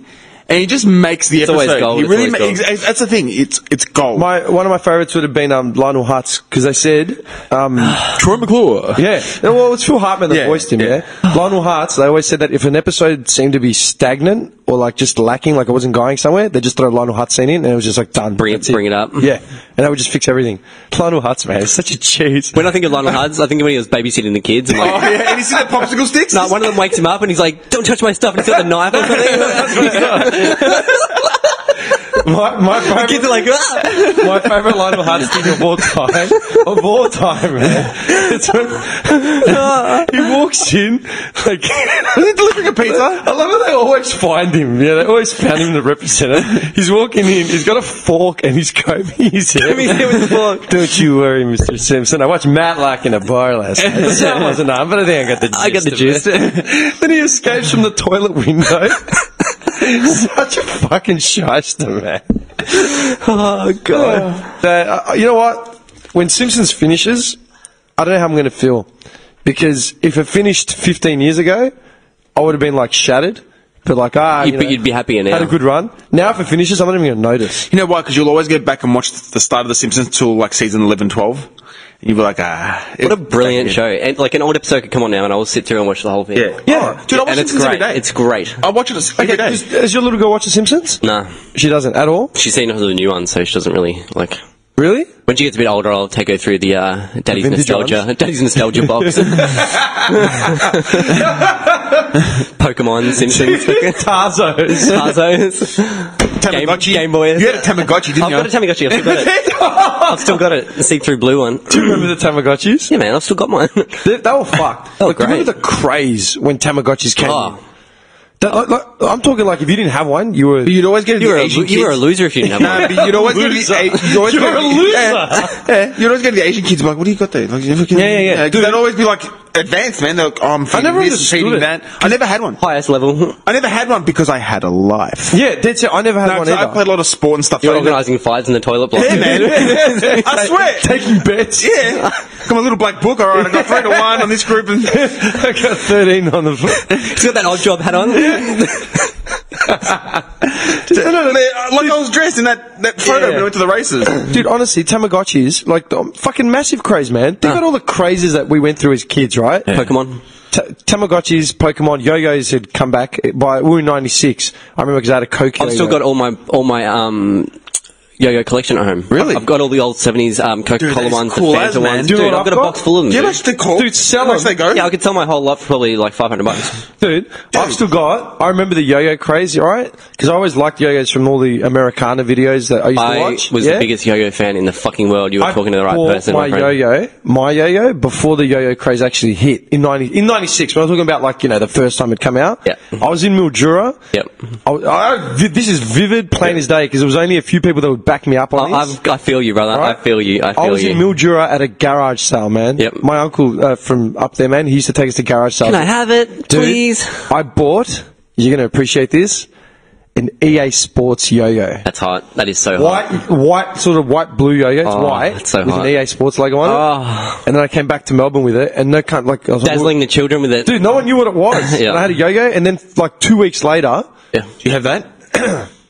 [SPEAKER 4] and he just makes the episode.
[SPEAKER 6] always gold,
[SPEAKER 4] He
[SPEAKER 6] it's
[SPEAKER 4] really
[SPEAKER 6] always gold.
[SPEAKER 4] that's the thing. It's gold.
[SPEAKER 5] One of my favourites would have been Lionel Hutz because they said
[SPEAKER 4] Troy McClure.
[SPEAKER 5] yeah. Well, it's Phil Hartman that
[SPEAKER 4] Yeah,
[SPEAKER 5] voiced him.
[SPEAKER 4] yeah.
[SPEAKER 5] Yeah. Lionel Hutz. They always said that if an episode seemed to be stagnant or like just lacking, like it wasn't going somewhere, they just throw Lionel Hutz scene in, and it was just like done.
[SPEAKER 6] Bring
[SPEAKER 5] That's
[SPEAKER 6] it up.
[SPEAKER 5] Yeah, and that would just fix everything. Lionel Hutz, man, is such a cheese.
[SPEAKER 6] When I think of Lionel Hutz, I think of when he was babysitting the kids. And
[SPEAKER 4] Oh
[SPEAKER 6] like,
[SPEAKER 4] yeah, and you see the popsicle sticks?
[SPEAKER 6] no, one of them wakes him up and he's like, "Don't touch my stuff," and he's got the knife or something.
[SPEAKER 5] My
[SPEAKER 6] The
[SPEAKER 5] favorite,
[SPEAKER 6] kids are like, "Ah!"
[SPEAKER 5] my favorite Lionel Hutz thing of all time, man. It's when he walks in, like,
[SPEAKER 4] Is he delivering a pizza?
[SPEAKER 5] I love how they always find him. Yeah, they always found him to represent it. He's walking in, he's got a fork and he's combing his hair.
[SPEAKER 6] Combing his hair with the fork.
[SPEAKER 5] Don't you worry, Mr. Simpson. I watched Matlock in a bar last night. So it wasn't on, but I think I got the gist. Then he escapes from the toilet window. Such a fucking shyster, man.
[SPEAKER 6] Oh god.
[SPEAKER 5] You know what? When Simpsons finishes, I don't know how I'm going to feel. Because if it finished 15 years ago, I would have been like shattered. But like,
[SPEAKER 6] You'd be happier now.
[SPEAKER 5] had a good run. Now if it finishes, I'm not even going to notice.
[SPEAKER 4] You know why? Because you'll always go back and watch the start of The Simpsons till like season 11, 12. And you'll be like,
[SPEAKER 6] What a brilliant show. And like an old episode could come on now and I'll sit through and watch the whole thing.
[SPEAKER 4] Yeah.
[SPEAKER 5] Yeah.
[SPEAKER 4] Dude, I watch
[SPEAKER 6] And it's
[SPEAKER 4] Simpsons every
[SPEAKER 6] great.
[SPEAKER 4] day.
[SPEAKER 6] It's great.
[SPEAKER 4] I watch it every day.
[SPEAKER 5] Does your little girl watch The Simpsons?
[SPEAKER 6] Nah.
[SPEAKER 5] She doesn't at all?
[SPEAKER 6] She's seen all the new ones, so she doesn't really like.
[SPEAKER 5] Really?
[SPEAKER 6] When she gets a bit older, I'll take her through the Daddy's
[SPEAKER 5] vintage
[SPEAKER 6] nostalgia, Daddy's nostalgia box. Pokemon, Simpsons, Tarzos,
[SPEAKER 4] Tamagotchi.
[SPEAKER 6] Game Boy.
[SPEAKER 4] You had a Tamagotchi, didn't
[SPEAKER 6] I've
[SPEAKER 4] you?
[SPEAKER 6] got a Tamagotchi. I've still got it. I've still got it. The see-through blue one.
[SPEAKER 5] Do you remember the Tamagotchis?
[SPEAKER 6] Yeah, man, I've still got mine.
[SPEAKER 5] They were fucked.
[SPEAKER 6] Oh,
[SPEAKER 5] Like, do you
[SPEAKER 6] great.
[SPEAKER 5] remember the craze when Tamagotchis came
[SPEAKER 6] Oh.
[SPEAKER 5] in? I'm talking like if you didn't have one, you were...
[SPEAKER 4] You'd always get
[SPEAKER 6] You
[SPEAKER 4] the
[SPEAKER 6] were
[SPEAKER 4] Asian
[SPEAKER 6] you were a
[SPEAKER 4] kids.
[SPEAKER 6] loser if you didn't have
[SPEAKER 4] Nah,
[SPEAKER 6] one.
[SPEAKER 4] but you'd always get
[SPEAKER 5] Loser.
[SPEAKER 4] the you'd always
[SPEAKER 5] You're
[SPEAKER 4] get
[SPEAKER 5] a
[SPEAKER 4] the-
[SPEAKER 5] loser.
[SPEAKER 4] Yeah, you'd always get the Asian kids like, what do you got there? Like, you fucking,
[SPEAKER 5] Yeah.
[SPEAKER 4] Because they'd always be like advanced, man. They're like, oh, I'm feeding
[SPEAKER 5] never
[SPEAKER 4] this,
[SPEAKER 5] understood
[SPEAKER 4] feeding
[SPEAKER 5] it.
[SPEAKER 4] that. I never had one.
[SPEAKER 6] Highest level.
[SPEAKER 4] I never had one because I had a life.
[SPEAKER 5] Yeah, that's it. I never had
[SPEAKER 4] No,
[SPEAKER 5] one
[SPEAKER 4] 'cause
[SPEAKER 5] either.
[SPEAKER 4] I played a lot of sport and stuff.
[SPEAKER 6] You're
[SPEAKER 4] like that.
[SPEAKER 6] organising fights in the toilet block.
[SPEAKER 4] Yeah, man. I swear.
[SPEAKER 5] Taking bets.
[SPEAKER 4] Yeah. Got my little black book. All right, I got 3-1 on this group. And
[SPEAKER 5] I got 13 on the...
[SPEAKER 6] He's got that odd job hat on.
[SPEAKER 4] like I was dressed in that photo when I went to the races.
[SPEAKER 5] Dude, honestly, Tamagotchis, like, fucking massive craze, man. Think about all the crazes that we went through as kids, right?
[SPEAKER 6] Pokemon.
[SPEAKER 5] Tamagotchis, Pokemon, Yo-Yos had come back we were in 96. I remember because I had a Coke
[SPEAKER 6] I've still got all my yo-yo collection at home.
[SPEAKER 4] Really?
[SPEAKER 6] I've got all the old 70s Coca-Cola ones,
[SPEAKER 4] cool
[SPEAKER 6] the
[SPEAKER 4] as,
[SPEAKER 6] Fanta
[SPEAKER 4] man.
[SPEAKER 6] ones.
[SPEAKER 5] Do you know
[SPEAKER 6] Dude,
[SPEAKER 5] what
[SPEAKER 6] I've got
[SPEAKER 5] I've
[SPEAKER 6] a
[SPEAKER 5] got?
[SPEAKER 6] box full of them.
[SPEAKER 4] Yeah,
[SPEAKER 6] dude.
[SPEAKER 4] much they cool.
[SPEAKER 5] Dude, sell
[SPEAKER 4] How much
[SPEAKER 5] them.
[SPEAKER 4] they go?
[SPEAKER 6] Yeah, I could sell my whole lot for probably like $500.
[SPEAKER 5] Dude, I've still got... I remember the yo-yo craze, right? Because I always liked yo-yos from all the Americana videos that I used to
[SPEAKER 6] I
[SPEAKER 5] watch.
[SPEAKER 6] was the biggest yo-yo fan in the fucking world. You were talking to the right
[SPEAKER 5] bought
[SPEAKER 6] person, my friend.
[SPEAKER 5] my yo-yo, before the yo-yo craze actually hit in 96. When I was talking about, like, you know, the first time it come out.
[SPEAKER 6] Yeah.
[SPEAKER 5] I was in Mildura.
[SPEAKER 6] Yep.
[SPEAKER 5] This is vivid, plain as day, because there was only a few people that would back me up on this.
[SPEAKER 6] I feel you, brother.
[SPEAKER 5] Right?
[SPEAKER 6] I feel you.
[SPEAKER 5] I was in Mildura at a garage sale, man.
[SPEAKER 6] Yep.
[SPEAKER 5] My uncle from up there, man, he used to take us to garage sales.
[SPEAKER 6] Can I have it,
[SPEAKER 5] Dude,
[SPEAKER 6] please?
[SPEAKER 5] I bought, you're going to appreciate this, an EA Sports yo-yo.
[SPEAKER 6] That's hot. That is so hot.
[SPEAKER 5] White, sort of white-blue yo-yo. It's
[SPEAKER 6] Oh,
[SPEAKER 5] white.
[SPEAKER 6] it's so
[SPEAKER 5] with
[SPEAKER 6] hot.
[SPEAKER 5] an EA Sports logo on it.
[SPEAKER 6] Oh.
[SPEAKER 5] And then I came back to Melbourne with it, and I was like,
[SPEAKER 6] Dazzling the children with it.
[SPEAKER 5] dude, no one knew what it was.
[SPEAKER 6] Yeah.
[SPEAKER 5] And I had a yo-yo, and then like 2 weeks later,
[SPEAKER 6] Yeah.
[SPEAKER 4] Do you have that?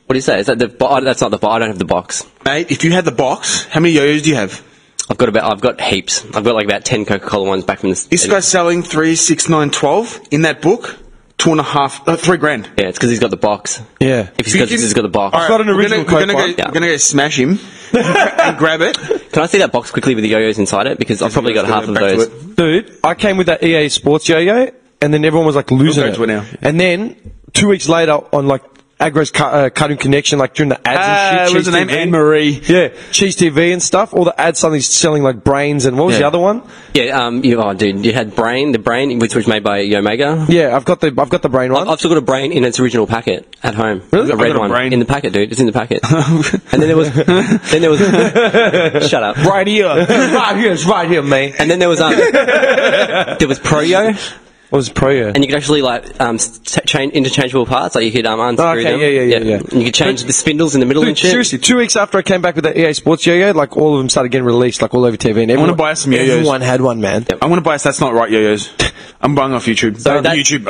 [SPEAKER 6] What do you say? Is that that's not the box. I don't have the box.
[SPEAKER 4] Mate, if you had the box, how many yo-yos do you have?
[SPEAKER 6] I've got heaps. I've got like about 10 Coca-Cola ones back from the...
[SPEAKER 4] This guy's selling 3, 6, 9, 12 in that book. $3 grand.
[SPEAKER 6] Yeah, it's because he's got the box.
[SPEAKER 5] Yeah.
[SPEAKER 6] If he's got the box.
[SPEAKER 5] I've got an original
[SPEAKER 4] we're gonna
[SPEAKER 5] Coke one.
[SPEAKER 4] We're gonna go smash him and grab it.
[SPEAKER 6] Can I see that box quickly with the yo-yos inside it? Because I've probably got half of
[SPEAKER 4] Back to
[SPEAKER 6] those.
[SPEAKER 4] it.
[SPEAKER 5] Dude, I came with that EA Sports yo-yo, and then everyone was like losing
[SPEAKER 4] We'll go
[SPEAKER 5] it.
[SPEAKER 4] to it now.
[SPEAKER 5] And then 2 weeks later, on like Agro's Cartoon Connection, like during the ads and shit.
[SPEAKER 4] What's her name?
[SPEAKER 5] TV.
[SPEAKER 4] Anne-Marie.
[SPEAKER 5] Yeah, Cheese TV and stuff. All the ads suddenly selling like brains, and what was the other one?
[SPEAKER 6] Yeah, you had the brain, which was made by Yomega.
[SPEAKER 5] Yeah, I've got the brain one.
[SPEAKER 6] I've still got a brain in its original packet at home.
[SPEAKER 5] Really?
[SPEAKER 6] A
[SPEAKER 4] I've
[SPEAKER 6] red
[SPEAKER 4] got a
[SPEAKER 6] one.
[SPEAKER 4] brain.
[SPEAKER 6] In the packet, dude. It's in the packet. And then there was, shut up.
[SPEAKER 5] Right here, it's right here, man.
[SPEAKER 6] And then there was Pro-Yo.
[SPEAKER 5] What was Pro-Yo?
[SPEAKER 6] And you could actually change interchangeable parts, like you could unscrew them.
[SPEAKER 5] Yeah.
[SPEAKER 6] And you could change the spindles in the middle
[SPEAKER 5] Dude,
[SPEAKER 6] and shit.
[SPEAKER 5] seriously, 2 weeks after I came back with the EA Sports yo-yo, like all of them started getting released, like all over TV. And
[SPEAKER 4] wanna buy us some yo-yos.
[SPEAKER 5] Everyone had one, man.
[SPEAKER 4] I want to buy us That's Not Right yo-yos. I'm buying off YouTube.
[SPEAKER 6] So that,
[SPEAKER 4] YouTube.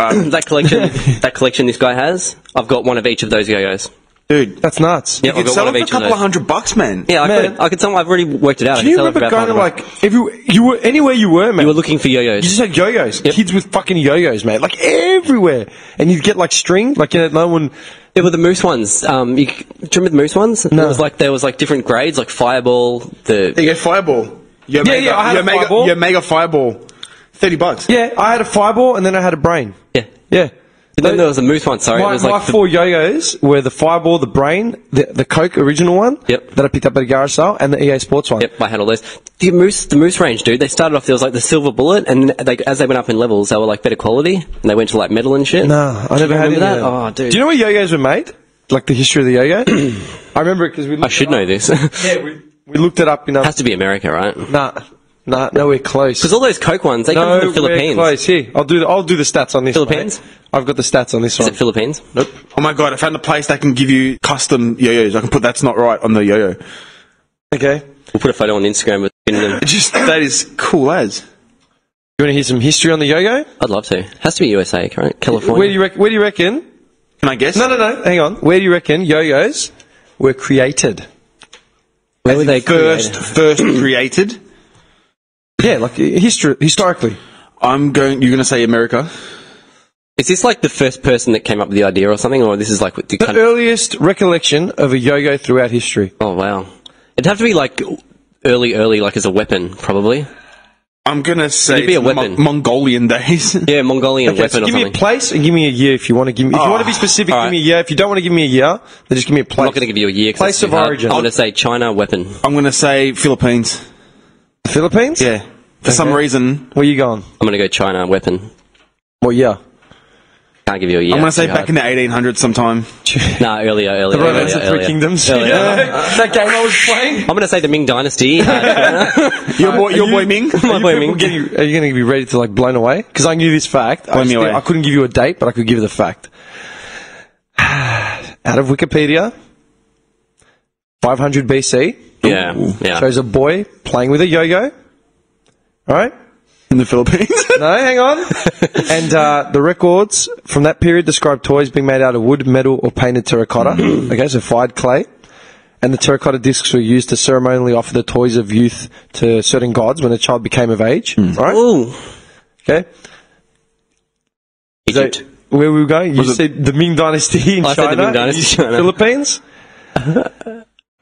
[SPEAKER 6] that collection this guy has, I've got one of each of those yo-yos.
[SPEAKER 4] Dude,
[SPEAKER 5] That's nuts.
[SPEAKER 6] Yeah,
[SPEAKER 4] you
[SPEAKER 6] I've
[SPEAKER 4] could
[SPEAKER 6] got
[SPEAKER 4] sell
[SPEAKER 6] one
[SPEAKER 4] it
[SPEAKER 6] of
[SPEAKER 4] for a
[SPEAKER 6] each of
[SPEAKER 4] couple
[SPEAKER 6] those.
[SPEAKER 4] of $100, man.
[SPEAKER 6] Yeah,
[SPEAKER 5] Man.
[SPEAKER 6] I could sell. I've already worked it out.
[SPEAKER 5] Can you remember going to like you were anywhere you were, man?
[SPEAKER 6] You were looking for yo-yos.
[SPEAKER 5] You just had yo-yos. Kids with fucking yo-yos, mate. Like everywhere. And you'd get like string, like no one.
[SPEAKER 6] There were the moose ones. Do you remember the moose ones?
[SPEAKER 5] No.
[SPEAKER 6] There was like different grades, like Fireball.
[SPEAKER 4] There you go, Fireball.
[SPEAKER 5] Yeah, I had a Fireball.
[SPEAKER 4] Your Mega Fireball. $30.
[SPEAKER 5] Yeah, I had a fireball and then I had a brain.
[SPEAKER 6] Yeah.
[SPEAKER 5] Yeah.
[SPEAKER 6] And then there was the moose one. Sorry, it was
[SPEAKER 5] My
[SPEAKER 6] like
[SPEAKER 5] four yo-yos were the Fireball, the Brain, the Coke original one that I picked up at a garage sale, and the EA Sports one.
[SPEAKER 6] Yep, I had all those. The moose range, dude. They started off. There was like the silver bullet, and as they went up in levels, they were like better quality, and they went to like metal and shit.
[SPEAKER 5] No, I never had any
[SPEAKER 6] that.
[SPEAKER 5] of
[SPEAKER 6] Oh, dude.
[SPEAKER 5] Do you know where yo-yos were made? Like the history of the yo-yo? I remember it because we.
[SPEAKER 6] I should know this.
[SPEAKER 5] Yeah, we looked it up.
[SPEAKER 6] Has to be America, right?
[SPEAKER 5] Nah, nowhere close.
[SPEAKER 6] Because all those Coke ones, they come from the Philippines.
[SPEAKER 5] Close. Here, I'll do the stats on this.
[SPEAKER 6] Philippines?
[SPEAKER 5] Mate. I've got the stats on this
[SPEAKER 6] Is
[SPEAKER 5] one.
[SPEAKER 6] it Philippines?
[SPEAKER 4] Nope. Oh my god, I found a place that can give you custom yo-yos. I can put That's Not Right on the yo-yo.
[SPEAKER 5] Okay.
[SPEAKER 6] We'll put a photo on Instagram with them.
[SPEAKER 4] That is cool as.
[SPEAKER 5] You want to hear some history on the yo-yo?
[SPEAKER 6] I'd love to. Has to be USA, right? California.
[SPEAKER 5] Where do you reckon?
[SPEAKER 4] Can I guess?
[SPEAKER 5] No. Hang on. Where do you reckon yo-yos were created?
[SPEAKER 6] Where were they
[SPEAKER 4] first created?
[SPEAKER 5] Yeah, like historically.
[SPEAKER 4] You're going to say America.
[SPEAKER 6] Is this like the first person that came up with the idea or something, or this is like the
[SPEAKER 5] earliest recollection of a yo-yo throughout history?
[SPEAKER 6] Oh wow, it'd have to be like early, like as a weapon, probably.
[SPEAKER 4] I'm gonna say
[SPEAKER 6] It'd be a weapon.
[SPEAKER 4] Mongolian days.
[SPEAKER 6] Yeah, Mongolian weapon
[SPEAKER 5] so
[SPEAKER 6] or
[SPEAKER 5] give
[SPEAKER 6] something.
[SPEAKER 5] me a place and give me a year if you want to give me. If you want to be specific, give me a year. If you don't want to give me a year, then just give me a place.
[SPEAKER 6] I'm not going to give you a year.
[SPEAKER 5] Place of origin.
[SPEAKER 6] I'm going to say China weapon.
[SPEAKER 4] I'm gonna say Philippines.
[SPEAKER 5] The Philippines?
[SPEAKER 4] Yeah. For some reason.
[SPEAKER 5] Where you going?
[SPEAKER 6] I'm going to go China weapon.
[SPEAKER 5] What year?
[SPEAKER 6] Can't give you a year.
[SPEAKER 4] I'm gonna say back in the 1800s sometime.
[SPEAKER 6] Nah, earlier.
[SPEAKER 5] The Romance of Three Kingdoms. That game I was playing.
[SPEAKER 6] I'm going to say the Ming Dynasty.
[SPEAKER 4] Your boy Ming.
[SPEAKER 6] My boy Ming.
[SPEAKER 5] Are you going to be ready to like blown away? Because I knew this fact. I couldn't give you a date, but I could give you the fact. Out of Wikipedia, 500 BC.
[SPEAKER 6] Yeah.
[SPEAKER 5] Shows a boy playing with a yo-yo. All right.
[SPEAKER 4] In the Philippines.
[SPEAKER 5] No, hang on. And the records from that period describe toys being made out of wood, metal, or painted terracotta. Okay, so fired clay. And the terracotta discs were used to ceremonially offer the toys of youth to certain gods when a child became of age. Right?
[SPEAKER 6] Ooh.
[SPEAKER 5] Okay.
[SPEAKER 6] Egypt.
[SPEAKER 5] Where were we going? You said the Ming Dynasty in China.
[SPEAKER 6] I said the Ming Dynasty in China.
[SPEAKER 5] Philippines?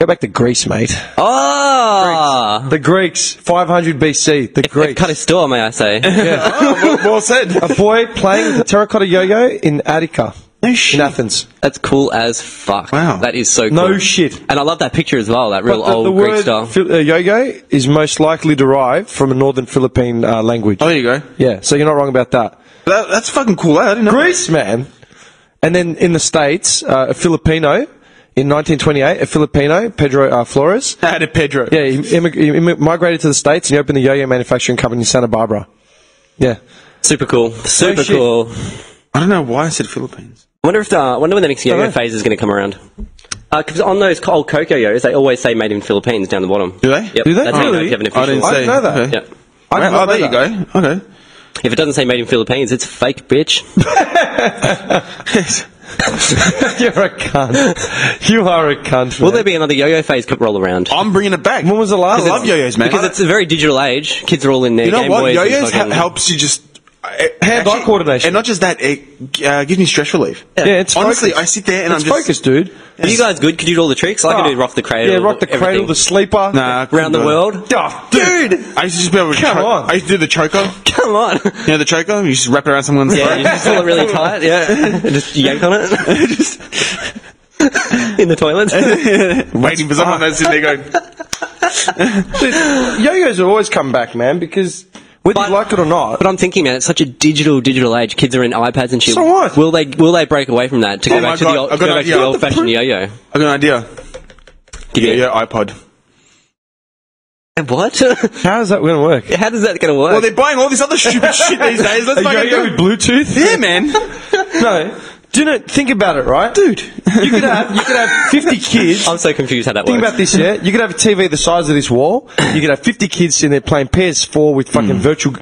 [SPEAKER 5] Go back to Greece, mate.
[SPEAKER 6] Oh!
[SPEAKER 5] The Greeks, 500 BC. The Greeks.
[SPEAKER 6] Cut his store, may I say.
[SPEAKER 5] Yeah.
[SPEAKER 4] well said.
[SPEAKER 5] A boy playing with the terracotta yo-yo in Attica.
[SPEAKER 4] No shit.
[SPEAKER 5] In Athens.
[SPEAKER 6] That's cool as fuck.
[SPEAKER 4] Wow.
[SPEAKER 6] That is so cool.
[SPEAKER 5] No shit.
[SPEAKER 6] And I love that picture as well, that real old
[SPEAKER 5] the
[SPEAKER 6] Greek
[SPEAKER 5] word
[SPEAKER 6] style.
[SPEAKER 5] yo-yo is most likely derived from a northern Philippine language.
[SPEAKER 4] Oh, there you go.
[SPEAKER 5] Yeah, so you're not wrong about that.
[SPEAKER 4] That's fucking cool. I didn't know.
[SPEAKER 5] Greece, man. And then in the States, a Filipino, in 1928, a Filipino, Pedro Flores.
[SPEAKER 4] How did Pedro?
[SPEAKER 5] Yeah, he migrated to the States and he opened the yo-yo manufacturing company in Santa Barbara. Yeah.
[SPEAKER 6] Super cool. Super
[SPEAKER 5] shit.
[SPEAKER 6] cool.
[SPEAKER 4] I don't know why I said Philippines.
[SPEAKER 6] I wonder when the next yo-yo phase is going to come around. Because on those old Coke yo-yos, they always say made in Philippines down the bottom.
[SPEAKER 4] Do they?
[SPEAKER 6] Yep.
[SPEAKER 5] Do they?
[SPEAKER 6] That's how you know
[SPEAKER 5] Really?
[SPEAKER 6] if you have an official.
[SPEAKER 4] I didn't
[SPEAKER 5] I didn't know that.
[SPEAKER 4] Okay.
[SPEAKER 6] Yep.
[SPEAKER 5] I did not
[SPEAKER 4] Oh, there
[SPEAKER 5] know
[SPEAKER 4] you go. Okay.
[SPEAKER 6] If it doesn't say made in Philippines, it's fake, bitch.
[SPEAKER 5] You're a cunt. You are a cunt.
[SPEAKER 6] Will
[SPEAKER 5] man.
[SPEAKER 6] there be another yo-yo phase could roll around?
[SPEAKER 4] I'm bringing it back.
[SPEAKER 5] When was the last?
[SPEAKER 4] I love yo-yos, man.
[SPEAKER 6] Because it's a very digital age. Kids are all in there.
[SPEAKER 4] You know
[SPEAKER 6] Game
[SPEAKER 4] what?
[SPEAKER 6] Boys and
[SPEAKER 4] Yo-yos
[SPEAKER 6] fucking-
[SPEAKER 4] helps you just...
[SPEAKER 5] Hand-eye coordination.
[SPEAKER 4] And not just that, it gives me stress relief.
[SPEAKER 5] Yeah, it's
[SPEAKER 4] honestly,
[SPEAKER 5] focused.
[SPEAKER 4] I sit there and
[SPEAKER 5] it's
[SPEAKER 4] I'm just
[SPEAKER 5] focused, dude.
[SPEAKER 6] Are you guys good? Could you do all the tricks? I can do rock the cradle.
[SPEAKER 5] Yeah, rock the cradle,
[SPEAKER 6] everything.
[SPEAKER 5] the sleeper.
[SPEAKER 4] Nah,
[SPEAKER 6] Around the world.
[SPEAKER 5] Oh, dude.
[SPEAKER 4] I used to just be able to
[SPEAKER 5] Come on.
[SPEAKER 4] I used to do the choker.
[SPEAKER 6] Come on.
[SPEAKER 4] You know the choker? You just wrap it around someone's
[SPEAKER 6] Yeah,
[SPEAKER 4] throat.
[SPEAKER 6] you just pull it really tight. Yeah, just yank on it.
[SPEAKER 4] Just
[SPEAKER 6] In the toilet.
[SPEAKER 4] waiting for someone that's sitting there going.
[SPEAKER 5] Dude, yo-yos are always come back, man, because whether you like it or not.
[SPEAKER 6] But I'm thinking, man, it's such a digital age. Kids are in iPads and shit.
[SPEAKER 5] So what?
[SPEAKER 6] Will they break away from that to go
[SPEAKER 4] Oh
[SPEAKER 6] back to
[SPEAKER 4] my
[SPEAKER 6] the
[SPEAKER 4] God,
[SPEAKER 6] old,
[SPEAKER 4] I've got
[SPEAKER 6] go
[SPEAKER 4] an
[SPEAKER 6] back to
[SPEAKER 4] idea.
[SPEAKER 6] the old-fashioned yo-yo?
[SPEAKER 4] I've got an idea. Yeah, iPod.
[SPEAKER 6] What?
[SPEAKER 5] How is that going to work?
[SPEAKER 6] How does that going to work?
[SPEAKER 4] Well, they're buying all this other stupid shit these days. Let's
[SPEAKER 5] A
[SPEAKER 4] fucking
[SPEAKER 5] yo-yo
[SPEAKER 4] go.
[SPEAKER 5] with Bluetooth?
[SPEAKER 4] Yeah, man.
[SPEAKER 5] No. Do you know, think about it, right? Dude. You could have 50 kids.
[SPEAKER 6] I'm so confused how that
[SPEAKER 5] Think
[SPEAKER 6] works.
[SPEAKER 5] about this, yeah? You could have a TV the size of this wall. You could have 50 kids sitting there playing PS4 with fucking virtual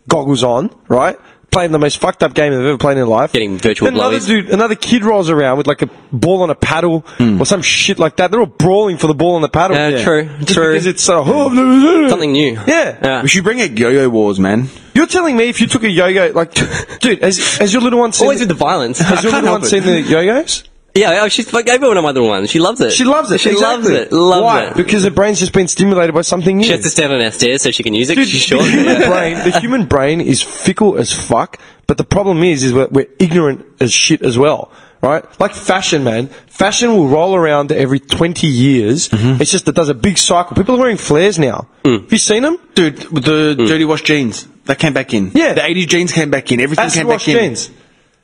[SPEAKER 5] goggles on, right? Playing the most fucked up game they've ever played in their life.
[SPEAKER 6] Getting virtual blowies.
[SPEAKER 5] Another kid rolls around with like a ball on a paddle or some shit like that. They're all brawling for the ball on the paddle.
[SPEAKER 6] True.
[SPEAKER 5] Because it's
[SPEAKER 6] Something new.
[SPEAKER 5] Yeah.
[SPEAKER 4] We should bring out yo-yo wars, man.
[SPEAKER 5] You're telling me if you took a yo-yo, like, dude, has your little one seen
[SPEAKER 6] Always with the violence.
[SPEAKER 5] has your
[SPEAKER 4] can't
[SPEAKER 5] little one
[SPEAKER 4] help
[SPEAKER 5] seen the yo-yos?
[SPEAKER 6] Yeah, she's like, gave her one of my little ones. She loves it.
[SPEAKER 5] She loves it.
[SPEAKER 6] She
[SPEAKER 5] exactly.
[SPEAKER 6] loves it. Loves
[SPEAKER 5] Why?
[SPEAKER 6] it.
[SPEAKER 5] Because her brain's just been stimulated by something new.
[SPEAKER 6] She has to stand on our stairs so she can use it.
[SPEAKER 5] Dude,
[SPEAKER 6] 'cause she's short.
[SPEAKER 5] the human brain is fickle as fuck, but the problem is we're ignorant as shit as well, right? Like fashion, man. Fashion will roll around every 20 years. It's just it does a big cycle. People are wearing flares now. Have you seen them?
[SPEAKER 4] Dude, with the dirty wash jeans, that came back in.
[SPEAKER 5] Yeah.
[SPEAKER 4] The 80s jeans came back in. Everything
[SPEAKER 5] Acid
[SPEAKER 4] came
[SPEAKER 5] wash
[SPEAKER 4] back in.
[SPEAKER 5] jeans.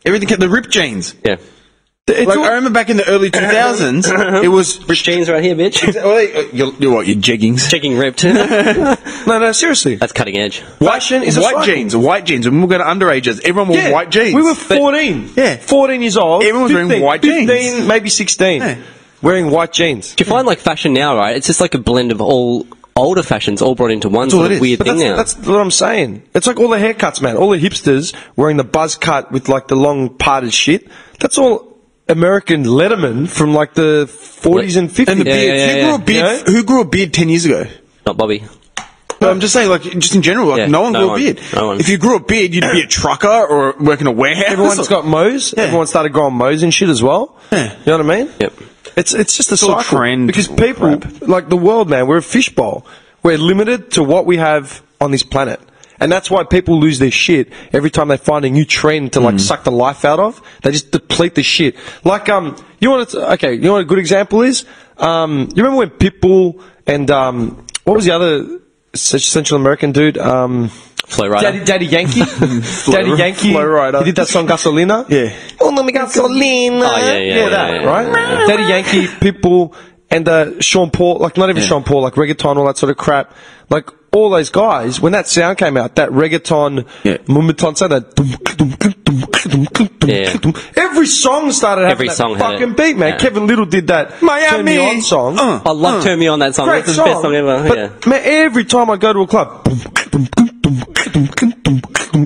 [SPEAKER 4] Everything came, the ripped jeans.
[SPEAKER 6] Yeah.
[SPEAKER 5] It's
[SPEAKER 4] Like,
[SPEAKER 5] all-
[SPEAKER 4] I remember back in the early 2000s, it was...
[SPEAKER 6] Rich jeans right here, bitch.
[SPEAKER 4] You're what, your jeggings?
[SPEAKER 6] Checking ripped.
[SPEAKER 5] no, seriously.
[SPEAKER 6] That's cutting edge.
[SPEAKER 5] Fashion is a
[SPEAKER 4] White
[SPEAKER 5] cycle.
[SPEAKER 4] jeans, white jeans. When we got to underages, everyone wore white jeans.
[SPEAKER 5] We were 14.
[SPEAKER 4] Yeah.
[SPEAKER 5] 14 years old.
[SPEAKER 4] Everyone was wearing white jeans.
[SPEAKER 5] 15, maybe 16.
[SPEAKER 4] Yeah.
[SPEAKER 5] Wearing white jeans.
[SPEAKER 6] Do you find like fashion now, right? It's just like a blend of all older fashions all brought into one
[SPEAKER 4] all
[SPEAKER 6] sort
[SPEAKER 4] it
[SPEAKER 6] of
[SPEAKER 4] is.
[SPEAKER 6] weird
[SPEAKER 5] But
[SPEAKER 6] thing now.
[SPEAKER 5] that's what I'm saying. It's like all the haircuts, man. All the hipsters wearing the buzz cut with like the long parted shit. That's all American Letterman from like the 40s and 50s.
[SPEAKER 4] And the beard. Who grew a beard 10 years ago?
[SPEAKER 6] Not Bobby.
[SPEAKER 4] No, I'm just saying, like, just in general, like,
[SPEAKER 6] Yeah,
[SPEAKER 4] no one
[SPEAKER 6] no
[SPEAKER 4] grew
[SPEAKER 6] one.
[SPEAKER 4] a beard.
[SPEAKER 6] No one.
[SPEAKER 4] If you grew a beard, you'd be a trucker or work in a warehouse.
[SPEAKER 5] Everyone's got mows.
[SPEAKER 4] Yeah.
[SPEAKER 5] Everyone started growing mows and shit as well.
[SPEAKER 4] Yeah.
[SPEAKER 5] You know what I mean?
[SPEAKER 6] Yep.
[SPEAKER 5] It's just a
[SPEAKER 4] all
[SPEAKER 5] cycle.
[SPEAKER 4] trend
[SPEAKER 5] Because people, like the world, man, we're a fishbowl. We're limited to what we have on this planet. And that's why people lose their shit every time they find a new trend to like suck the life out of. They just deplete the shit. Like, you know what a good example is? You remember when Pitbull and, what was the other Central American dude?
[SPEAKER 6] Flow Rider.
[SPEAKER 5] Daddy Yankee? Daddy Yankee.
[SPEAKER 4] Flow Rider.
[SPEAKER 5] He did that song Gasolina?
[SPEAKER 4] Yeah.
[SPEAKER 5] Oh, no, me gasolina.
[SPEAKER 6] Oh, yeah,
[SPEAKER 5] that,
[SPEAKER 6] yeah,
[SPEAKER 5] right?
[SPEAKER 6] yeah.
[SPEAKER 5] Daddy Yankee, Pitbull, and Sean Paul, like not even Sean Paul, like reggaeton, all that sort of crap. Like all those guys, when that sound came out, that reggaeton, mumbaton sound, that every song started having
[SPEAKER 6] Every
[SPEAKER 5] that
[SPEAKER 6] song had
[SPEAKER 5] fucking
[SPEAKER 6] it.
[SPEAKER 5] beat, man.
[SPEAKER 6] Yeah.
[SPEAKER 5] Kevin Little did that
[SPEAKER 4] Miami.
[SPEAKER 5] Turn Me On song.
[SPEAKER 6] I love Turn Me On, that song.
[SPEAKER 5] Great
[SPEAKER 6] That's
[SPEAKER 5] song.
[SPEAKER 6] the best song ever.
[SPEAKER 5] But,
[SPEAKER 6] Yeah.
[SPEAKER 5] man, every time I go to a club,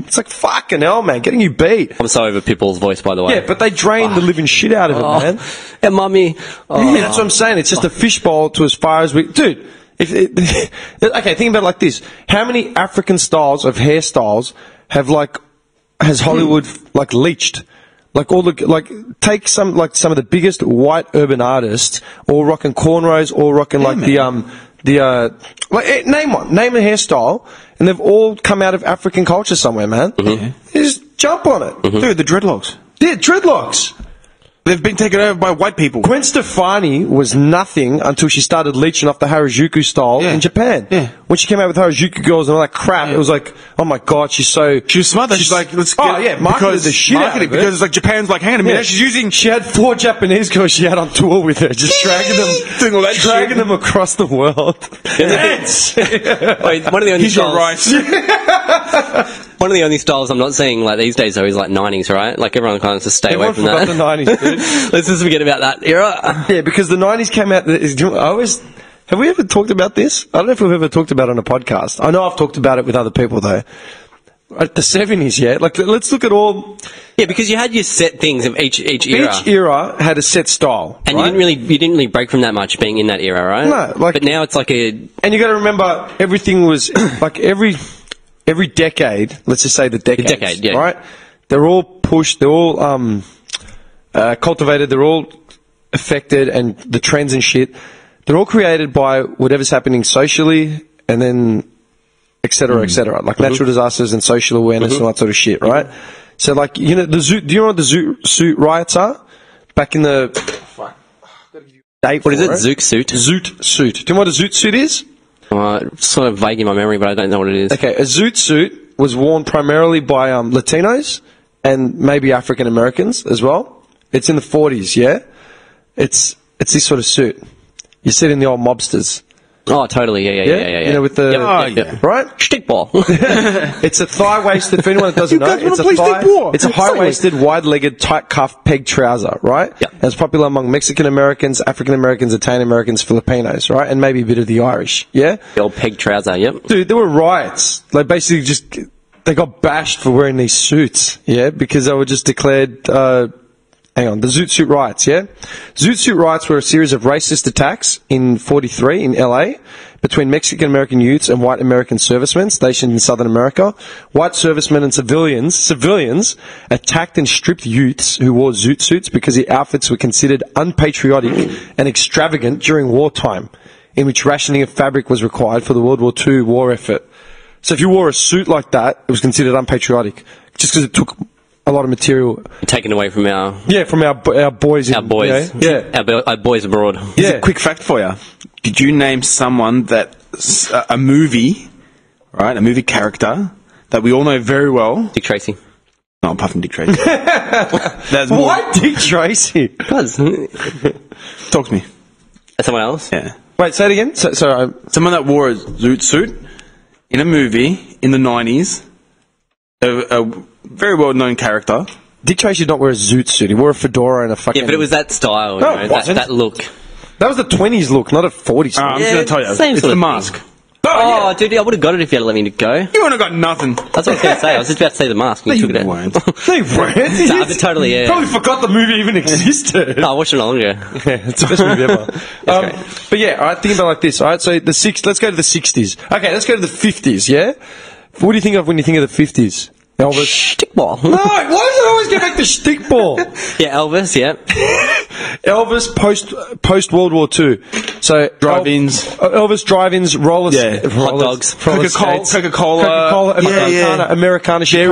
[SPEAKER 5] it's like fucking hell, man, getting you beat.
[SPEAKER 6] I'm so over Pitbull's voice, by the way.
[SPEAKER 5] Yeah, but they drain the living shit out of it, man.
[SPEAKER 6] And mummy. Oh.
[SPEAKER 5] Yeah, that's what I'm saying. It's just a fishbowl to as far as we... Dude, okay, think about it like this. How many African styles of hairstyles has Hollywood, like, leached? Like, all the... Like, take some of the biggest white urban artists, all rocking cornrows, all rocking, like, name one. Name a hairstyle, and they've all come out of African culture somewhere, man. You just jump on it.
[SPEAKER 4] Dude, the dreadlocks.
[SPEAKER 5] Yeah, dreadlocks.
[SPEAKER 4] They've been taken over by white people.
[SPEAKER 5] Gwen Stefani was nothing until she started leeching off the Harajuku style in Japan.
[SPEAKER 4] Yeah.
[SPEAKER 5] When she came out with Harajuku girls and all that crap, it was like, oh my god, she's so...
[SPEAKER 4] She was smart. She's like, let's get...
[SPEAKER 5] marketed the shit out of it.
[SPEAKER 4] Because it's like Japan's like, hang on a minute, she's using...
[SPEAKER 5] She had 4 Japanese girls she had on tour with her, just dragging them,
[SPEAKER 4] Doing all that
[SPEAKER 5] dragging them across the world.
[SPEAKER 6] Wait, one of the only
[SPEAKER 4] He's your
[SPEAKER 6] styles.
[SPEAKER 4] rice.
[SPEAKER 6] One of the only styles I'm not seeing like these days though is like 90s, right? Like everyone kind of just stay away from
[SPEAKER 5] Everyone
[SPEAKER 6] that.
[SPEAKER 5] forgot the 90s, dude.
[SPEAKER 6] Let's just forget about that era.
[SPEAKER 5] Yeah, because the 90s came out... Have we ever talked about this? I don't know if we've ever talked about it on a podcast. I know I've talked about it with other people, though. At the 70s, yeah? Like, let's look at all...
[SPEAKER 6] Yeah, because you had your set things of each era.
[SPEAKER 5] Each era had a set style,
[SPEAKER 6] And
[SPEAKER 5] right?
[SPEAKER 6] you didn't really break from that much being in that era, right?
[SPEAKER 5] No, like...
[SPEAKER 6] But now it's like a...
[SPEAKER 5] And you got to remember, everything was... like, every every decade, let's just say the decades,
[SPEAKER 6] decade, yeah.
[SPEAKER 5] right? They're all pushed, they're all cultivated, they're all affected, and the trends and shit, they're all created by whatever's happening socially, and then et cetera, like natural disasters and social awareness and all that sort of shit, right? So, like, you know, do you know what the zoot suit riots are? Back in the...
[SPEAKER 6] What is it? Zoot suit?
[SPEAKER 5] Zoot suit. Do you know what a zoot suit is?
[SPEAKER 6] Sort of vague in my memory, but I don't know what it is.
[SPEAKER 5] Okay, a zoot suit was worn primarily by Latinos and maybe African Americans as well. It's in the 40s, yeah? It's this sort of suit. You see it in the old mobsters.
[SPEAKER 6] Oh, totally, yeah.
[SPEAKER 5] You know, with the... Right?
[SPEAKER 6] Stickball.
[SPEAKER 5] It's a thigh-waisted, for anyone that doesn't know, it's a high-waisted, wide-legged, tight-cuff peg trouser, right?
[SPEAKER 6] Yep.
[SPEAKER 5] And it's popular among Mexican Americans, African Americans, Italian Americans, Filipinos, right? And maybe a bit of the Irish, yeah?
[SPEAKER 6] The old peg trouser, yep.
[SPEAKER 5] Dude, there were riots. They basically just... They got bashed for wearing these suits, yeah? Because they were just declared... Hang on, the Zoot Suit riots, yeah? Zoot Suit riots were a series of racist attacks in 43 in LA between Mexican-American youths and white American servicemen stationed in Southern America. White servicemen and civilians attacked and stripped youths who wore Zoot Suits because the outfits were considered unpatriotic and extravagant during wartime, in which rationing of fabric was required for the World War II war effort. So if you wore a suit like that, it was considered unpatriotic, just because it took... a lot of material
[SPEAKER 6] taken away from our
[SPEAKER 5] boys.
[SPEAKER 6] Our boys, our boys abroad.
[SPEAKER 4] Here's a quick fact for you. Did you name someone that a movie, right? A movie character that we all know very well.
[SPEAKER 6] Dick Tracy.
[SPEAKER 4] No, apart from Dick Tracy.
[SPEAKER 5] Why Dick Tracy?
[SPEAKER 6] Because
[SPEAKER 5] talk to me.
[SPEAKER 6] Someone else?
[SPEAKER 4] Yeah.
[SPEAKER 5] Wait, say it again.
[SPEAKER 4] Someone that wore a zoot suit in a movie in the 90s. A very well-known character.
[SPEAKER 5] Dick Tracy did not wear a zoot suit. He wore a fedora and a fucking...
[SPEAKER 6] Yeah, but it was that style,
[SPEAKER 5] no, it wasn't.
[SPEAKER 6] That look.
[SPEAKER 5] That was the 20s look, not a 40s look.
[SPEAKER 4] I'm just going to tell you. It's the mask.
[SPEAKER 6] Oh, dude, I would have got it if you had let me go.
[SPEAKER 4] You wouldn't have got nothing.
[SPEAKER 6] That's what I was going to say. I was just about to say the mask, and you took it out.
[SPEAKER 5] They weren't.
[SPEAKER 6] Nah, but totally, yeah.
[SPEAKER 5] Probably forgot the movie even existed.
[SPEAKER 6] No, I watched it not long ago.
[SPEAKER 5] Yeah, it's the best movie ever. But yeah, all right, think about it like this. All right, so let's go to the 60s. Okay, let's go to the 50s, yeah? What do you think of when you think of the 50s? Elvis.
[SPEAKER 6] Stickball.
[SPEAKER 5] No, why does it always get back to stickball?
[SPEAKER 6] Yeah, Elvis, yeah.
[SPEAKER 5] Elvis post World War II. So
[SPEAKER 4] drive-ins.
[SPEAKER 5] Elvis drive-ins, hot
[SPEAKER 6] dogs.
[SPEAKER 5] Coca-Cola, Americana shit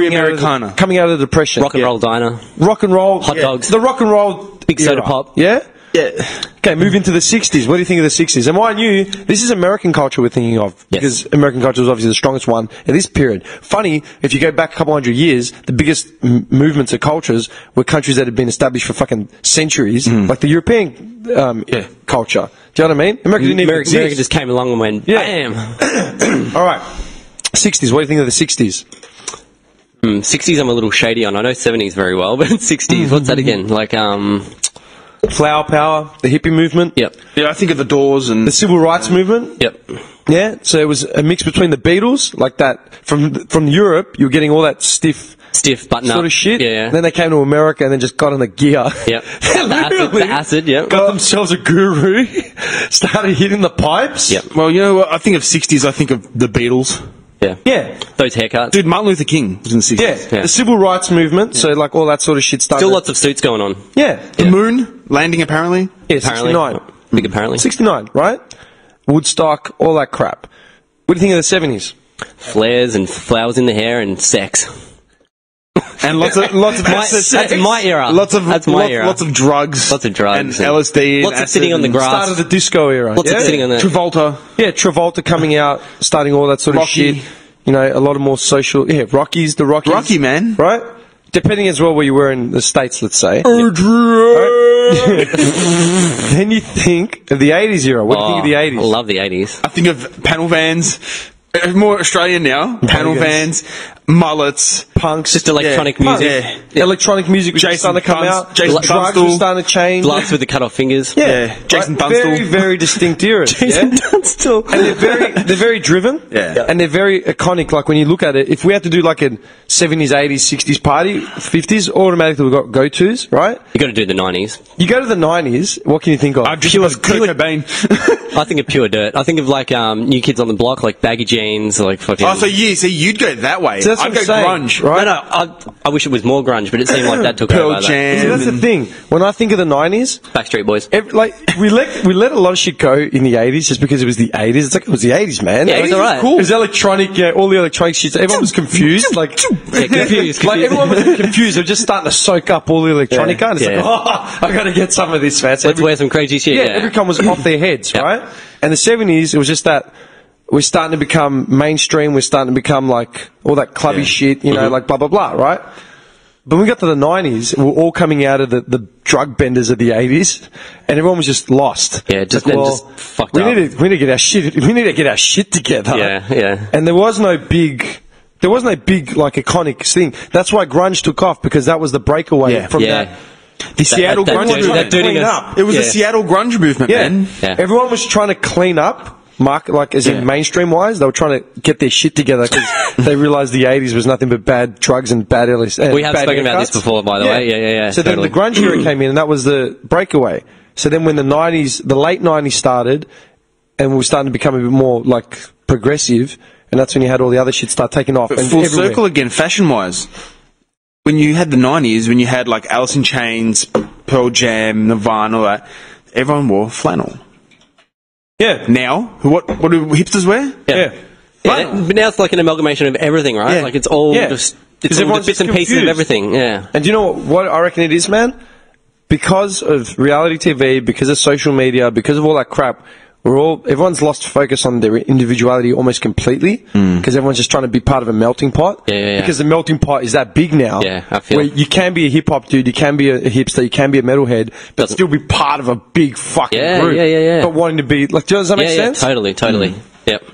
[SPEAKER 5] coming out of the Depression.
[SPEAKER 6] Rock and roll diner.
[SPEAKER 5] Rock and roll.
[SPEAKER 6] Hot dogs.
[SPEAKER 5] The rock and roll.
[SPEAKER 6] Big soda pop.
[SPEAKER 5] Yeah?
[SPEAKER 4] Yeah.
[SPEAKER 5] Okay, move into the 60s. What do you think of the 60s? And mind you, this is American culture we're thinking of.
[SPEAKER 6] Yes.
[SPEAKER 5] Because American culture was obviously the strongest one in this period. Funny, if you go back a couple hundred years, the biggest movements of cultures were countries that had been established for fucking centuries, like the European culture. Do you know what I mean? America didn't even exist.
[SPEAKER 6] America just came along and went, bam.
[SPEAKER 5] All right. 60s, what do you think of the 60s?
[SPEAKER 6] 60s I'm a little shady on. I know 70s very well, but 60s, what's that again? Like,
[SPEAKER 5] Flower power, the hippie movement.
[SPEAKER 6] Yep.
[SPEAKER 4] Yeah, I think of the Doors and...
[SPEAKER 5] the civil rights movement.
[SPEAKER 6] Yep.
[SPEAKER 5] Yeah, so it was a mix between the Beatles, like that, from Europe, you were getting all that stiff
[SPEAKER 6] button-up
[SPEAKER 5] sort of shit.
[SPEAKER 6] Yeah.
[SPEAKER 5] And then they came to America and then just got on the gear.
[SPEAKER 6] Yep. the acid, yep.
[SPEAKER 5] Got themselves a guru, started hitting the pipes.
[SPEAKER 6] Yep.
[SPEAKER 4] Well, you know what? I think of 60s, I think of the Beatles.
[SPEAKER 6] Yeah.
[SPEAKER 5] Yeah.
[SPEAKER 6] Those haircuts.
[SPEAKER 4] Dude, Martin Luther King was in the 60s.
[SPEAKER 5] Yeah. The civil rights movement, so like all that sort of shit started.
[SPEAKER 6] Still lots of suits going on.
[SPEAKER 5] Yeah.
[SPEAKER 4] The moon landing, apparently.
[SPEAKER 5] Yeah,
[SPEAKER 6] Apparently.
[SPEAKER 5] 69.
[SPEAKER 6] Big apparently.
[SPEAKER 5] 69, right? Woodstock, all that crap. What do you think of the 70s?
[SPEAKER 6] Flares and flowers in the hair and sex.
[SPEAKER 4] And lots of
[SPEAKER 6] That's my era. That's my era.
[SPEAKER 4] Lots of drugs.
[SPEAKER 6] Lots of drugs.
[SPEAKER 4] And LSD.
[SPEAKER 6] Lots of sitting on the grass.
[SPEAKER 5] Start of the disco era.
[SPEAKER 6] Lots of sitting on the...
[SPEAKER 4] Travolta.
[SPEAKER 5] Yeah, Travolta coming out, starting all that sort of
[SPEAKER 4] Rocky.
[SPEAKER 5] shit. You know, a lot of more social... Yeah, Rockies.
[SPEAKER 4] Rocky, man.
[SPEAKER 5] Right? Depending as well where you were in the States, let's say.
[SPEAKER 4] Adrian!
[SPEAKER 5] Then you think of the 80s era. What do you think of the 80s?
[SPEAKER 6] I love the 80s.
[SPEAKER 4] I think of panel vans. More Australian now. Panel vans. mullets,
[SPEAKER 5] punks,
[SPEAKER 6] Just electronic music.
[SPEAKER 5] Electronic music was
[SPEAKER 4] Jason
[SPEAKER 5] starting to come
[SPEAKER 4] Dunst-
[SPEAKER 5] out.
[SPEAKER 4] Jason
[SPEAKER 5] Drugs
[SPEAKER 4] Dunstall.
[SPEAKER 5] were starting to change.
[SPEAKER 6] Bloods with the cut off fingers.
[SPEAKER 4] Jason
[SPEAKER 5] Right?
[SPEAKER 4] Dunstall.
[SPEAKER 5] Very, very distinct eras.
[SPEAKER 6] Jason Dunstall.
[SPEAKER 5] And they're very driven.
[SPEAKER 4] Yeah.
[SPEAKER 5] And they're very iconic. Like when you look at it, if we had to do like a 70s, 80s, 60s party, 50s, automatically we've got go-tos, right?
[SPEAKER 6] You got to do the 90s.
[SPEAKER 5] You go to the 90s, what can you think of?
[SPEAKER 4] I've just was Kurt Cobain.
[SPEAKER 6] I think of pure dirt. I think of like New Kids on the Block, like baggy jeans, like fucking.
[SPEAKER 4] Oh, so you'd go that way.
[SPEAKER 5] So that's
[SPEAKER 4] I'd
[SPEAKER 5] what
[SPEAKER 4] go
[SPEAKER 5] I'm saying,
[SPEAKER 4] grunge.
[SPEAKER 5] right?
[SPEAKER 6] No, I wish it was more grunge, but it seemed like that took
[SPEAKER 4] Pearl
[SPEAKER 6] over.
[SPEAKER 4] Jam.
[SPEAKER 5] See, that's the thing. When I think of the 90s,
[SPEAKER 6] Backstreet Boys.
[SPEAKER 5] we let a lot of shit go in the 80s just because it was the 80s. It's like it was the 80s, man.
[SPEAKER 6] Yeah, it was alright.
[SPEAKER 5] Cool. It was electronic, all the electronic shit. Everyone was confused. Like,
[SPEAKER 6] confused.
[SPEAKER 5] like everyone was confused. They were just starting to soak up all the electronica. And it's
[SPEAKER 6] Yeah.
[SPEAKER 5] like, oh, I got to get some of this, man. So
[SPEAKER 6] Let's wear some crazy shit. Yeah,
[SPEAKER 5] everyone was off their heads, right? And the 70s, it was just that we're starting to become mainstream. We're starting to become like all that clubby shit, like blah, blah, blah, right? But when we got to the 90s, we were all coming out of the drug benders of the 80s, and everyone was just lost.
[SPEAKER 6] Yeah, just fucked up.
[SPEAKER 5] We need to get our shit. We need to get our shit together.
[SPEAKER 6] Yeah.
[SPEAKER 5] And there was no big like iconic thing. That's why grunge took off, because that was the breakaway from that.
[SPEAKER 4] The Seattle
[SPEAKER 6] that
[SPEAKER 4] grunge
[SPEAKER 6] dirty-
[SPEAKER 4] movement.
[SPEAKER 6] that dirtiness.
[SPEAKER 5] Clean up.
[SPEAKER 4] It was the Seattle grunge movement, man.
[SPEAKER 6] Yeah.
[SPEAKER 5] Everyone was trying to clean up. In mainstream wise, they were trying to get their shit together because they realised the 80s was nothing but bad drugs and bad LSD.
[SPEAKER 6] We have spoken about this before, by the way. Yeah.
[SPEAKER 5] So then the grunge era came in, and that was the breakaway. So then when the late 90s started, and we were starting to become a bit more like progressive, and that's when you had all the other shit start taking off.
[SPEAKER 4] But
[SPEAKER 5] and
[SPEAKER 4] full
[SPEAKER 5] everywhere.
[SPEAKER 4] circle again, fashion-wise. When you had the 90s, when you had like Alice in Chains, Pearl Jam, Nirvana, all that, everyone wore flannel.
[SPEAKER 5] Yeah.
[SPEAKER 4] Now, what do hipsters wear?
[SPEAKER 5] Yeah.
[SPEAKER 6] But now it's like an amalgamation of everything, right?
[SPEAKER 4] Yeah.
[SPEAKER 6] Like it's all just it's all the
[SPEAKER 5] everyone's
[SPEAKER 6] bits
[SPEAKER 5] just
[SPEAKER 6] and pieces of
[SPEAKER 5] confused.
[SPEAKER 6] everything. Yeah.
[SPEAKER 5] And do you know what I reckon it is, man? Because of reality TV, because of social media, because of all that crap, everyone's lost focus on their individuality almost completely, because everyone's just trying to be part of a melting pot.
[SPEAKER 6] Yeah.
[SPEAKER 5] Because the melting pot is that big now.
[SPEAKER 6] Yeah, I feel
[SPEAKER 5] where you can be a hip hop dude, you can be a hipster, you can be a metalhead, but still be part of a big fucking group.
[SPEAKER 6] Yeah.
[SPEAKER 5] But wanting to be like, does that make sense?
[SPEAKER 6] Totally. Yep.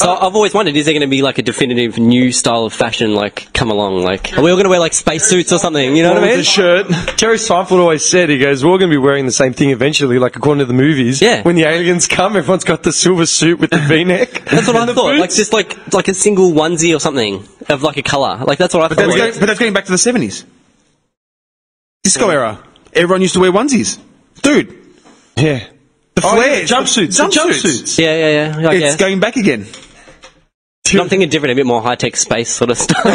[SPEAKER 6] So I've always wondered, is there going to be like a definitive new style of fashion like come along? Like, are we all going to wear like spacesuits or something? You know what I mean?
[SPEAKER 5] The shirt. Jerry Seinfeld always said, he goes, we're all going to be wearing the same thing eventually, like according to the movies.
[SPEAKER 6] Yeah.
[SPEAKER 5] When the aliens come, everyone's got the silver suit with the V-neck.
[SPEAKER 6] That's what I thought. Like just like a single onesie or something of like a colour. Like that's what I thought.
[SPEAKER 4] But that's going back to the 70s. Disco era. Everyone used to wear onesies. Dude.
[SPEAKER 5] Yeah.
[SPEAKER 4] The flares.
[SPEAKER 5] Jumpsuits.
[SPEAKER 6] Yeah. Like,
[SPEAKER 4] It's going back again.
[SPEAKER 6] I'm thinking different, a bit more high-tech space sort of stuff. A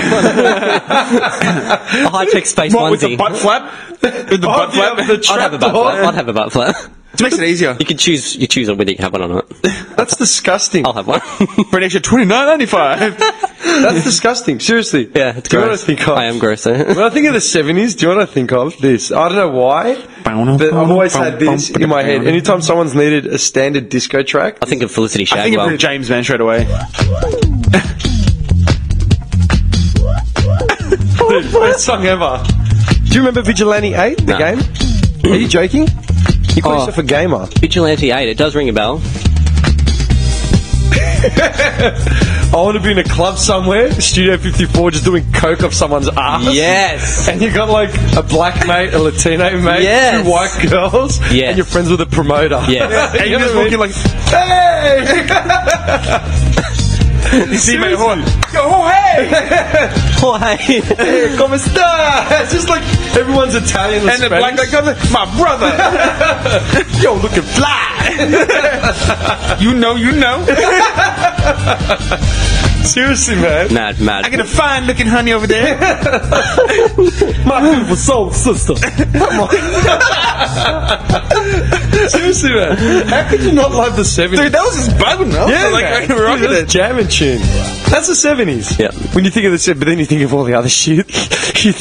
[SPEAKER 6] high-tech space
[SPEAKER 4] What,
[SPEAKER 6] onesie.
[SPEAKER 4] with the butt flap? With the butt flap?
[SPEAKER 6] I'd have a butt flap. I'd have a butt flap.
[SPEAKER 4] It makes it easier.
[SPEAKER 6] You choose whether you can have one or not.
[SPEAKER 5] That's disgusting.
[SPEAKER 6] I'll have one.
[SPEAKER 4] For an extra $29.95.
[SPEAKER 5] That's disgusting. Seriously.
[SPEAKER 6] Yeah, it's
[SPEAKER 5] do you know what I
[SPEAKER 6] gross.
[SPEAKER 5] think of?
[SPEAKER 6] I am gross, though.
[SPEAKER 5] When I think of the 70s, do you know what I think of? This. I don't know why, but I've always had this in my head. Anytime someone's needed a standard disco track,
[SPEAKER 6] I think of Felicity
[SPEAKER 4] I think
[SPEAKER 6] Shagwell.
[SPEAKER 4] of James, man, straight away.
[SPEAKER 5] best song ever. Do you remember Vigilante 8, the game? Are you joking? You call yourself a gamer.
[SPEAKER 6] Vigilante 8, it does ring a bell.
[SPEAKER 5] I want to be in a club somewhere, Studio 54, just doing coke off someone's ass.
[SPEAKER 6] Yes!
[SPEAKER 5] And you got like a black mate, a Latino mate,
[SPEAKER 6] Yes.
[SPEAKER 5] 2 white girls,
[SPEAKER 6] Yes.
[SPEAKER 5] and you're friends with a promoter.
[SPEAKER 6] Yes.
[SPEAKER 4] And you're just walking like,
[SPEAKER 5] Hey!
[SPEAKER 4] you see, mate, hold on. Oh, hey!
[SPEAKER 6] Oh, hey!
[SPEAKER 5] Hey, ¿cómo está? It's just like everyone's Italian
[SPEAKER 4] And the black guy comes like, my brother!
[SPEAKER 5] Yo, looking fly!
[SPEAKER 4] You know.
[SPEAKER 5] Seriously, man.
[SPEAKER 6] Mad.
[SPEAKER 4] I got a fine looking honey over there.
[SPEAKER 5] My beautiful soul sister. Seriously, man. How could you not love the 70s?
[SPEAKER 4] Dude, that was just bugging, man.
[SPEAKER 5] Yeah,
[SPEAKER 4] Like,
[SPEAKER 5] man.
[SPEAKER 4] I can rock
[SPEAKER 5] Dude,
[SPEAKER 4] with
[SPEAKER 5] that's
[SPEAKER 4] it.
[SPEAKER 5] jamming tune. That's the 70s.
[SPEAKER 6] Yeah.
[SPEAKER 5] When you think of the 70s, but then you think of all the other shit. You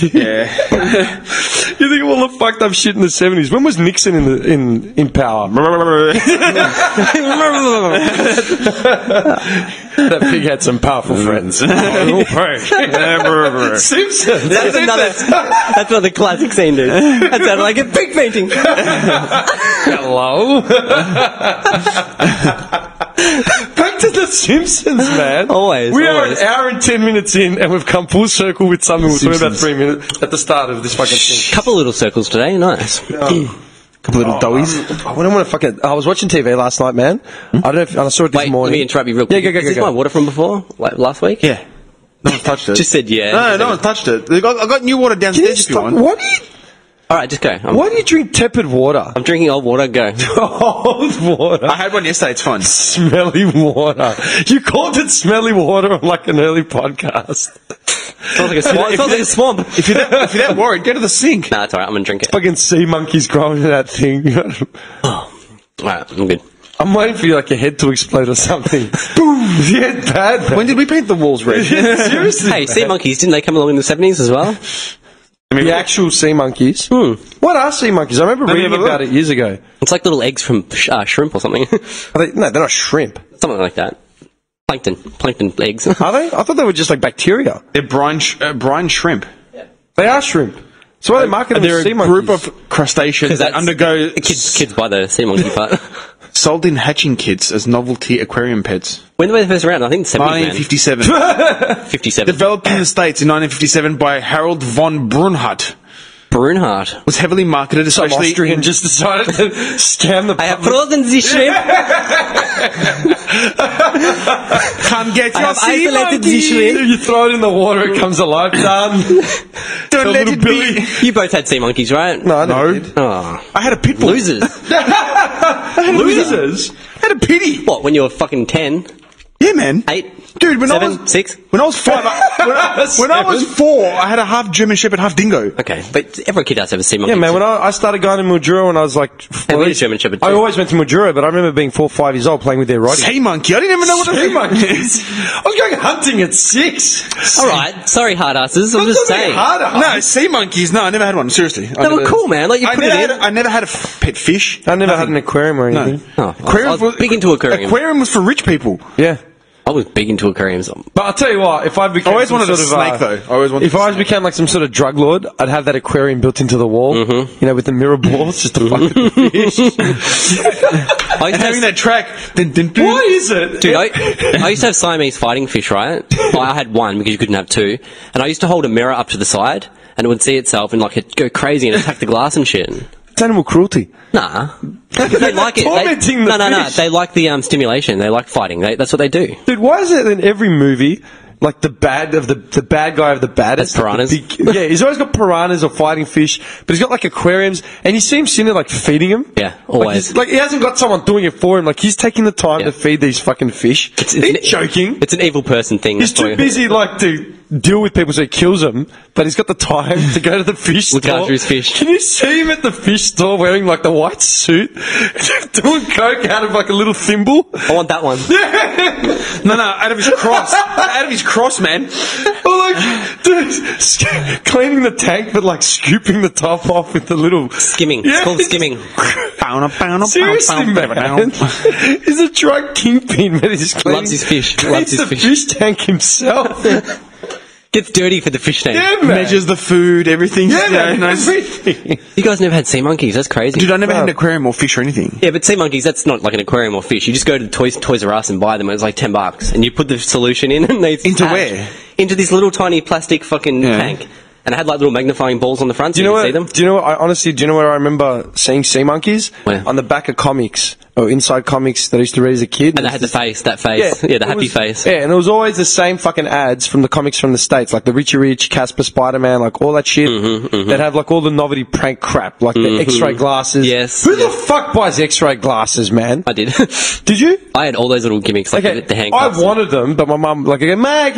[SPEAKER 5] think of all the fucked up shit in the 70s. When was Nixon in power? That pig had some powerful friends. Simpsons.
[SPEAKER 6] That's another classic scene, dude. That sounded like a pig painting.
[SPEAKER 5] Hello. Back to the The Simpsons, man.
[SPEAKER 6] Always,
[SPEAKER 5] We are
[SPEAKER 6] always.
[SPEAKER 5] an hour and 10 minutes in, and we've come full circle with something we were talking about 3 minutes at the start of this fucking thing.
[SPEAKER 6] Couple little circles today, nice.
[SPEAKER 4] Couple little doughies.
[SPEAKER 5] I don't want to fucking. I was watching TV last night, man. I don't know if I saw it this
[SPEAKER 6] Wait,
[SPEAKER 5] morning.
[SPEAKER 6] let me interrupt you real quick.
[SPEAKER 5] Yeah, go.
[SPEAKER 6] Is this my water from before? Like last week?
[SPEAKER 4] Yeah. No one's touched it.
[SPEAKER 6] Just said yeah.
[SPEAKER 4] No one's touched it. I got new water
[SPEAKER 5] Can you
[SPEAKER 4] downstairs if you
[SPEAKER 5] stop?
[SPEAKER 4] want.
[SPEAKER 5] What do you?
[SPEAKER 6] Alright, just go.
[SPEAKER 5] Why do you drink tepid water?
[SPEAKER 6] I'm drinking old water, go.
[SPEAKER 5] Old water.
[SPEAKER 4] I had one yesterday, it's fun.
[SPEAKER 5] Smelly water. You called it smelly water on like an early podcast.
[SPEAKER 6] Sounds like a swamp. Sounds like a swamp.
[SPEAKER 4] If you're that worried, go to the sink.
[SPEAKER 6] Nah, it's alright, I'm gonna drink it.
[SPEAKER 5] Fucking sea monkeys growing in that thing.
[SPEAKER 6] Alright, I'm good.
[SPEAKER 5] I'm waiting for your head to explode or something. Boom! Yeah, bad. Man.
[SPEAKER 4] When did we paint the walls red?
[SPEAKER 5] Seriously.
[SPEAKER 6] Hey, sea monkeys, didn't they come along in the 70s as well?
[SPEAKER 5] The actual sea monkeys. What are sea monkeys? I remember reading about it years ago.
[SPEAKER 6] It's like little eggs from shrimp or something.
[SPEAKER 5] No, they're not shrimp.
[SPEAKER 6] Something like that. Plankton eggs.
[SPEAKER 5] Are they? I thought they were just like bacteria.
[SPEAKER 4] They're brine shrimp.
[SPEAKER 5] They are shrimp. So why are they marketing
[SPEAKER 4] They're
[SPEAKER 5] sea
[SPEAKER 4] a
[SPEAKER 5] monkeys?
[SPEAKER 4] group of crustaceans that undergo
[SPEAKER 6] kids buy the sea monkey part.
[SPEAKER 4] sold in hatching kits as novelty aquarium pets.
[SPEAKER 6] When were they first around? I think 70s,
[SPEAKER 4] 1957.
[SPEAKER 6] 57.
[SPEAKER 4] Developed in the States in 1957 by Harold von Brunhardt.
[SPEAKER 6] Brunhardt.
[SPEAKER 4] Was heavily marketed,
[SPEAKER 5] Some
[SPEAKER 4] especially
[SPEAKER 5] Austrian just decided to scam the
[SPEAKER 6] I have frozen the shrimp.
[SPEAKER 4] Come get
[SPEAKER 6] I
[SPEAKER 4] your
[SPEAKER 6] have
[SPEAKER 4] sea
[SPEAKER 6] isolated the
[SPEAKER 4] monkey.
[SPEAKER 6] shrimp.
[SPEAKER 5] You throw it in the water, it comes alive. Done.
[SPEAKER 4] Don't let it be.
[SPEAKER 6] You both had sea monkeys, right?
[SPEAKER 5] No, I never
[SPEAKER 4] No.
[SPEAKER 5] did.
[SPEAKER 6] Oh.
[SPEAKER 4] I had a pit bull.
[SPEAKER 6] Losers.
[SPEAKER 5] Losers.
[SPEAKER 4] I had a pity.
[SPEAKER 6] What, when you were fucking 10?
[SPEAKER 4] Yeah, man.
[SPEAKER 6] 8?
[SPEAKER 4] Dude, when
[SPEAKER 6] 7?
[SPEAKER 4] I was
[SPEAKER 6] 6?
[SPEAKER 4] when I was 5, when I was 4, I had a half German Shepherd, half dingo.
[SPEAKER 6] Okay, but every kid does have a sea monkey.
[SPEAKER 5] Yeah, man, when I started going to Mildura when I was like...
[SPEAKER 6] Hey, we had a German Shepherd
[SPEAKER 5] I
[SPEAKER 6] too.
[SPEAKER 5] always went to Mildura, but I remember being 4 or 5 years old playing with their Roddy.
[SPEAKER 4] Sea monkey. I didn't even know what a sea monkey is.
[SPEAKER 5] I was going hunting at 6.
[SPEAKER 6] Alright, sorry hard asses, I'm just saying.
[SPEAKER 4] No, sea monkeys. No, I never had one. Seriously,
[SPEAKER 6] They were cool, man. Like, you put it in.
[SPEAKER 4] I never had a pet fish.
[SPEAKER 5] I never had an aquarium or anything.
[SPEAKER 6] Oh, I was big into aquarium.
[SPEAKER 4] Aquarium was for rich people.
[SPEAKER 5] Yeah.
[SPEAKER 6] I was big into aquariums.
[SPEAKER 5] But I'll tell you what, if I became
[SPEAKER 4] I always
[SPEAKER 5] some
[SPEAKER 4] wanted a
[SPEAKER 5] sort of,
[SPEAKER 4] snake, though. I always wanted
[SPEAKER 5] if I became like some sort of drug lord, I'd have that aquarium built into the wall, you know, with the mirror balls just to fuck with the fish.
[SPEAKER 6] I used to
[SPEAKER 4] having
[SPEAKER 6] have,
[SPEAKER 4] that track.
[SPEAKER 5] What is it?
[SPEAKER 6] dude, I used to have Siamese fighting fish, right? I had one because you couldn't have two. And I used to hold a mirror up to the side and it would see itself and like it'd go crazy and attack the glass and shit.
[SPEAKER 5] It's animal cruelty.
[SPEAKER 6] Nah. They like it.
[SPEAKER 5] Tormenting the
[SPEAKER 6] No.
[SPEAKER 5] fish.
[SPEAKER 6] They like the stimulation. They like fighting. That's what they do.
[SPEAKER 5] Dude, why is it in every movie, like the bad guy of the baddest?
[SPEAKER 6] Has piranhas?
[SPEAKER 5] Yeah, he's always got piranhas or fighting fish, but he's got like aquariums, and you see him sitting there like feeding them.
[SPEAKER 6] Yeah, always.
[SPEAKER 5] Like he hasn't got someone doing it for him. Like he's taking the time to feed these fucking fish. He's joking.
[SPEAKER 6] It's an evil person thing.
[SPEAKER 5] He's too busy like to deal with people so he kills them, but he's got the time to go to the fish
[SPEAKER 6] Look
[SPEAKER 5] store.
[SPEAKER 6] after his fish.
[SPEAKER 5] Can you see him at the fish store wearing like the white suit, doing coke out of like a little thimble?
[SPEAKER 6] I want that one.
[SPEAKER 4] No, out of his cross. Out of his cross, man.
[SPEAKER 5] Or like, dude, cleaning the tank but like scooping the top off with the little...
[SPEAKER 6] Skimming.
[SPEAKER 5] Yeah.
[SPEAKER 6] It's called skimming.
[SPEAKER 5] Seriously, man. He's a drug kingpin, but he's cleaning...
[SPEAKER 6] Loves his fish.
[SPEAKER 5] Cleans
[SPEAKER 6] Loves his
[SPEAKER 5] the
[SPEAKER 6] fish.
[SPEAKER 5] tank himself.
[SPEAKER 6] Gets dirty for the fish tank.
[SPEAKER 5] Yeah, man.
[SPEAKER 4] Measures the food, everything.
[SPEAKER 5] Yeah, man,
[SPEAKER 4] nice.
[SPEAKER 5] everything.
[SPEAKER 6] You guys never had sea monkeys. That's crazy.
[SPEAKER 4] Dude, I never had an aquarium or fish or anything.
[SPEAKER 6] Yeah, but sea monkeys, that's not like an aquarium or fish. You just go to Toys R Us and buy them. It's like $10, and you put the solution in, and they
[SPEAKER 4] Into
[SPEAKER 6] hatch
[SPEAKER 4] where?
[SPEAKER 6] Into this little tiny plastic fucking tank, and it had like little magnifying balls on the front. So you could see them.
[SPEAKER 5] Do you know where I remember seeing sea monkeys?
[SPEAKER 6] Where?
[SPEAKER 5] On the back of comics or inside comics that I used to read as a kid.
[SPEAKER 6] And they had the face, that face, yeah, the
[SPEAKER 5] it
[SPEAKER 6] happy
[SPEAKER 5] was-
[SPEAKER 6] face.
[SPEAKER 5] Yeah, and it was always the same fucking ads from the comics from the States, like the Richie Rich, Casper, Spider-Man, like all that shit. That have like all the novelty prank crap, like the X-ray glasses.
[SPEAKER 6] Yes,
[SPEAKER 5] Who the
[SPEAKER 6] yes.
[SPEAKER 5] fuck buys X-ray glasses, man?
[SPEAKER 6] I did.
[SPEAKER 5] Did you?
[SPEAKER 6] I had all those little gimmicks, like
[SPEAKER 5] Okay,
[SPEAKER 6] the
[SPEAKER 5] I
[SPEAKER 6] handcuffs.
[SPEAKER 5] wanted them, but my mum, like, I go, "Ma,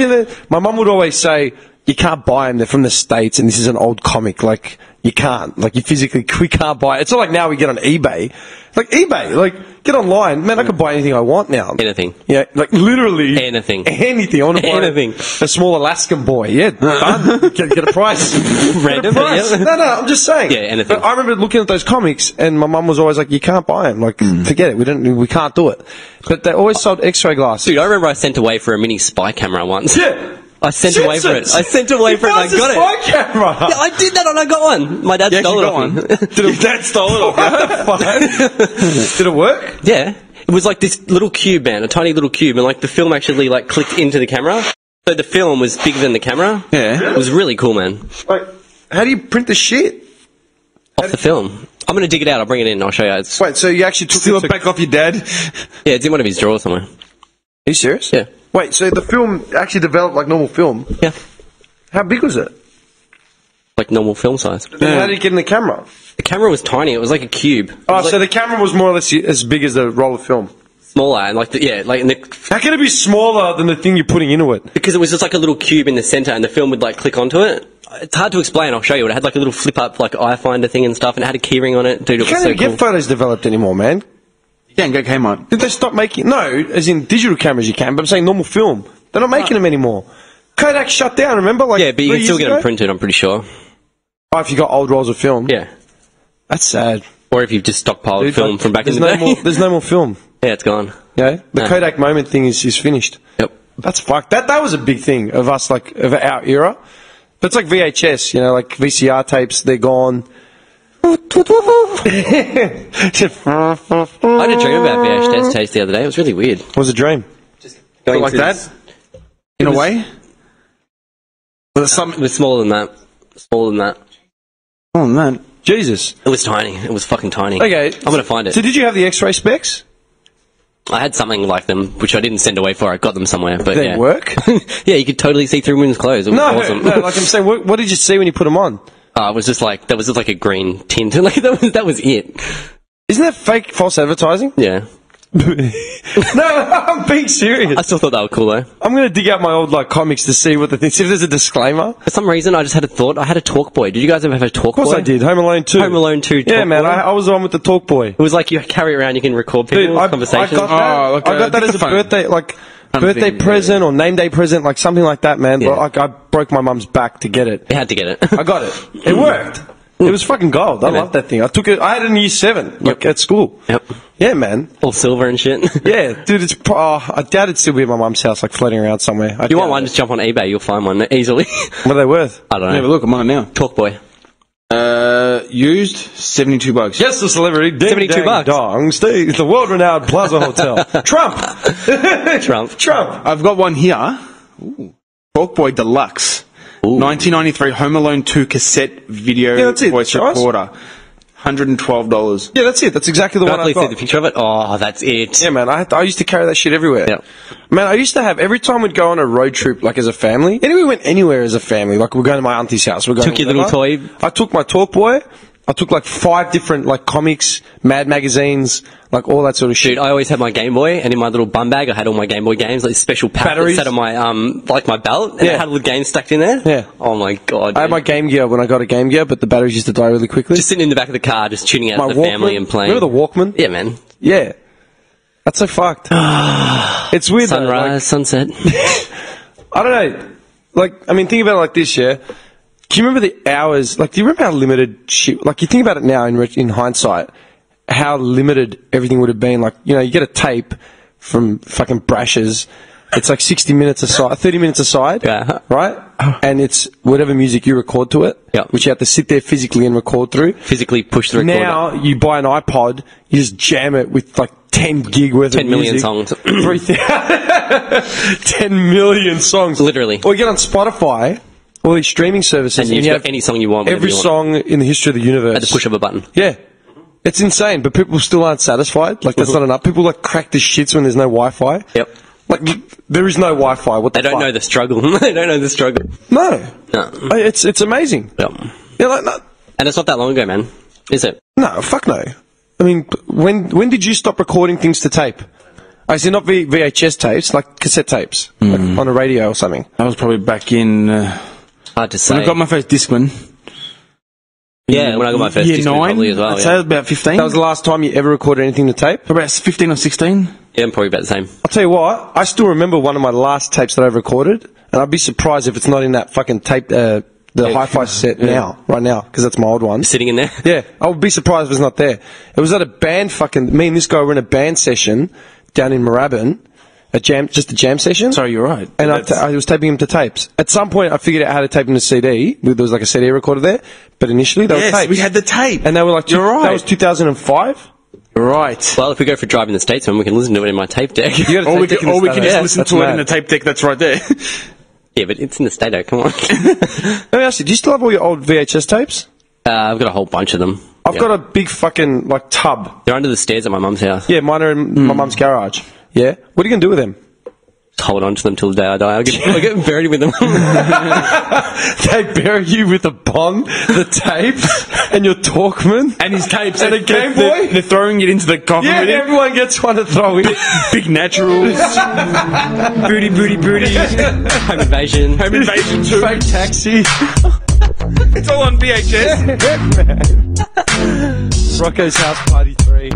[SPEAKER 5] my mum would always say, you can't buy them, they're from the States, and this is an old comic, like, you can't, like, we can't buy it. It's not like now we get on eBay. Like, eBay, like, get online, man, I can buy anything I want now.
[SPEAKER 6] Anything.
[SPEAKER 5] Yeah, like, literally.
[SPEAKER 6] Anything.
[SPEAKER 5] Anything. I want to buy
[SPEAKER 6] Anything.
[SPEAKER 5] a small Alaskan boy, yeah, done. get a price.
[SPEAKER 6] Random,
[SPEAKER 5] Get a price.
[SPEAKER 6] yeah.
[SPEAKER 5] No, I'm just saying.
[SPEAKER 6] Yeah, anything.
[SPEAKER 5] But I remember looking at those comics, and my mum was always like, you can't buy them, like, forget it, we can't do it. But they always sold X-ray glasses.
[SPEAKER 6] Dude, I remember I sent away for a mini spy camera once.
[SPEAKER 5] Yeah.
[SPEAKER 6] I sent away for it. I sent away for it and I got it.
[SPEAKER 5] Spy camera.
[SPEAKER 6] Yeah, I did that and I got one. My dad stole it off me.
[SPEAKER 5] Your dad stole it off you? Did it work?
[SPEAKER 6] Yeah. It was like this little cube, man, a tiny little cube, and like the film actually like clicked into the camera. So the film was bigger than the camera.
[SPEAKER 4] Yeah.
[SPEAKER 6] It was really cool, man.
[SPEAKER 5] Like, how do you print the shit?
[SPEAKER 6] Off the film. I'm going to dig it out. I'll bring it in. I'll show you. It's,
[SPEAKER 5] Wait, so you actually took
[SPEAKER 4] Steal it back off your dad?
[SPEAKER 6] yeah, it's in one of his drawers somewhere.
[SPEAKER 5] Are you serious?
[SPEAKER 6] Yeah.
[SPEAKER 5] Wait, so the film actually developed like normal film?
[SPEAKER 6] Yeah.
[SPEAKER 5] How big was it?
[SPEAKER 6] Like normal film size.
[SPEAKER 5] Then how did it get in the camera?
[SPEAKER 6] The camera was tiny. It was like a cube.
[SPEAKER 5] Oh, so the camera was more or less as big as the roll of film.
[SPEAKER 6] Smaller and like
[SPEAKER 5] How can it be smaller than the thing you're putting into it?
[SPEAKER 6] because it was just like a little cube in the center, and the film would like click onto it. It's hard to explain. I'll show you. It had like a little flip up like eye finder thing and stuff, and it had a keyring on it. Dude, it
[SPEAKER 5] You
[SPEAKER 6] was
[SPEAKER 5] can't
[SPEAKER 6] so
[SPEAKER 5] even
[SPEAKER 6] cool.
[SPEAKER 5] get photos developed anymore, man.
[SPEAKER 4] You can't go Kmart.
[SPEAKER 5] Did they stop making... No, as in digital cameras you can, but I'm saying normal film. They're not making them anymore. Kodak shut down, remember? Like
[SPEAKER 6] Yeah, but you
[SPEAKER 5] 3
[SPEAKER 6] can still
[SPEAKER 5] years
[SPEAKER 6] get them
[SPEAKER 5] ago?
[SPEAKER 6] printed. I'm pretty sure.
[SPEAKER 5] Oh, if you got old rolls of film.
[SPEAKER 6] Yeah.
[SPEAKER 5] That's sad.
[SPEAKER 6] Or if you've just stockpiled
[SPEAKER 5] Dude,
[SPEAKER 6] film
[SPEAKER 5] like,
[SPEAKER 6] from back in
[SPEAKER 5] there's
[SPEAKER 6] the
[SPEAKER 5] no
[SPEAKER 6] day.
[SPEAKER 5] There's no more film.
[SPEAKER 6] Yeah, it's gone.
[SPEAKER 5] Yeah, the Kodak moment thing is finished.
[SPEAKER 6] Yep.
[SPEAKER 5] That's fucked. That was a big thing of us, like of our era. But it's like VHS, you know, like VCR tapes. They're gone.
[SPEAKER 6] I had a dream about VHS tapes the other day. It was really weird.
[SPEAKER 5] What was a dream?
[SPEAKER 6] Going
[SPEAKER 4] Like
[SPEAKER 6] through
[SPEAKER 4] that?
[SPEAKER 6] this-
[SPEAKER 4] In a way?
[SPEAKER 6] It was smaller than that. Smaller than that.
[SPEAKER 4] Oh, man.
[SPEAKER 5] Jesus.
[SPEAKER 6] It was tiny. It was fucking tiny.
[SPEAKER 5] Okay.
[SPEAKER 6] I'm going to find it.
[SPEAKER 5] So did you have the X-ray specs?
[SPEAKER 6] I had something like them, which I didn't send away for. I got them somewhere. But
[SPEAKER 5] Did
[SPEAKER 6] yeah.
[SPEAKER 5] they work?
[SPEAKER 6] Yeah, you could totally see through women's clothes. It was
[SPEAKER 5] No,
[SPEAKER 6] awesome.
[SPEAKER 5] no. Like I'm saying, what did you see when you put them on?
[SPEAKER 6] It was just like, that was just like a green tint. Like, that was it.
[SPEAKER 5] Isn't that fake, false advertising?
[SPEAKER 6] Yeah.
[SPEAKER 5] No, I'm being serious.
[SPEAKER 6] I still thought they were cool though.
[SPEAKER 5] I'm going to dig out my old like comics to see what the thing. See if there's a disclaimer.
[SPEAKER 6] For some reason, I just had a thought. I had a talk boy. Did you guys ever have a talk boy?
[SPEAKER 5] Of course I did. Home Alone 2.
[SPEAKER 6] Home Alone 2
[SPEAKER 5] Yeah,
[SPEAKER 6] talk
[SPEAKER 5] man.
[SPEAKER 6] boy.
[SPEAKER 5] I was the one with the talk boy.
[SPEAKER 6] It was like you carry it around, you can record people's
[SPEAKER 5] Dude, I
[SPEAKER 6] conversations.
[SPEAKER 5] got that.
[SPEAKER 4] Oh, okay.
[SPEAKER 5] I got that as a
[SPEAKER 4] Dictaphone.
[SPEAKER 5] birthday, like
[SPEAKER 4] I'm
[SPEAKER 5] birthday
[SPEAKER 4] thinking,
[SPEAKER 5] present or name day present, like something like that, man.
[SPEAKER 6] Yeah.
[SPEAKER 5] But like I broke my mum's back to get it.
[SPEAKER 6] You had to get it.
[SPEAKER 5] I got it. It worked. It was fucking gold. I
[SPEAKER 6] man.
[SPEAKER 5] loved that thing. I took it. I had it in year 7, like at school.
[SPEAKER 6] Yep.
[SPEAKER 5] Yeah, man.
[SPEAKER 6] All silver and shit.
[SPEAKER 5] Yeah, dude. It's. I doubt it'd still be at my mum's house, like floating around somewhere.
[SPEAKER 6] You want one? Just jump on eBay. You'll find one easily.
[SPEAKER 5] What are they worth?
[SPEAKER 6] I don't know.
[SPEAKER 4] Have a look, I'm on it now.
[SPEAKER 6] Talk boy.
[SPEAKER 4] Used, $72.
[SPEAKER 5] Yes, the celebrity. Ding,
[SPEAKER 6] 72
[SPEAKER 5] dang,
[SPEAKER 6] bucks.
[SPEAKER 5] Dong. Steve, the world-renowned Plaza Hotel. Trump.
[SPEAKER 6] Trump.
[SPEAKER 5] Trump.
[SPEAKER 4] I've got one here. Ooh. Talkboy Deluxe. 1993 Home Alone 2 cassette video
[SPEAKER 5] Yeah, that's it.
[SPEAKER 4] voice
[SPEAKER 5] Show us.
[SPEAKER 4] recorder. $112.
[SPEAKER 5] Yeah, that's it. That's exactly the
[SPEAKER 6] Can
[SPEAKER 5] one
[SPEAKER 6] I
[SPEAKER 5] I
[SPEAKER 6] please see
[SPEAKER 5] got.
[SPEAKER 6] the picture of it? Oh, that's it.
[SPEAKER 5] Yeah, man. I used to carry that shit everywhere.
[SPEAKER 6] Yeah.
[SPEAKER 5] Man, I used to have, every time we'd go on a road trip, like as a family, and we went anywhere as a family, like we're going to my auntie's house. We're going
[SPEAKER 6] Took your little toy.
[SPEAKER 5] I took my talk boy. I took like 5 different like comics, Mad magazines, like all that sort of shit.
[SPEAKER 6] Dude, I always had my Game Boy, and in my little bum bag, I had all my Game Boy games, like special pack that
[SPEAKER 5] Batteries.
[SPEAKER 6] sat on my like my belt, and
[SPEAKER 5] Yeah.
[SPEAKER 6] it had all the games stuck in there.
[SPEAKER 5] Yeah.
[SPEAKER 6] Oh my god.
[SPEAKER 5] I had
[SPEAKER 6] dude.
[SPEAKER 5] my Game Gear when I got a Game Gear, but the batteries used to die really quickly.
[SPEAKER 6] just sitting in the back of the car, just tuning out
[SPEAKER 5] my
[SPEAKER 6] the family and playing.
[SPEAKER 5] Remember the Walkman?
[SPEAKER 6] Yeah, man.
[SPEAKER 5] Yeah. That's so fucked. It's weird. though,
[SPEAKER 6] Sunrise,
[SPEAKER 5] like-
[SPEAKER 6] sunset.
[SPEAKER 5] I don't know. Like, I mean, think about it like this, yeah? Do you remember the hours? Like, do you remember how limited shit? Like, you think about it now in hindsight, how limited everything would have been. Like, you know, you get a tape from fucking Brash's. It's like 60 minutes aside, 30 minutes aside,
[SPEAKER 6] Yeah.
[SPEAKER 5] right? And it's whatever music you record to it,
[SPEAKER 6] Yeah.
[SPEAKER 5] which you have to sit there physically and record through.
[SPEAKER 6] Physically push the recorder.
[SPEAKER 5] Now you buy an iPod, you just jam it with like 10 gig worth
[SPEAKER 6] 10
[SPEAKER 5] of
[SPEAKER 6] million
[SPEAKER 5] music.
[SPEAKER 6] songs.
[SPEAKER 5] 10 million songs.
[SPEAKER 6] Literally.
[SPEAKER 5] Or you get on Spotify, all these streaming services,
[SPEAKER 6] And
[SPEAKER 5] and
[SPEAKER 6] you've
[SPEAKER 5] you
[SPEAKER 6] got
[SPEAKER 5] have
[SPEAKER 6] any song you want. whenever
[SPEAKER 5] every
[SPEAKER 6] you want.
[SPEAKER 5] song in the history of the universe.
[SPEAKER 6] At the push of a button.
[SPEAKER 5] Yeah. It's insane, but people still aren't satisfied. Like, that's not enough. People, like, crack the shits when there's no Wi-Fi.
[SPEAKER 6] Yep.
[SPEAKER 5] Like, there is no Wi-Fi. What the
[SPEAKER 6] They don't
[SPEAKER 5] fuck?
[SPEAKER 6] know the struggle. They don't know the struggle.
[SPEAKER 5] No.
[SPEAKER 6] No.
[SPEAKER 5] It's amazing.
[SPEAKER 6] Yep.
[SPEAKER 5] Yeah, like, no.
[SPEAKER 6] And it's not that long ago, man. Is it?
[SPEAKER 5] No, fuck no. I mean, when did you stop recording things to tape? I see, not VHS tapes, like cassette tapes, like on a radio or something.
[SPEAKER 4] That was probably back in...
[SPEAKER 6] Hard to say.
[SPEAKER 4] when I got my first Discman.
[SPEAKER 6] Yeah, when I got my first
[SPEAKER 4] Year
[SPEAKER 6] Discman
[SPEAKER 4] 9,
[SPEAKER 6] probably as well.
[SPEAKER 4] I'd say it was about 15.
[SPEAKER 5] That was the last time you ever recorded anything to tape?
[SPEAKER 4] about 15 or 16.
[SPEAKER 6] Yeah, I'm probably about the same.
[SPEAKER 5] I'll tell you what, I still remember one of my last tapes that I've recorded, and I'd be surprised if it's not in that fucking tape, the hi-fi set right now, because that's my old one.
[SPEAKER 6] Sitting in there.
[SPEAKER 5] Yeah, I would be surprised if it's not there. It was at a band me and this guy were in a band session down in Moorabbin, just a jam session.
[SPEAKER 4] Sorry, you're right.
[SPEAKER 5] And I was taping him to tapes. At some point, I figured out how to tape him to CD. There was like a CD recorder there, but initially they were
[SPEAKER 4] Yes,
[SPEAKER 5] tapes.
[SPEAKER 4] we had the tape.
[SPEAKER 5] And they were like,
[SPEAKER 4] You're right.
[SPEAKER 5] That was 2005.
[SPEAKER 4] Right.
[SPEAKER 6] Well, if we go for Driving the Statesman, we can listen to it in my tape deck.
[SPEAKER 5] You got a
[SPEAKER 4] Or we
[SPEAKER 5] tape
[SPEAKER 4] can,
[SPEAKER 5] deck in the
[SPEAKER 4] just
[SPEAKER 5] Stato.
[SPEAKER 4] listen
[SPEAKER 5] That's
[SPEAKER 4] to it
[SPEAKER 5] mad.
[SPEAKER 4] in the tape deck that's right there.
[SPEAKER 6] Yeah, but it's in the Stato, come on.
[SPEAKER 5] Let me ask you, do you still have all your old VHS tapes?
[SPEAKER 6] I've got a whole bunch of them.
[SPEAKER 5] I've got a big fucking, like, tub.
[SPEAKER 6] They're under the stairs at my mum's house.
[SPEAKER 5] Yeah, mine are in my mum's garage. Yeah? What are you going to do with them?
[SPEAKER 6] Just hold on to them till the day I die. I'll get buried with them.
[SPEAKER 5] They bury you with a bong, the tapes, and your Talkman.
[SPEAKER 4] And his tapes.
[SPEAKER 5] And a Game Boy?
[SPEAKER 4] They're throwing it into the coffin
[SPEAKER 5] Yeah,
[SPEAKER 4] with him.
[SPEAKER 5] everyone gets one to throw in.
[SPEAKER 4] Big Naturals. Booty, booty, booty.
[SPEAKER 6] Home Invasion.
[SPEAKER 4] Home Invasion 2.
[SPEAKER 5] Fake Taxi.
[SPEAKER 4] It's all on VHS.
[SPEAKER 5] Rocco's House Party 3.